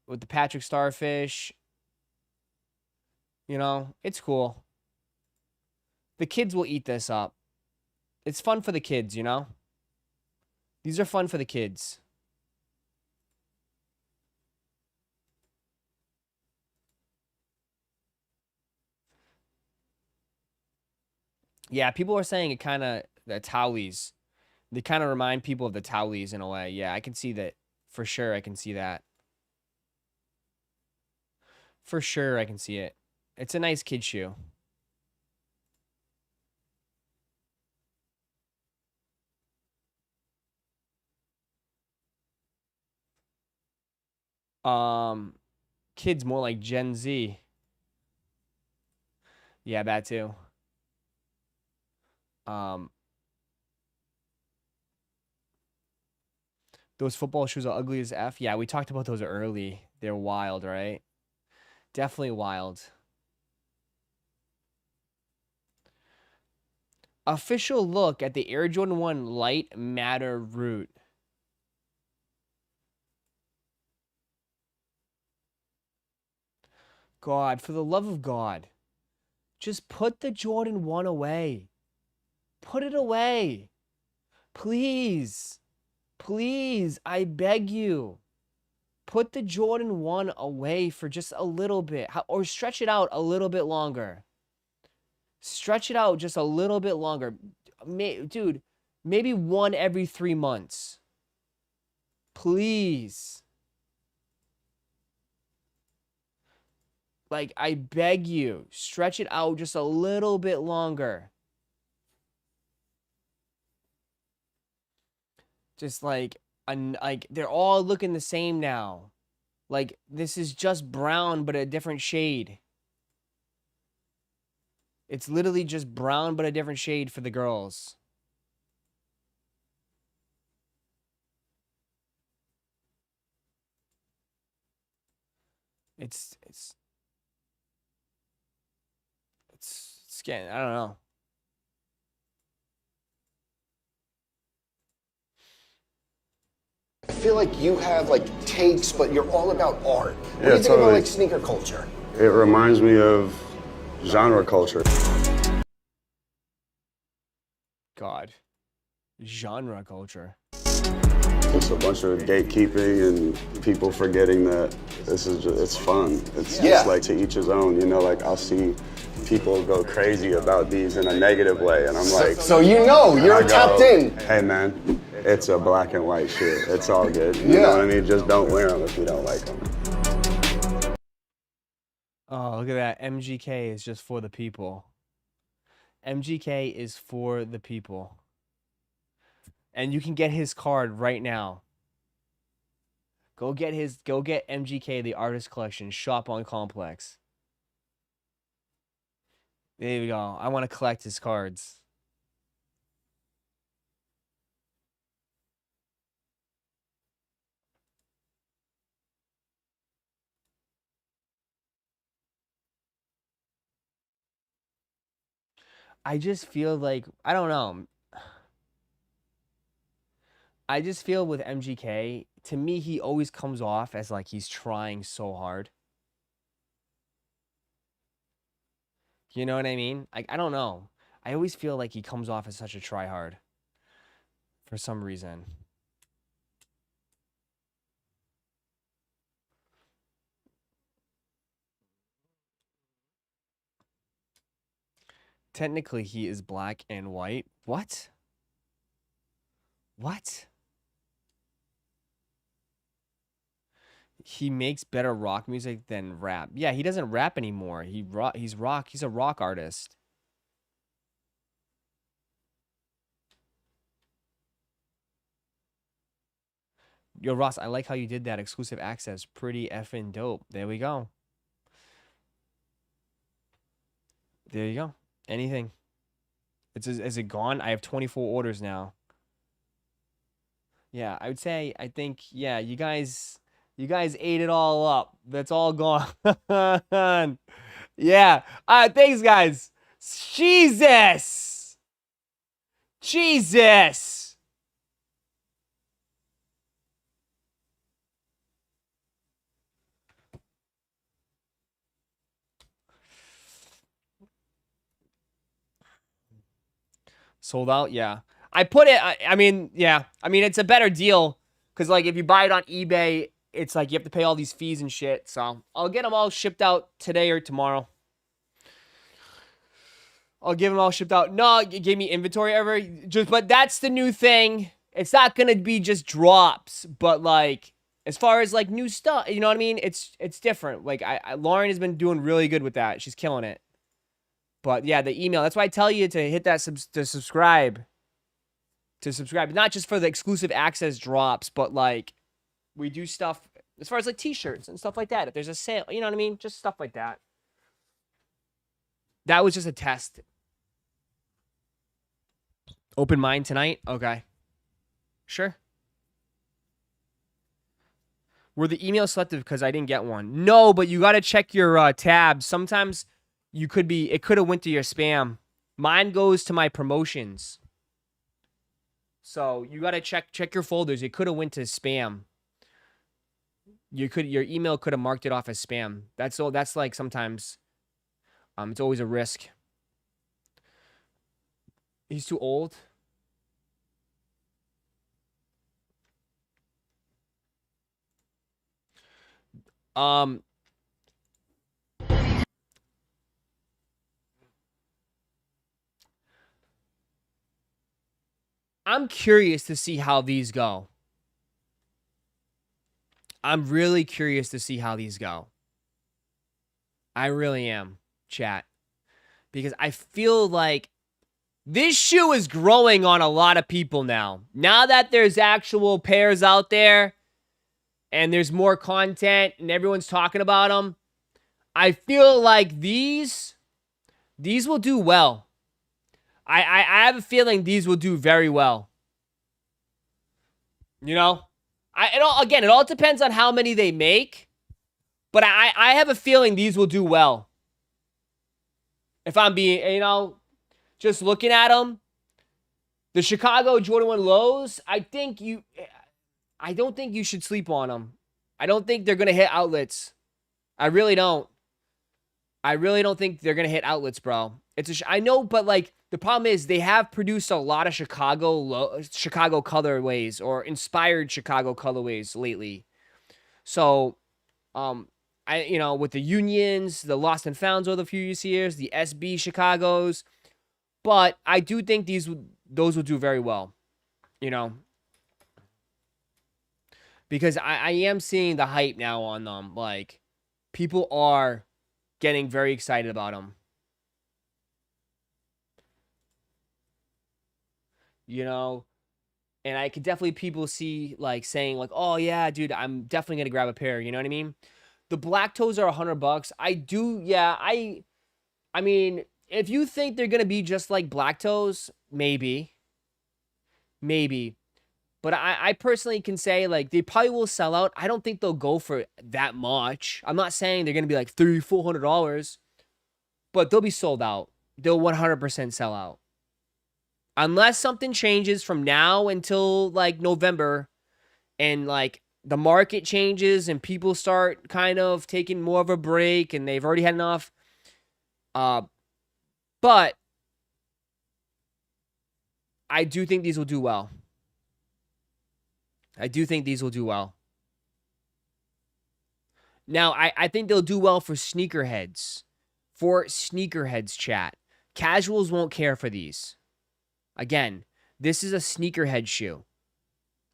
[SPEAKER 2] With the Patrick Starfish. You know, it's cool. The kids will eat this up. It's fun for the kids, you know? These are fun for the kids. Yeah, people are saying it kind of, the Towlees. They kind of remind people of the Towlees in a way. Yeah, I can see that. For sure, I can see that. For sure, I can see it. It's a nice kid shoe. Kids more like Gen Z. Yeah, that too. Those football shoes are ugly as F. Yeah, we talked about those early. They're wild, right? Definitely wild. Official look at the Air Jordan 1 Light Matter Root. God, for the love of God. Just put the Jordan 1 away. Put it away. Please. Please, I beg you. Put the Jordan 1 away for just a little bit. Or stretch it out a little bit longer. Stretch it out just a little bit longer. Dude, maybe one every 3 months. Please. Like, I beg you. Stretch it out just a little bit longer. Just like they're all looking the same now. Like, this is just brown but a different shade. It's literally just brown but a different shade for the girls. It's getting, I don't know.
[SPEAKER 9] I feel like you have like takes, but you're all about art. What do you think
[SPEAKER 10] totally.
[SPEAKER 9] about like sneaker culture?
[SPEAKER 10] It reminds me of genre culture.
[SPEAKER 2] God. Genre culture.
[SPEAKER 10] It's a bunch of gatekeeping and people forgetting that this is just, it's fun. It's just like to each his own, you know, like I'll see people go crazy about these in a negative way and I'm like...
[SPEAKER 9] So you know, you're tapped in.
[SPEAKER 10] Hey man, it's a black and white shit. It's all good. You know what I mean? Just don't wear them if you don't like them.
[SPEAKER 2] Oh, look at that. MGK is just for the people. MGK is for the people. And you can get his card right now. Go get MGK, the artist collection, shop on Complex. There we go. I want to collect his cards. I just feel like, I don't know. I just feel with MGK, to me, he always comes off as like he's trying so hard. You know what I mean? I don't know. I always feel like he comes off as such a tryhard. For some reason. Technically, he is black and white. What? What? He makes better rock music than rap. Yeah, he doesn't rap anymore. He's a rock artist. Yo, Ross, I like how you did that. Exclusive access. Pretty effing dope. There we go. There you go. Anything. Is it gone? I have 24 orders now. Yeah, I would say, I think, yeah, you guys ate it all up. That's all gone. Yeah. Thanks, guys. Jesus. Jesus. Sold out? Yeah. I put it, I mean, yeah. I mean, it's a better deal because, like, if you buy it on eBay, it's like you have to pay all these fees and shit. So I'll get them all shipped out today or tomorrow. I'll give them all shipped out. No, it gave me inventory ever. But that's the new thing. It's not gonna be just drops, but like as far as like new stuff, you know what I mean? It's different. Like Lauren has been doing really good with that. She's killing it. But yeah, the email. That's why I tell you to hit that to subscribe. To subscribe, not just for the exclusive access drops, but like we do stuff as far as like t-shirts and stuff like that. If there's a sale, you know what I mean? Just stuff like that. That was just a test. Open mind tonight? Okay. Sure. Were the emails selective because I didn't get one? No, but you got to check your tabs. Sometimes it could have went to your spam. Mine goes to my promotions. So you got to check your folders. It could have went to spam. Your email could have marked it off as spam. That's like sometimes it's always a risk. He's too old. I'm curious to see how these go. I'm really curious to see how these go. I really am, chat. Because I feel like this shoe is growing on a lot of people now. Now that there's actual pairs out there and there's more content and everyone's talking about them, I feel like these will do well. I have a feeling these will do very well. You know? It all depends on how many they make. But I have a feeling these will do well. If I'm being, just looking at them. The Chicago Jordan 1 lows, I don't think you should sleep on them. I don't think they're going to hit outlets. I really don't. I really don't think they're going to hit outlets, bro. I know, but like the problem is they have produced a lot of Chicago colorways or inspired Chicago colorways lately. So, with the Unions, the Lost and Founds over the few years, the SB Chicagos, but I do think those will do very well, because I am seeing the hype now on them. Like, people are getting very excited about them. And I could definitely people see like saying like, oh yeah, dude, I'm definitely gonna grab a pair. You know what I mean? The black toes are $100. I do, yeah. I mean, if you think they're gonna be just like black toes, maybe. But I personally can say like they probably will sell out. I don't think they'll go for that much. I'm not saying they're gonna be like $300-$400, but they'll be sold out. They'll 100% sell out. Unless something changes from now until like November and like the market changes and people start kind of taking more of a break and they've already had enough. But I do think these will do well. Now, I think they'll do well for sneakerheads. Chat. Casuals won't care for these. Again, this is a sneakerhead shoe.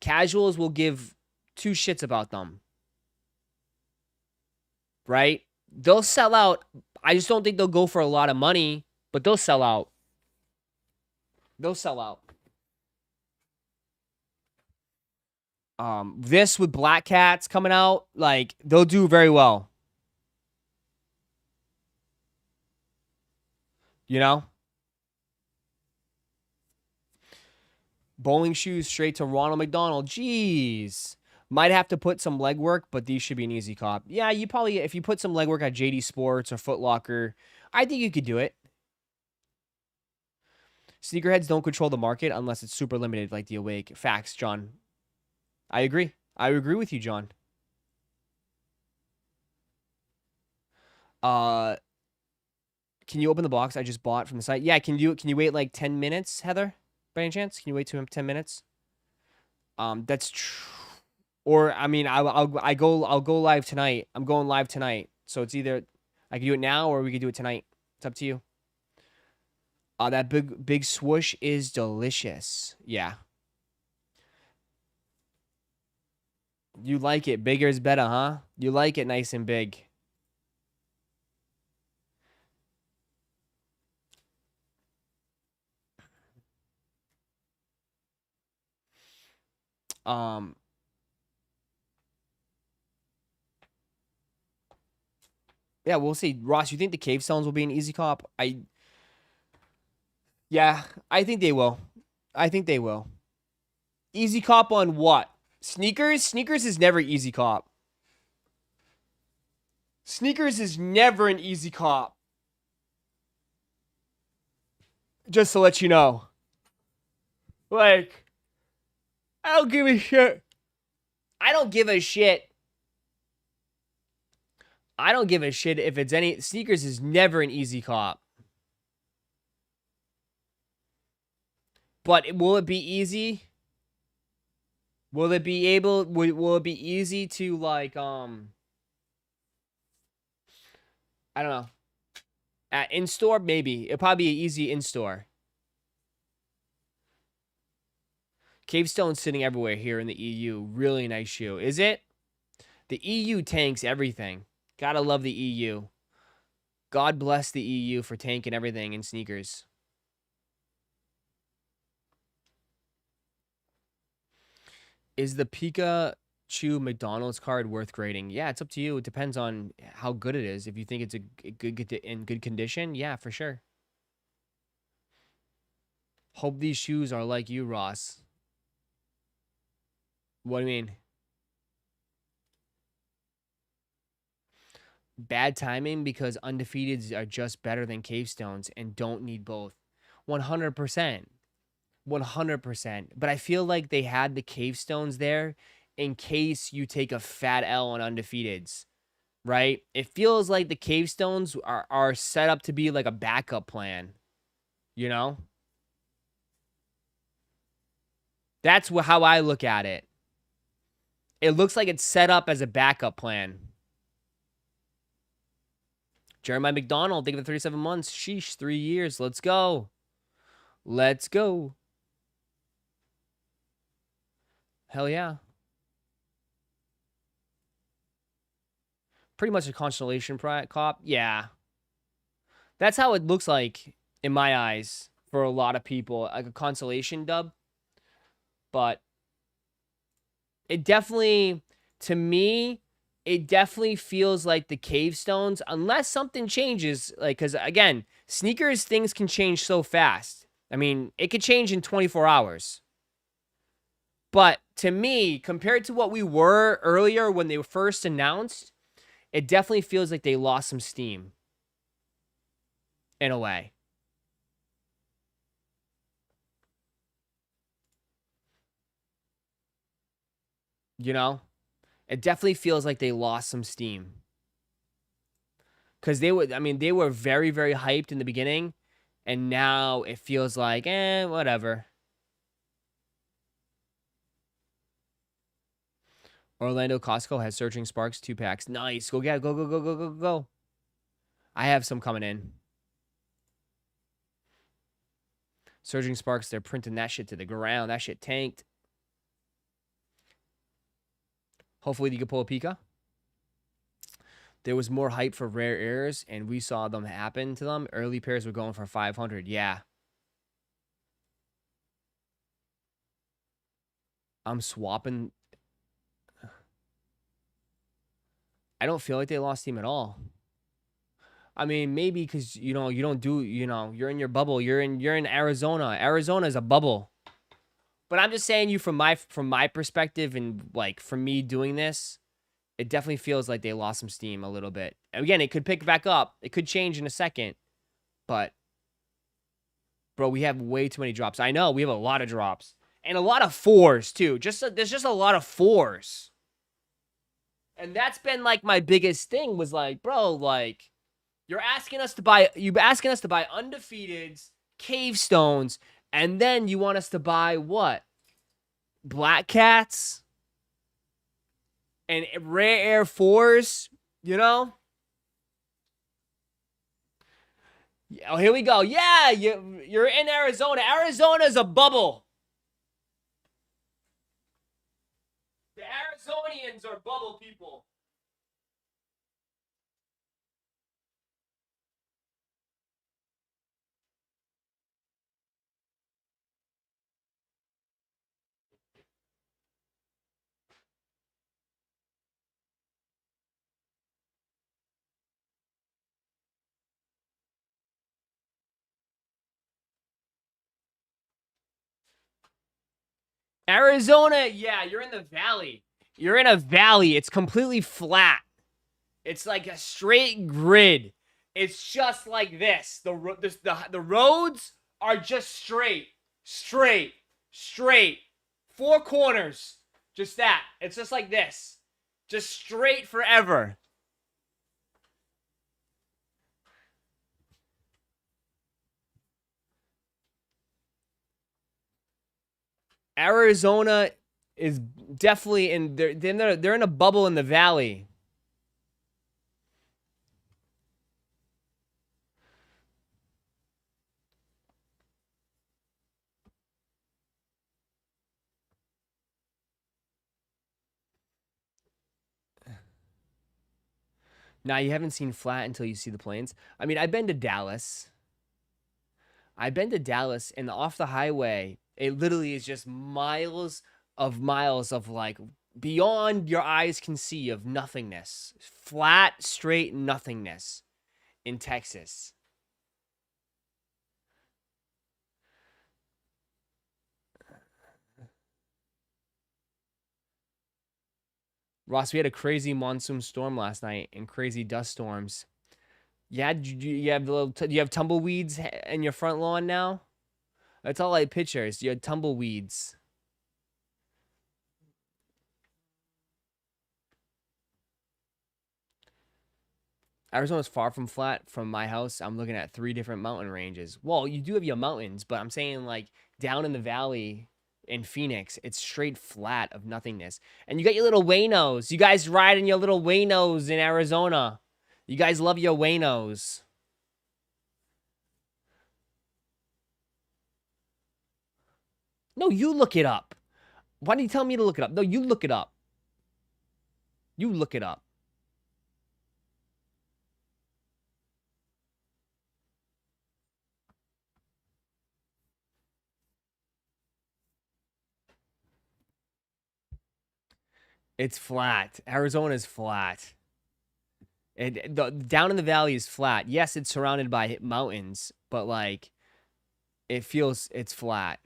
[SPEAKER 2] Casuals will give two shits about them. Right? They'll sell out. I just don't think they'll go for a lot of money, but they'll sell out. This with Black Cats coming out, like, they'll do very well. Bowling shoes straight to Ronald McDonald. Jeez. Might have to put some legwork, but these should be an easy cop. Yeah, you probably, if you put some legwork at JD Sports or Foot Locker, I think you could do it. Sneakerheads don't control the market unless it's super limited, like the Awake. Facts, John. I agree. I agree with you, John. Can you open the box I just bought from the site? Yeah, can you wait like 10 minutes, Heather? By any chance? Can you wait 10 minutes? That's true. Or I mean, I'll go live tonight. I'm going live tonight. So it's either I can do it now or we can do it tonight. It's up to you. That big swoosh is delicious. Yeah. You like it. Bigger is better, huh? You like it nice and big. Yeah, we'll see. Ross, you think the cave stones will be an easy cop? Yeah, I think they will. I think they will. Easy cop on what? Sneakers? Sneakers is never easy cop. Sneakers is never an easy cop. Just to let you know. Like, I don't give a shit. I don't give a shit. I don't give a shit if it's any... Sneakers is never an easy cop. But will it be easy? Will it be able... Will it be easy to, like, I don't know. At in-store, maybe. It'll probably be easy in-store. Cavestone's sitting everywhere here in the EU. Really nice shoe. Is it? The EU tanks everything. Gotta love the EU. God bless the EU for tanking everything in sneakers. Is the Pikachu McDonald's card worth grading? Yeah, it's up to you. It depends on how good it is. If you think it's in good condition, yeah, for sure. Hope these shoes are like you, Ross. What do you mean? Bad timing because Undefeateds are just better than Cavestones and don't need both. 100%. 100%. But I feel like they had the Cavestones there in case you take a fat L on Undefeateds, right? It feels like the Cavestones are set up to be like a backup plan, you know? That's how I look at it. It looks like it's set up as a backup plan. Jeremiah McDonald, think of the 37 months. Sheesh, 3 years. Let's go. Let's go. Hell yeah. Pretty much a constellation cop. Yeah. That's how it looks like in my eyes for a lot of people. Like a constellation dub. But it definitely, to me, it definitely feels like the Cavestones, unless something changes. Like, because again, sneakers, things can change so fast. I mean, it could change in 24 hours. But to me, compared to what we were earlier when they were first announced, it definitely feels like they lost some steam. In a way. You know? It definitely feels like they lost some steam. Because they were very, very hyped in the beginning. And now it feels like, whatever. Orlando Costco has Searching Sparks 2-packs. Nice. Go get it. Go. I have some coming in. Surging Sparks, they're printing that shit to the ground. That shit tanked. Hopefully you can pull a Pika. There was more hype for rare airs, and we saw them happen to them. Early pairs were going for 500. Yeah. I'm swapping. I don't feel like they lost steam at all. I mean, maybe because, you don't do, you're in your bubble. You're in Arizona. Arizona is a bubble. But I'm just saying you from my perspective and like from me doing this, it definitely feels like they lost some steam a little bit. Again, it could pick back up. It could change in a second. But bro, we have way too many drops. I know we have a lot of drops and a lot of 4s too. There's just a lot of 4s. And that's been like my biggest thing was like, bro, like you're asking us to buy undefeateds, cave stones, and then you want us to buy what? Black cats and rare air 4s, you know? Oh, here we go. Yeah, you're in Arizona. Arizona's a bubble. The Arizonians are bubble people. Arizona, yeah, you're in the valley. You're in a valley. It's completely flat. It's like a straight grid. It's just like this. The roads are just straight. 4 corners. Just that. It's just like this. Just straight forever. Arizona is definitely in they're in a bubble in the valley. Now you haven't seen flat until you see the plains. I mean, I've been to Dallas. And off the highway, it literally is just miles of like beyond your eyes can see of nothingness. Flat, straight nothingness in Texas. Ross, we had a crazy monsoon storm last night and crazy dust storms. Yeah, you have tumbleweeds in your front lawn now? That's all I pictures. You had tumbleweeds. Arizona's far from flat from my house. I'm looking at 3 different mountain ranges. Well, you do have your mountains, but I'm saying like down in the valley in Phoenix, it's straight flat of nothingness. And you got your little Waynos. You guys ride in your little Waynos in Arizona. You guys love your Waynos. No, you look it up. Why do you tell me to look it up? No, you look it up. You look it up. It's flat. Arizona's flat. Down in the valley is flat. Yes, it's surrounded by mountains, but like it's flat.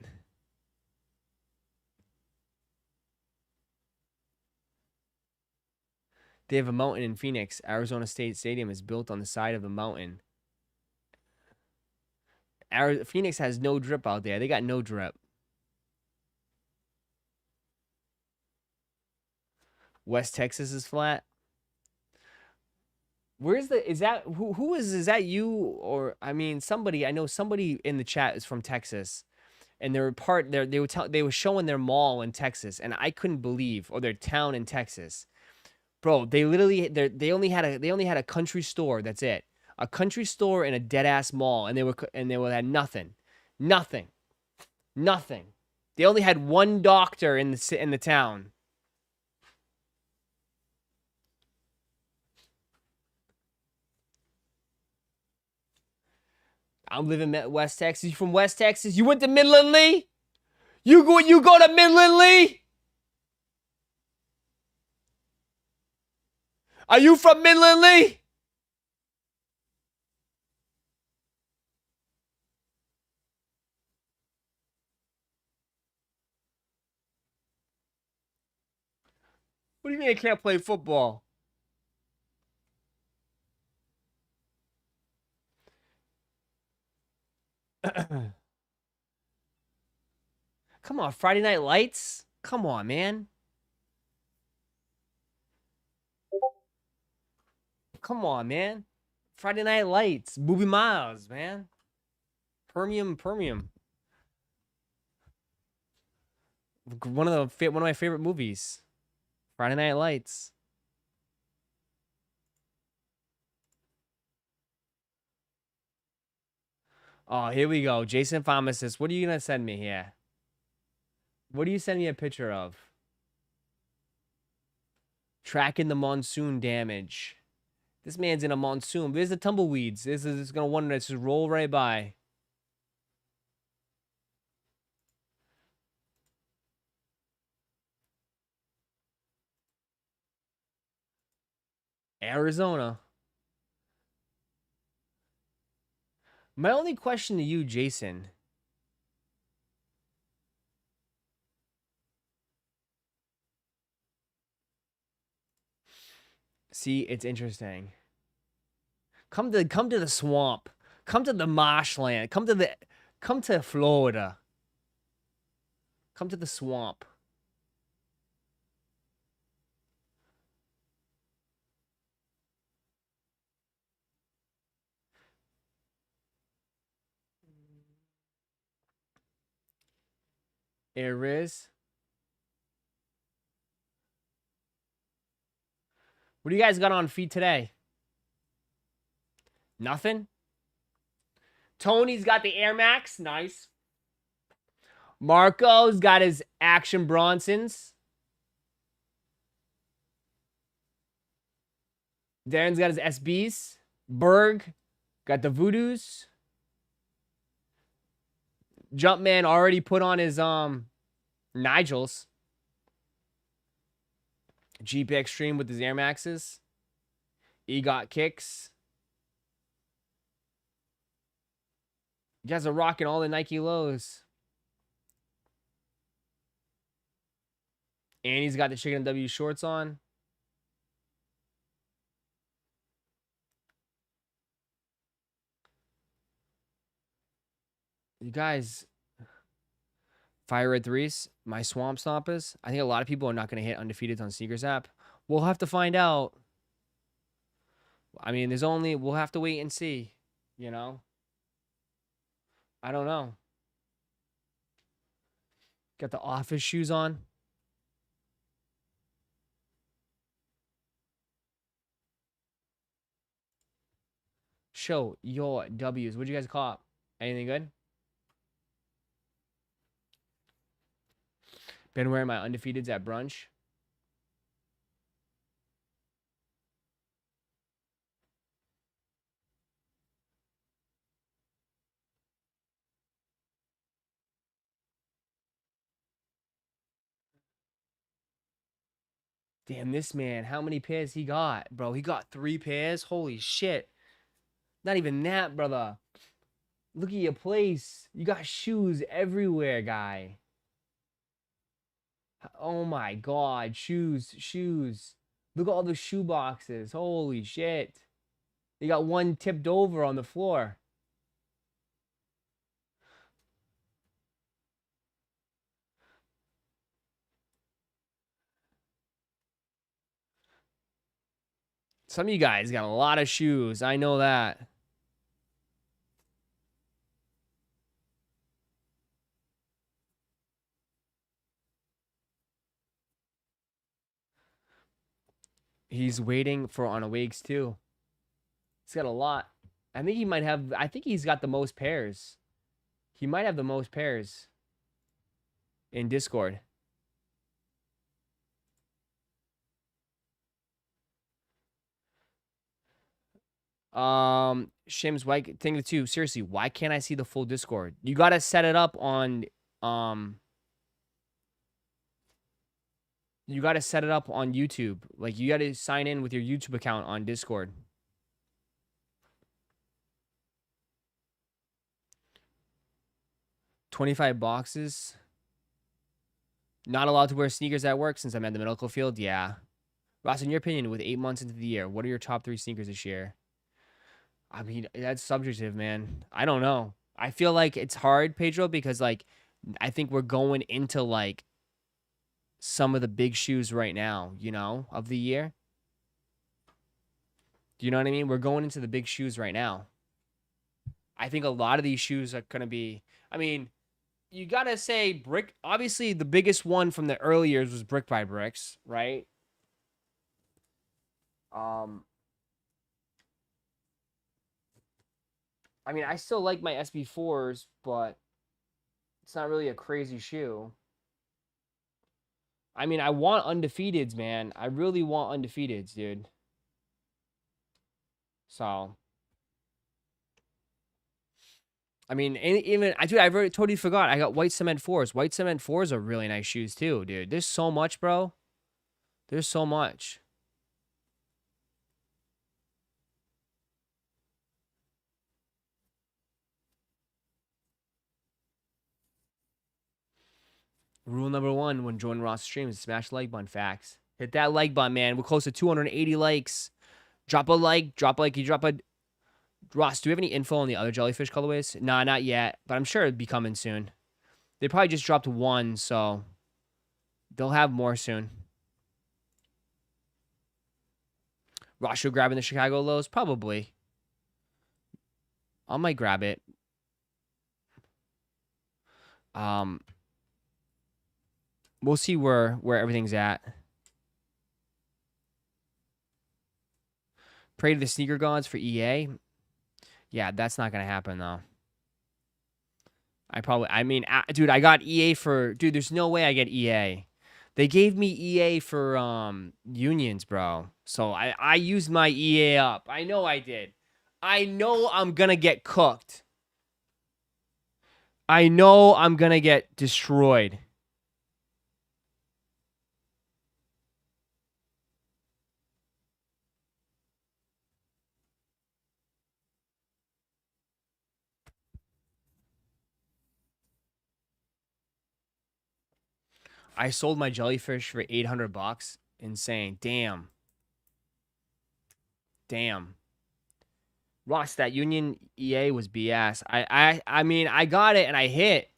[SPEAKER 2] They have a mountain in Phoenix. Arizona State Stadium is built on the side of a mountain. Phoenix has no drip out there. They got no drip. West Texas is flat. Is that you or I mean somebody I know somebody in the chat is from Texas and they were showing their mall in Texas and I couldn't believe or their town in Texas. Bro, they only had a country store, that's it. A country store and a dead ass mall and they had nothing. Nothing. They only had one doctor in the town. I'm living in West Texas. You from West Texas? You went to Midland Lee? You go to Midland Lee? Are you from Midland Lee? What do you mean I can't play football? Come on, Friday Night Lights? Come on, man. Come on, man. Friday Night Lights. Booby Miles, man. Permium. One of my favorite movies. Friday Night Lights. Oh, here we go. Jason Pharmacist. What are you going to send me here? What do you send me a picture of? Tracking the monsoon damage. This man's in a monsoon. There's the tumbleweeds. This is going to wonder. It's just roll right by. Arizona. My only question to you, Jason. See, it's interesting. Come to the swamp. Come to the marshland. Come to Florida. Come to the swamp. Here is. What do you guys got on feet today? Nothing? Tony's got the Air Max. Nice. Marco's got his Action Bronsons. Darren's got his SBs. Berg got the Voodoos. Jumpman already put on his Nigels. Jeep Extreme with his Air Maxes. He got kicks. You guys are rocking all the Nike lows. And he's got the Chicken W shorts on. You guys, Fire Red 3s, my Swamp Stompers. I think a lot of people are not going to hit Undefeated on Sneakers app. We'll have to find out. I mean, we'll have to wait and see, you know? I don't know. Got the office shoes on. Show your W's. What'd you guys call up? Anything good? Been wearing my Undefeateds at brunch. Damn, this man, how many pairs he got? Bro, he got 3 pairs? Holy shit. Not even that, brother. Look at your place. You got shoes everywhere, guy. Oh my god, shoes. Look at all the shoe boxes. Holy shit. You got one tipped over on the floor. Some of you guys got a lot of shoes. I know that. He's waiting for on Awake's too. He's got a lot. I think he's got the most pairs. He might have the most pairs in Discord. Shims, why thing too? Seriously, why can't I see the full Discord? You gotta set it up on you gotta set it up on YouTube. Like you gotta sign in with your YouTube account on Discord. $25 boxes. Not allowed to wear sneakers at work since I'm at the medical field. Yeah. Ross, in your opinion, with 8 months into the year, what are your top 3 sneakers this year? I mean, that's subjective, man. I don't know. I feel like it's hard, Pedro, because like I think we're going into like some of the big shoes right now, you know, of the year. Do you know what I mean? We're going into the big shoes right now. I think a lot of these shoes are going to be, I mean, you got to say Brick, obviously the biggest one from the early years was Brick by Bricks, right? I mean, I still like my SB4s, but it's not really a crazy shoe. I mean, I want Undefeateds, man. I really want Undefeateds, dude. So, I mean, even dude, I totally forgot. I got White Cement 4s. White Cement 4s are really nice shoes too, dude. There's so much, bro. There's so much. Rule number 1 when joining Ross streams: smash the like button. Facts. Hit that like button, man. We're close to 280 likes. Drop a like. Drop a like. You drop a. Ross, do we have any info on the other jellyfish colorways? Nah, not yet, but I'm sure it'll be coming soon. They probably just dropped 1, so they'll have more soon. Roszko grabbing the Chicago lows? Probably. I might grab it. We'll see where everything's at. Pray to the sneaker gods for EA. Yeah, that's not gonna happen though. I mean, dude, I got EA for, dude, there's no way I get EA. They gave me EA for unions, bro. So I used my EA up. I know I did. I know I'm gonna get cooked. I know I'm gonna get destroyed. I sold my jellyfish for $800. Insane. Damn. Damn. Ross, that Union EA was BS. I mean, I got it and I hit.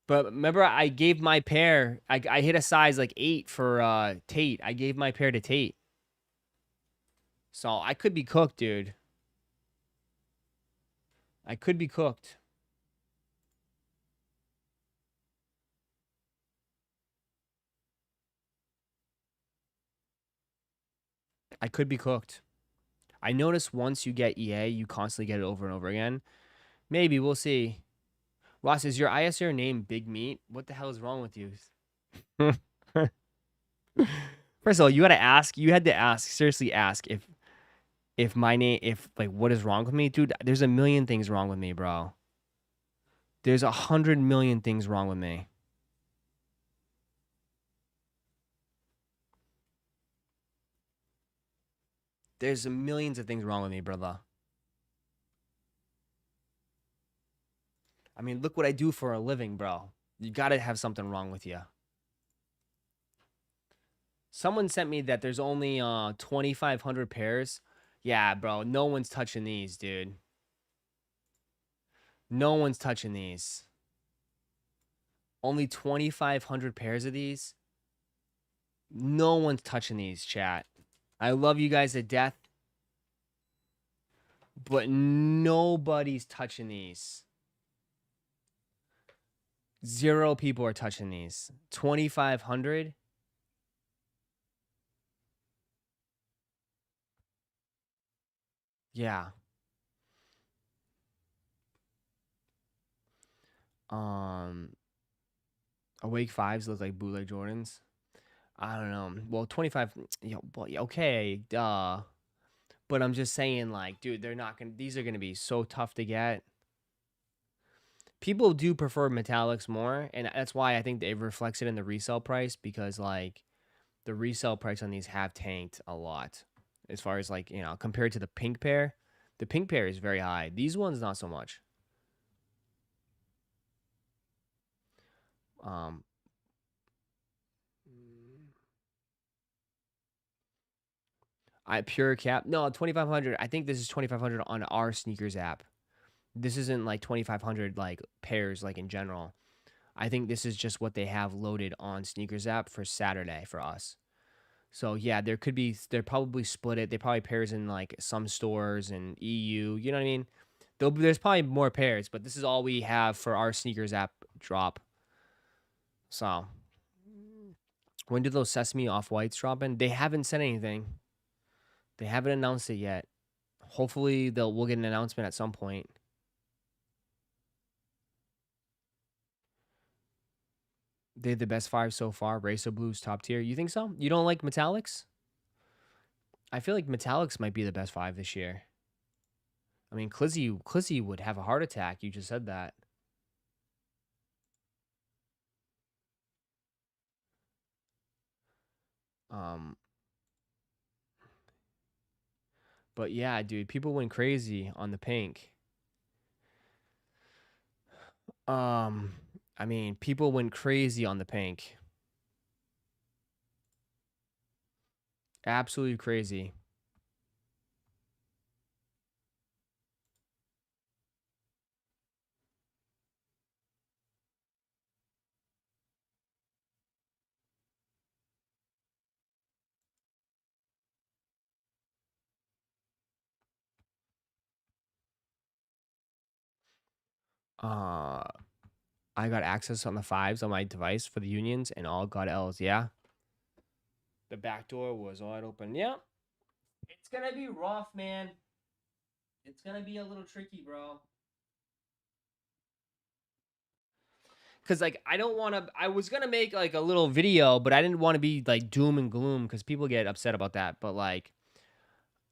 [SPEAKER 2] But remember, I gave my pair. I hit a size like 8 for Tate. I gave my pair to Tate. So I could be cooked, dude. I could be cooked. I could be cooked. I noticed once you get EA, you constantly get it over and over again. Maybe, we'll see. Ross, is your ISR name Big Meat? What the hell is wrong with you? First of all, you had to ask. You had to ask. Seriously, ask if my name, like, what is wrong with me, dude? There's a million things wrong with me, bro. There's 100 million things wrong with me. There's millions of things wrong with me, brother. I mean, look what I do for a living, bro. You gotta have something wrong with you. Someone sent me that there's only 2,500 pairs. Yeah, bro. No one's touching these, dude. No one's touching these. Only 2,500 pairs of these. No one's touching these, chat. I love you guys to death. But nobody's touching these. 0 people are touching these. 2,500. Yeah. Awake 5s look like bootleg Jordans. I don't know. Well, 25. Well, okay, duh. But I'm just saying, like, dude, they're not gonna. These are gonna be so tough to get. People do prefer metallics more, and that's why I think it reflects it in the resale price, because like the resale price on these have tanked a lot as far as, like, you know, compared to the pink pair. The pink pair is very high. These ones not so much. Pure cap. No, 2,500. I think this is 2,500 on our sneakers app. This isn't like 2,500 like pairs like in general. I think this is just what they have loaded on sneakers app for Saturday for us. So yeah, they're probably split it. They probably pairs in like some stores and EU. You know what I mean? There's probably more pairs, but this is all we have for our sneakers app drop. So when do those Sesame Off-Whites drop in? They haven't said anything. They haven't announced it yet. Hopefully we'll get an announcement at some point. They're the best 5 so far. Racer Blues top tier. You think so? You don't like metallics? I feel like metallics might be the best 5 this year. I mean, Clizzy would have a heart attack. You just said that. But yeah, dude, people went crazy on the pink. I mean, people went crazy on the pink. Absolutely crazy. I got access on the 5s on my device for the unions and all got L's. Yeah. The back door was wide open. Yeah. It's going to be rough, man. It's going to be a little tricky, bro. Because, like, I don't want to... I was going to make, like, a little video, but I didn't want to be, like, doom and gloom because people get upset about that. But, like,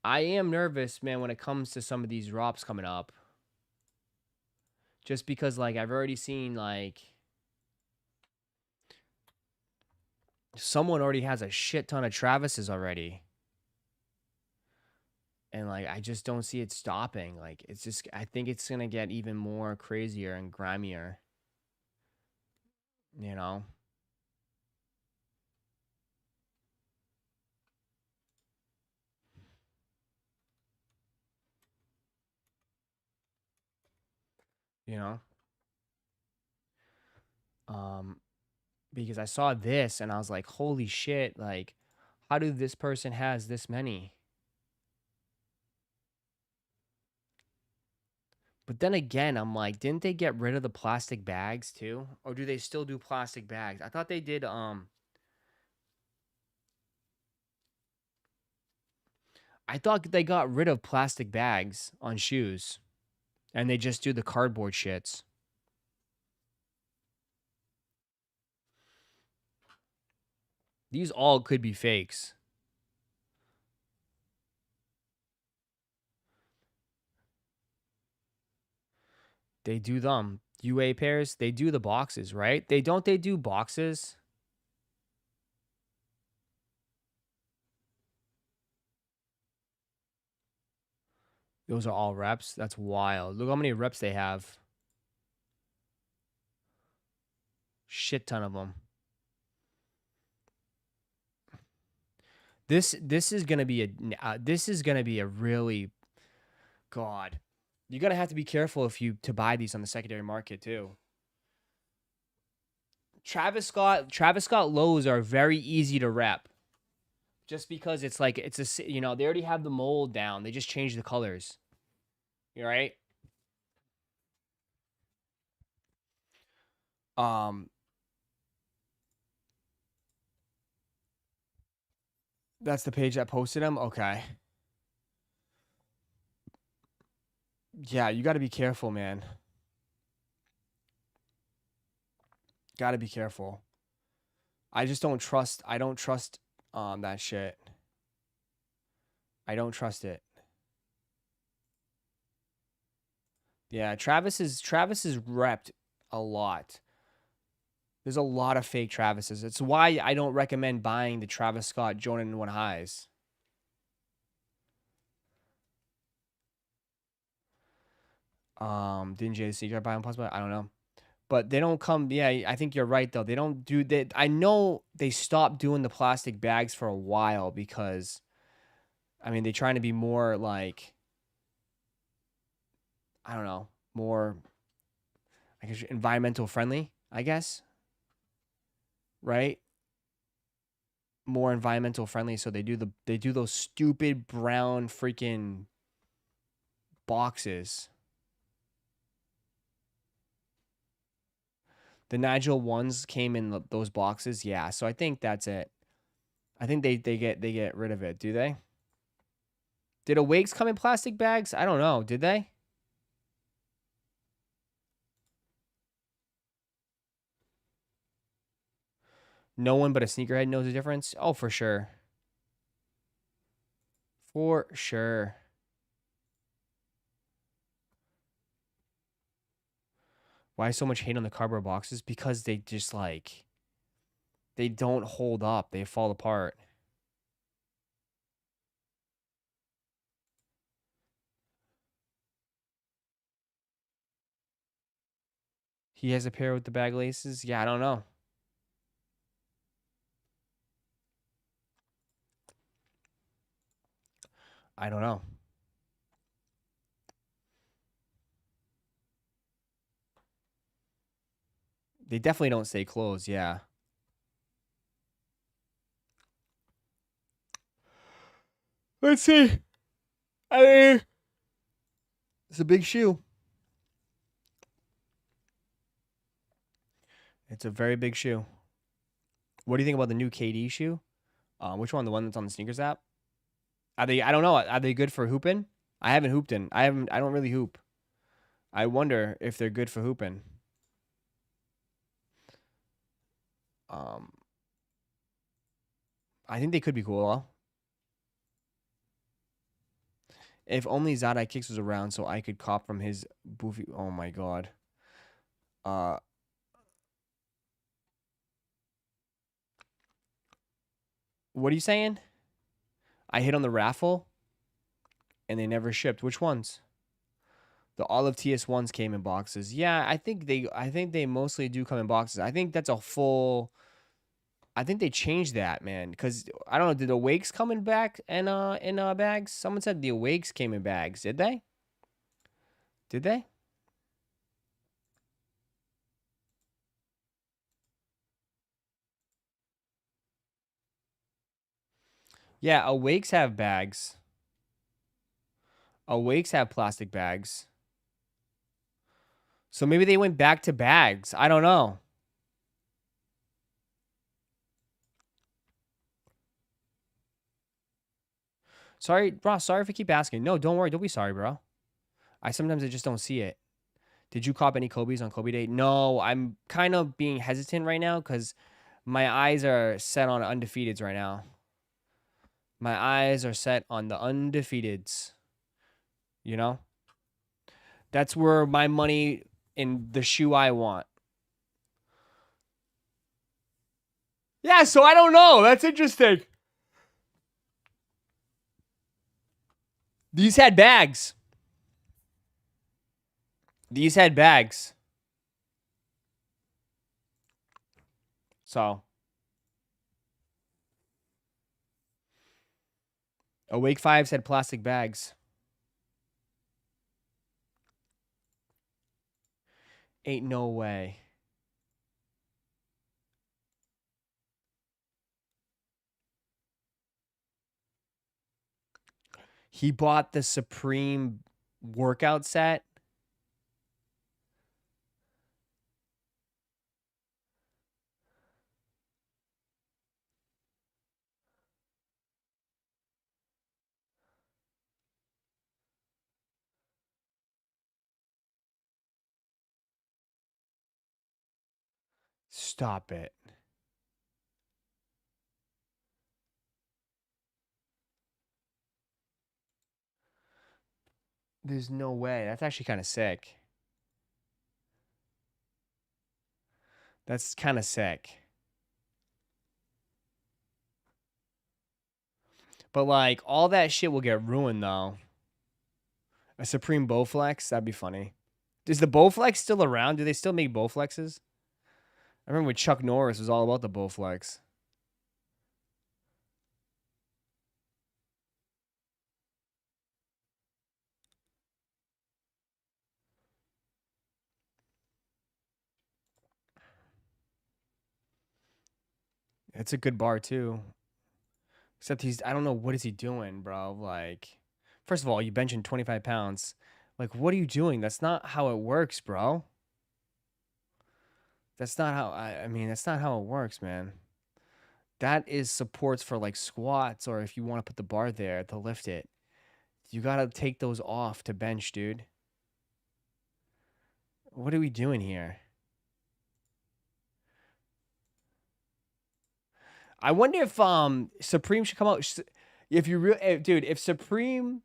[SPEAKER 2] I am nervous, man, when it comes to some of these drops coming up. Just because, like, I've already seen, like... Someone already has a shit ton of Travis's already. And, like, I just don't see it stopping. Like, it's just... I think it's going to get even more crazier and grimier. You know? You know? Because I saw this and I was like, holy shit, like, how do this person has this many? But then again, I'm like, didn't they get rid of the plastic bags too? Or do they still do plastic bags? I thought they did, I thought they got rid of plastic bags on shoes. And they just do the cardboard shits. These all could be fakes. They do them. UA pairs, they do the boxes, right? They do boxes? Those are all reps. That's wild. Look how many reps they have. Shit ton of them. This is gonna be a really, God. You're gonna have to be careful to buy these on the secondary market too. Travis Scott lows are very easy to rep. Just because it's like they already have the mold down. They just change the colors. You right? That's the page that posted them? Okay. Yeah, you got to be careful, man. Got to be careful. I don't trust that shit. I don't trust it. Yeah, Travis is repped a lot. There's a lot of fake Travises. It's why I don't recommend buying the Travis Scott Jordan 1 highs. Didn't JC buy them possible? I don't know. But they don't come. Yeah, I think you're right though. They don't do that. I know they stopped doing the plastic bags for a while because I mean, they're trying to be more like, I don't know, more, I guess, environmental friendly, I guess. Right? More environmental friendly, so they do those stupid brown freaking boxes. The Nigel ones came in those boxes, yeah. So I think that's it. I think they get rid of it. Do they? Did Awakes come in plastic bags? I don't know. Did they? No one but a sneakerhead knows the difference. Oh, for sure. For sure. Why so much hate on the cardboard boxes? Because they just like, they don't hold up. They fall apart. He has a pair with the bag laces? Yeah, I don't know. I don't know. They definitely don't stay closed, yeah. Let's see. I mean, it's a big shoe. It's a very big shoe. What do you think about the new KD shoe? Which one? The one that's on the sneakers app? Are they? I don't know. Are they good for hooping? I haven't hooped in. I don't really hoop. I wonder if they're good for hooping. I think they could be cool. Though. If only Zadai Kicks was around, so I could cop from his boofy. Oh my god. What are you saying? I hit on the raffle, and they never shipped. Which ones? The Olive TS ones came in boxes. Yeah, I think they mostly do come in boxes. I think that's a full. I think they changed that, man. Because I don't know. Did the Awakes come in back and in bags? Someone said the Awakes came in bags. Did they? Did they? Yeah, Awakes have bags. Awakes have plastic bags. So maybe they went back to bags. I don't know. Sorry, bro. Sorry if I keep asking. No, don't worry. Don't be sorry, bro. I just don't see it. Did you cop any Kobe's on Kobe Day? No, I'm kind of being hesitant right now because my eyes are set on Undefeateds right now. My eyes are set on the Undefeateds. You know? That's where my money in the shoe I want. Yeah, so I don't know. That's interesting. These had bags. These had bags. So. Awake 5s had plastic bags. Ain't no way. He bought the Supreme workout set. Stop it. There's no way. That's actually kind of sick. That's kind of sick. But like all that shit will get ruined though. A Supreme Bowflex, that'd be funny. Is the Bowflex still around? Do they still make Bowflexes? I remember when Chuck Norris was all about the Bowflex. It's a good bar too. Except I don't know what is he doing, bro. Like, first of all, you benching 25 pounds. Like, what are you doing? That's not how it works, bro. That's not how, I mean, that's not how it works, man. That is supports for like squats, or if you want to put the bar there to lift it. You got to take those off to bench, dude. What are we doing here? I wonder if Supreme should come out. If you dude, if Supreme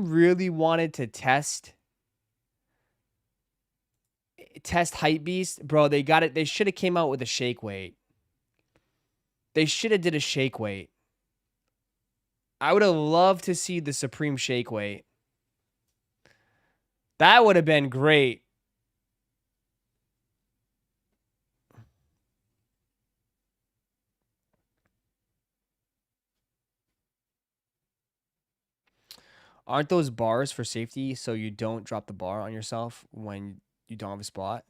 [SPEAKER 2] really wanted to test Hype Beast, bro, they got it. They should have came out with a shake weight. They should have did a shake weight. I would have loved to see the Supreme shake weight. That would have been great. Aren't those bars for safety so you don't drop the bar on yourself when you don't have a spot?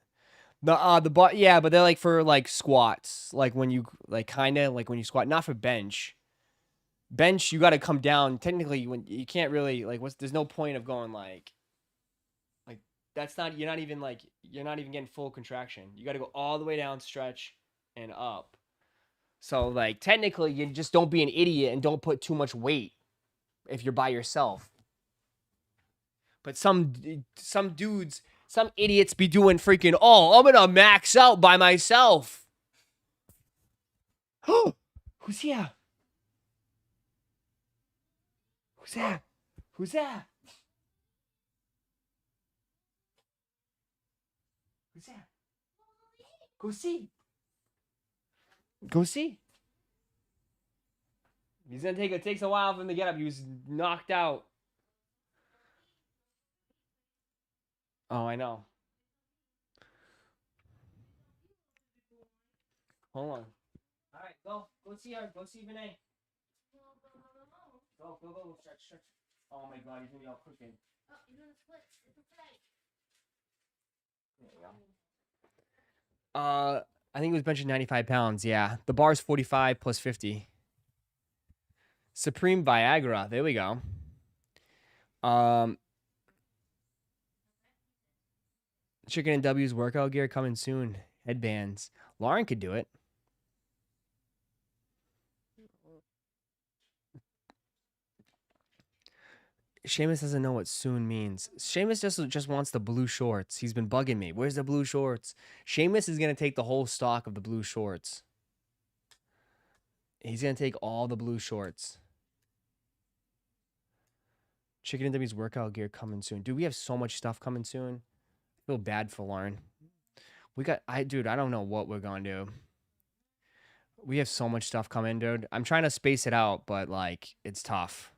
[SPEAKER 2] The bar, yeah, but they're like for like squats, like when you like kind of like when you squat, not for bench. Bench, you got to come down. Technically, when you can't really like, there's no point of going like that's not, you're not even getting full contraction. You got to go all the way down, stretch, and up. So like technically, you just don't be an idiot and don't put too much weight if you're by yourself. But some dudes, some idiots be doing freaking, oh, I'm gonna max out by myself. Oh, who's here? Who's that? Who's that? Who's that? Go see. Go see. He's gonna it takes a while for him to get up. He was knocked out. Oh, I know. Hold on. All right, go see her. Go see Vinay. Go, stretch. Oh my God, he's gonna be all cooking. Oh, you're doing splits. It's a fight. There you go. I think it was benching 95 pounds. Yeah, the bar is 45 plus 50. Supreme Viagra. There we go. Chicken and W's workout gear coming soon. Headbands. Lauren could do it. Seamus doesn't know what soon means. Seamus just wants the blue shorts. He's been bugging me. Where's the blue shorts? Seamus is going to take the whole stock of the blue shorts. He's going to take all the blue shorts. Chicken and W's workout gear coming soon. Dude, we have so much stuff coming soon. I feel bad for Lauren. Dude, I don't know what we're going to do. We have so much stuff coming, dude. I'm trying to space it out, but like, it's tough.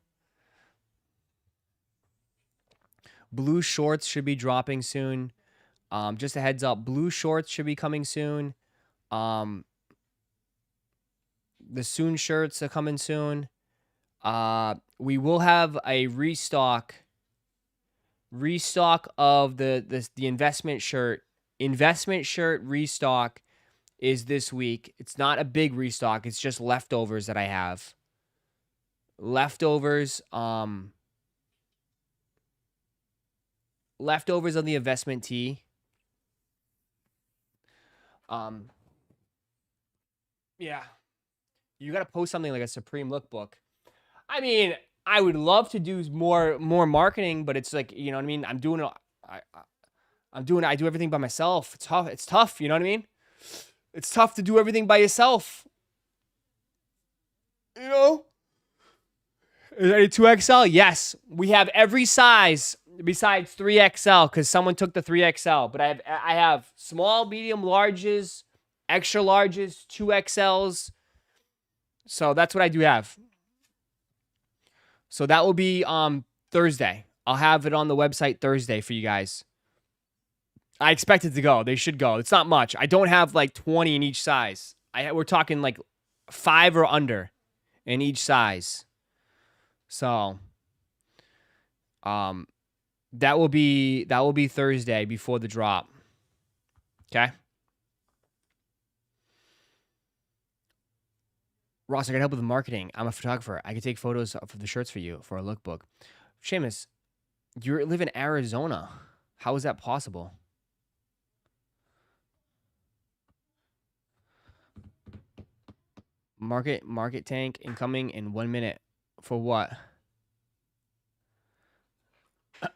[SPEAKER 2] Blue shorts should be dropping soon. Just a heads up, blue shorts should be coming soon. The soon shirts are coming soon. We will have a restock of the investment shirt. Investment shirt restock is this week. It's not a big restock. It's just leftovers that I have. Leftovers of the investment tee. Yeah. You got to post something like a Supreme lookbook. I mean, I would love to do more marketing, but it's like, you know what I mean? I do everything by myself. It's tough, you know what I mean? It's tough to do everything by yourself. You know? Is there any 2XL? Yes. We have every size besides 3XL because someone took the 3XL. But I have small, medium, larges, extra larges, 2XLs. So that's what I do have. So that will be Thursday. I'll have it on the website Thursday for you guys. I expect it to go. They should go. It's not much. I don't have like 20 in each size. We're talking like 5 or under in each size. So that will be Thursday before the drop. Okay? Ross, I can help with marketing. I'm a photographer. I can take photos of the shirts for you for a lookbook. Seamus, you live in Arizona. How is that possible? Market tank incoming in 1 minute. For what?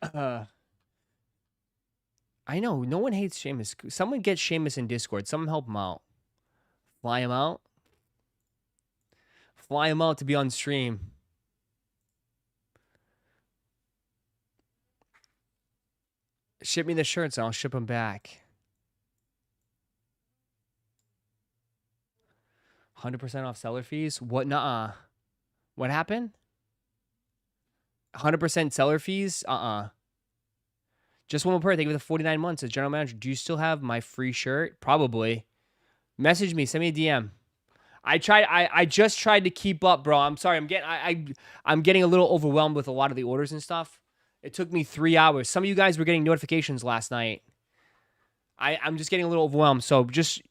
[SPEAKER 2] I know. No one hates Seamus. Someone get Seamus in Discord. Someone help him out. Fly him out. Fly him out to be on stream. Ship me the shirts and I'll ship them back. 100% off seller fees? What? Nuh-uh. What happened? 100% seller fees? Just one more per. Thank you for the 49 months as general manager. Do you still have my free shirt? Probably. Message me. Send me a DM. I just tried to keep up, bro. I'm sorry. I'm getting a little overwhelmed with a lot of the orders and stuff. It took me 3 hours. Some of you guys were getting notifications last night. I'm just getting a little overwhelmed. So just...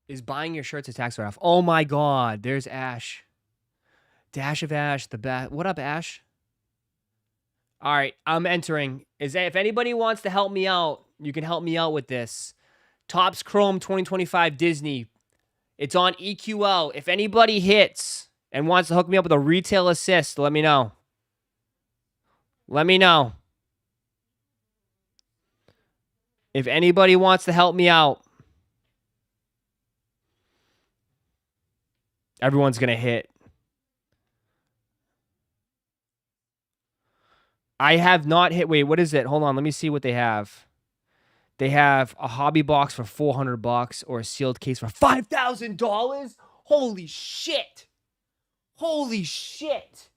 [SPEAKER 2] Is buying your shirts a tax write-off? Oh my God. There's Ash. Dash of Ash. The bat. What up, Ash? All right. I'm entering. If anybody wants to help me out, you can help me out with this. Topps Chrome 2025 Disney. It's on EQL. If anybody hits and wants to hook me up with a retail assist, let me know. Let me know. If anybody wants to help me out, everyone's going to hit. I have not hit. Wait, what is it? Hold on. Let me see what they have. They have a hobby box for $400 or a sealed case for $5,000. Holy shit. Holy shit.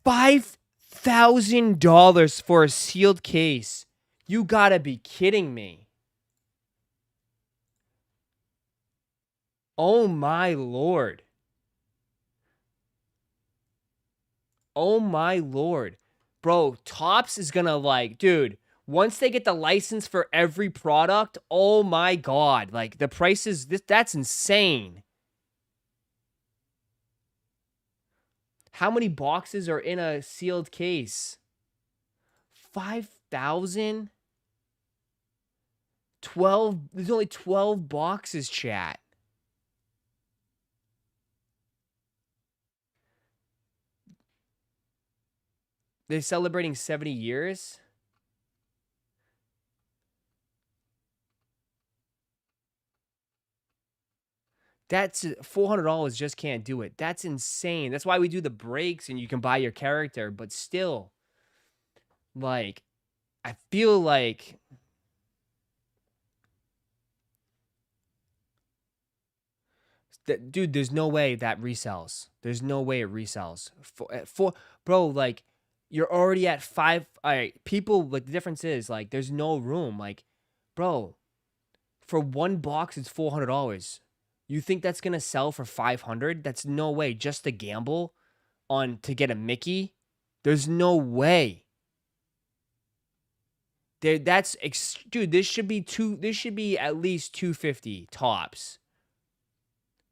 [SPEAKER 2] $5,000 for a sealed case. You gotta be kidding me. Oh my Lord. Oh my Lord. Bro, Topps is gonna like, dude, once they get the license for every product, oh my God. Like the prices, that's insane. How many boxes are in a sealed case? 5,000? 12, there's only 12 boxes, chat. They're celebrating 70 years? That's $400 just can't do it. That's insane. That's why we do the breaks and you can buy your character, but still, like, I feel like that, dude, there's no way that resells. There's no way it resells. Bro, like, you're already at 5. All right, people, like, the difference is, like, there's no room. Like, bro, for one box, it's $400. You think that's going to sell for $500? That's no way. Just to gamble on to get a Mickey? There's no way. Dude, this should be at least $250 tops.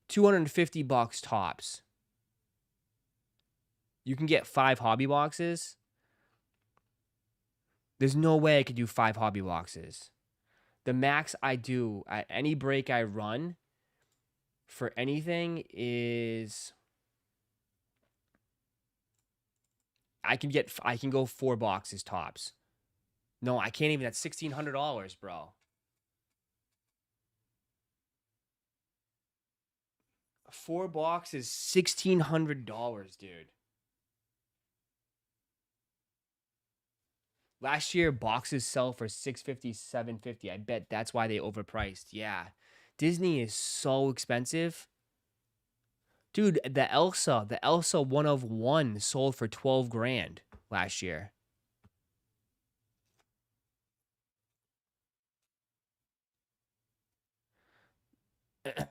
[SPEAKER 2] $250 tops. You can get 5 hobby boxes. There's no way I could do 5 hobby boxes. The max I do at any break I run for anything is I can go 4 boxes tops. No, I can't even. That's $1,600, bro. 4 boxes, $1,600, dude. Last year, boxes sell for $650, $750. I bet that's why they overpriced. Yeah. Disney is so expensive. Dude, the Elsa 1 of 1 sold for 12 grand last year.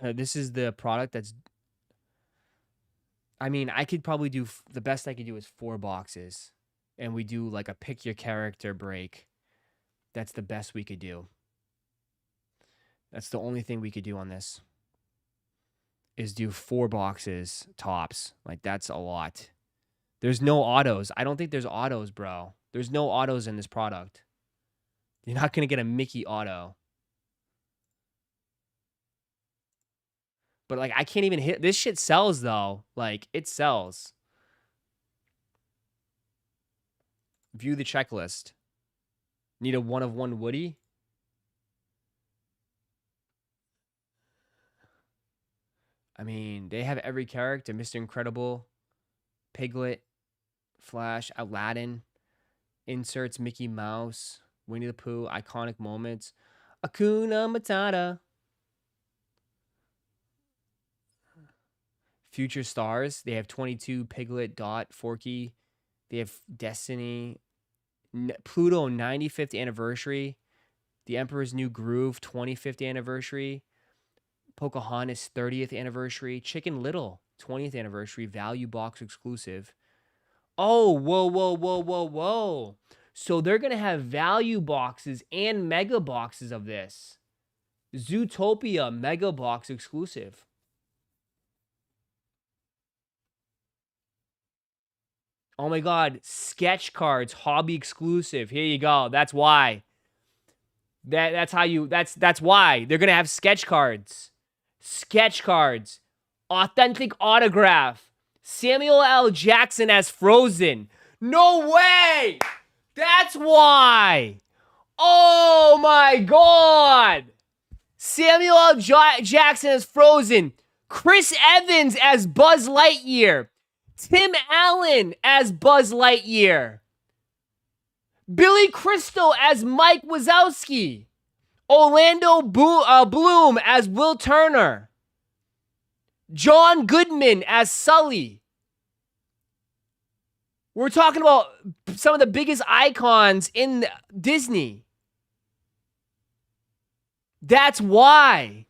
[SPEAKER 2] This is the product that's. I mean, I could probably do the best I could do is 4 boxes, and we do like a pick your character break. That's the best we could do. That's the only thing we could do on this. Is do 4 boxes tops. Like that's a lot. There's no autos. I don't think there's autos, bro. There's no autos in this product. You're not gonna get a Mickey auto. But like I can't even hit this shit sells though. Like it sells. View the checklist. Need a 1 of 1 Woody? I mean, they have every character. Mr. Incredible, Piglet, Flash, Aladdin, inserts Mickey Mouse, Winnie the Pooh, iconic moments, Akuna Matata. Future stars. They have 22, Piglet, Dot, Forky. They have Destiny, Pluto 95th anniversary, The Emperor's New Groove 25th anniversary, Pocahontas 30th anniversary, Chicken Little 20th anniversary, value box exclusive. Oh, whoa. So they're going to have value boxes and mega boxes of this. Zootopia mega box exclusive. Oh my God, sketch cards, hobby exclusive. Here you go. That's why. That's why. They're going to have sketch cards. Sketch cards. Authentic autograph. Samuel L. Jackson as Frozen. No way! That's why. Oh my God. Samuel L. Jackson as Frozen. Chris Evans as Buzz Lightyear. Tim Allen as Buzz Lightyear. Billy Crystal as Mike Wazowski. Orlando Bloom as Will Turner. John Goodman as Sully. We're talking about some of the biggest icons in Disney. That's why.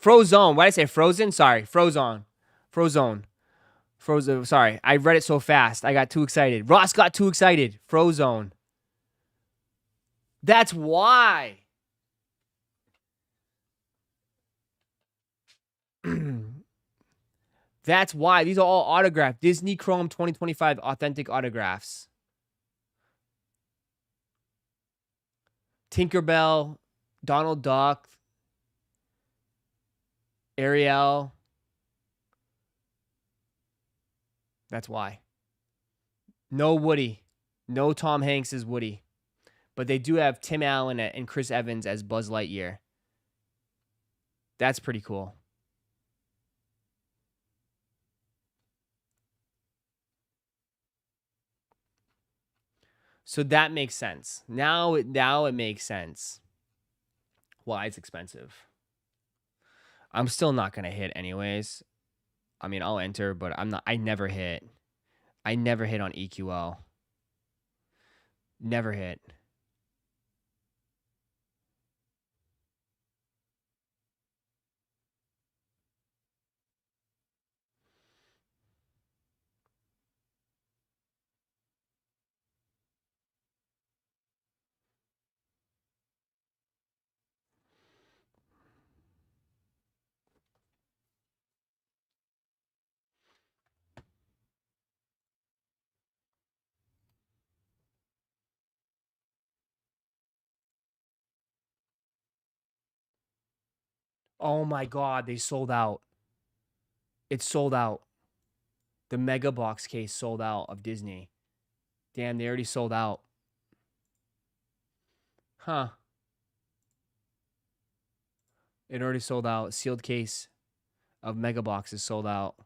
[SPEAKER 2] Frozone. Why did I say Frozen? Sorry, Frozone. Frozone. Sorry, I read it so fast. I got too excited. Ross got too excited. Frozone. That's why. That's why. These are all autographed. Disney Chrome 2025 authentic autographs. Tinkerbell, Donald Duck, Ariel. That's why. No Woody. No Tom Hanks as Woody. But they do have Tim Allen and Chris Evans as Buzz Lightyear. That's pretty cool. So that makes sense. Now it makes sense. Why it's expensive. I'm still not going to hit anyways. I mean, I'll enter, but I never hit. I never hit on EQL. Never hit. Oh my God, they sold out. It's sold out. The Mega Box case sold out of Disney. Damn, they already sold out. Huh. It already sold out. Sealed case of Mega Box is sold out.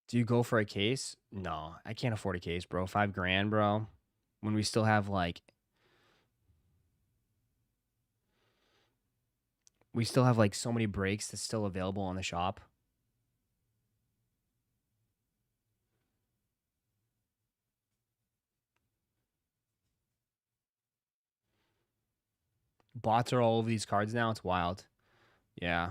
[SPEAKER 2] Do you go for a case? No, I can't afford a case, bro. $5,000, bro. When we still have like We still have like so many breaks that's still available on the shop. Bots are all over these cards now. It's wild. Yeah.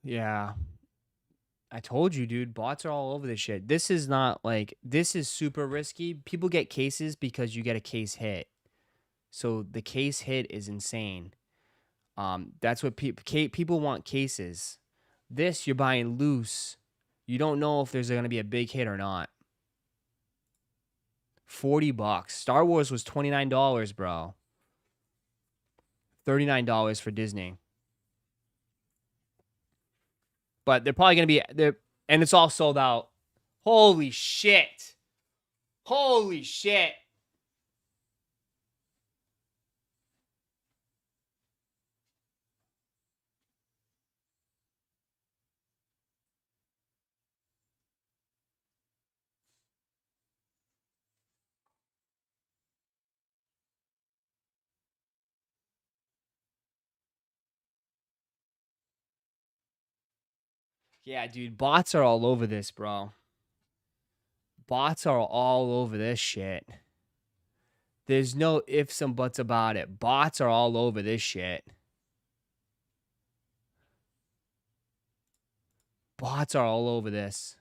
[SPEAKER 2] Yeah. I told you, dude. Bots are all over this shit. This is not like, this is super risky. People get cases because you get a case hit. So the case hit is insane. That's what people want, cases. This, you're buying loose. You don't know if there's going to be a big hit or not. $40. Star Wars was $29, bro. $39 for Disney. But they're probably going to be there, and it's all sold out. Holy shit. Holy shit. Yeah, dude, bots are all over this, bro. Bots are all over this shit. There's no ifs and buts about it. Bots are all over this shit. Bots are all over this.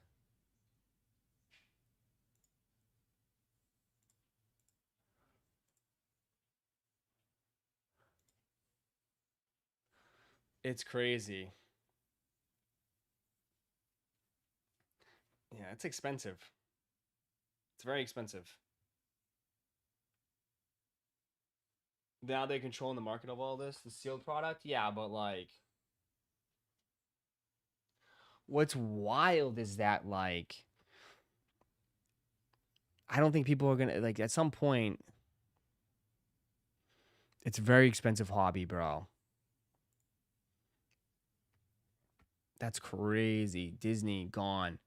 [SPEAKER 2] It's crazy. Yeah, it's expensive. It's very expensive. Now they're controlling the market of all this, the sealed product. Yeah, but like, what's wild is that like, I don't think people are gonna like at some point. It's a very expensive hobby, bro. That's crazy. Disney gone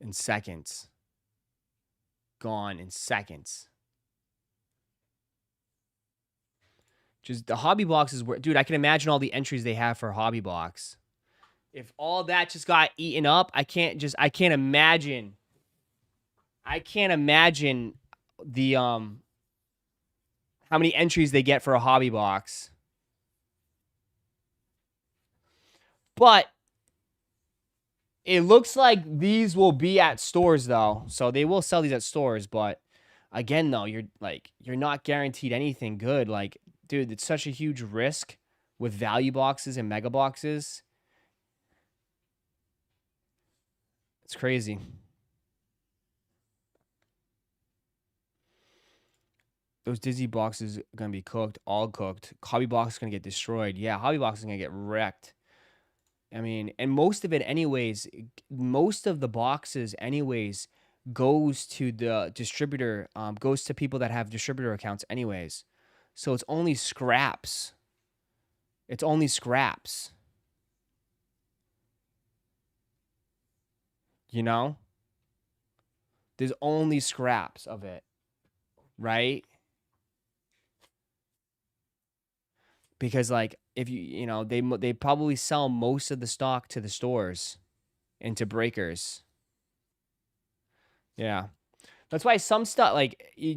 [SPEAKER 2] in seconds. Gone in seconds. Just the hobby boxes were, dude, I can imagine all the entries they have for hobby box. If all that just got eaten up, I can't imagine. I can't imagine the how many entries they get for a hobby box. But it looks like these will be at stores though. So they will sell these at stores, but again though, you're not guaranteed anything good. Like, dude, it's such a huge risk with value boxes and mega boxes. It's crazy. Those Disney boxes are going to be cooked, all cooked. Hobby box is going to get destroyed. Yeah, hobby box is going to get wrecked. I mean, and most of it anyways, most of the boxes anyways goes to the distributor, goes to people that have distributor accounts anyways. So it's only scraps. It's only scraps. You know? There's only scraps of it. Right? Because like if you know they probably sell most of the stock to the stores and to breakers. Yeah. That's why some stuff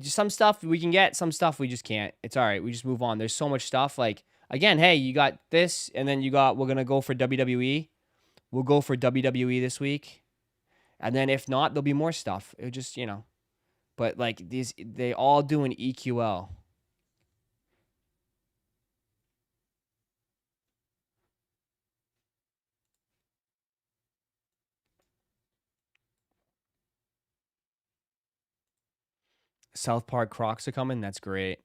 [SPEAKER 2] some stuff we can get, some stuff we just can't. It's all right. We just move on. There's so much stuff like again, hey, you got this and then we're going to go for WWE. We'll go for WWE this week. And then if not, there'll be more stuff. It just, you know. But like they all do an EQL. South Park Crocs are coming. That's great.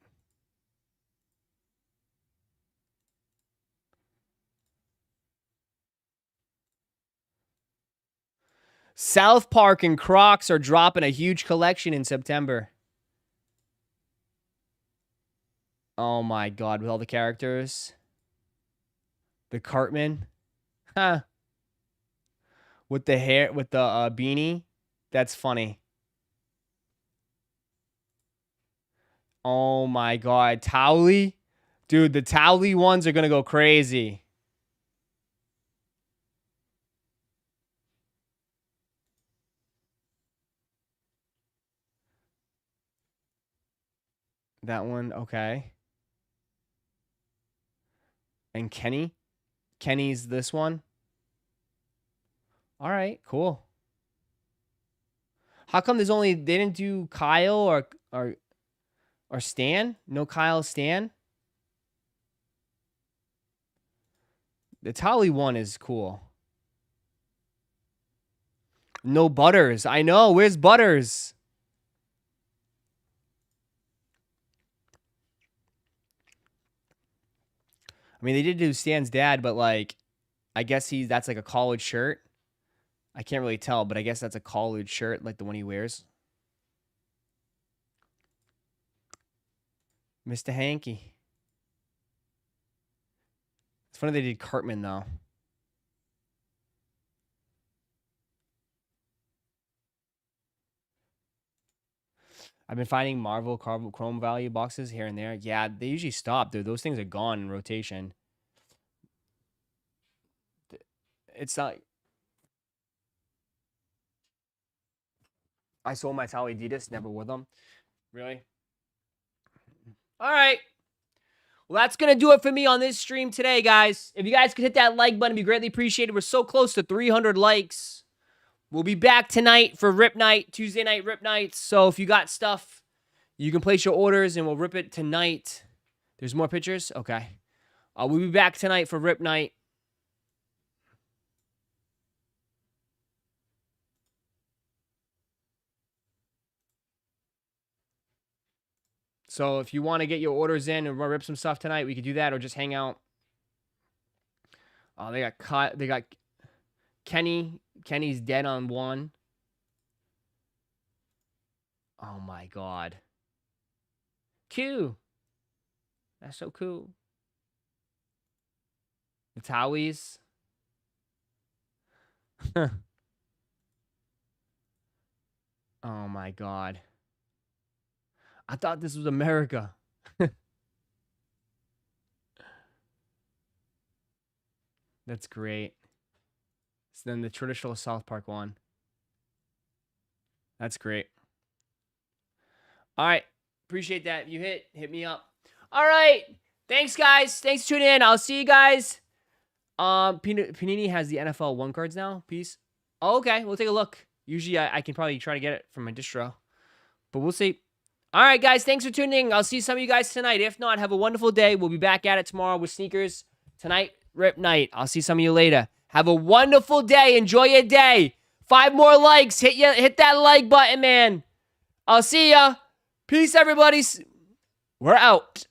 [SPEAKER 2] South Park and Crocs are dropping a huge collection in September. Oh my God, with all the characters. The Cartman. Huh. With the hair, with the beanie. That's funny. Oh my God. Towley? Dude, the Towley ones are going to go crazy. That one, okay. And Kenny? Kenny's this one? All right, cool. How come there's only, they didn't do Kyle or Stan? No Kyle, Stan? The Tolly one is cool. No Butters. I know. Where's Butters? I mean, they did do Stan's dad, but like, I guess that's like a college shirt. I can't really tell, but I guess that's a college shirt, like the one he wears. Mr. Hanky. It's funny they did Cartman, though. I've been finding Marvel Chrome Value boxes here and there. Yeah, they usually stop, dude. Those things are gone in rotation. It's not... I sold my Tally Adidas, never wore them. Really? All right. Well, that's going to do it for me on this stream today, guys. If you guys could hit that like button, it'd be greatly appreciated. We're so close to 300 likes. We'll be back tonight for Rip Night, Tuesday night Rip Nights. So if you got stuff, you can place your orders and we'll rip it tonight. There's more pictures? Okay. We'll be back tonight for Rip Night. So if you want to get your orders in and rip some stuff tonight, we could do that or just hang out. Oh, they got Kenny. Kenny's dead on one. Oh my God. Q. That's so cool. The Towies. Oh my God. I thought this was America. That's great. So then the traditional South Park one. That's great. All right. Appreciate that. If you hit me up. All right. Thanks, guys. Thanks for tuning in. I'll see you guys. Panini has the NFL 1 cards now. Peace. Oh, okay. We'll take a look. Usually I can probably try to get it from my distro. But we'll see. All right, guys. Thanks for tuning in. I'll see some of you guys tonight. If not, have a wonderful day. We'll be back at it tomorrow with sneakers. Tonight, Rip Night. I'll see some of you later. Have a wonderful day. Enjoy your day. 5 more likes. Hit that like button, man. I'll see ya. Peace, everybody. We're out.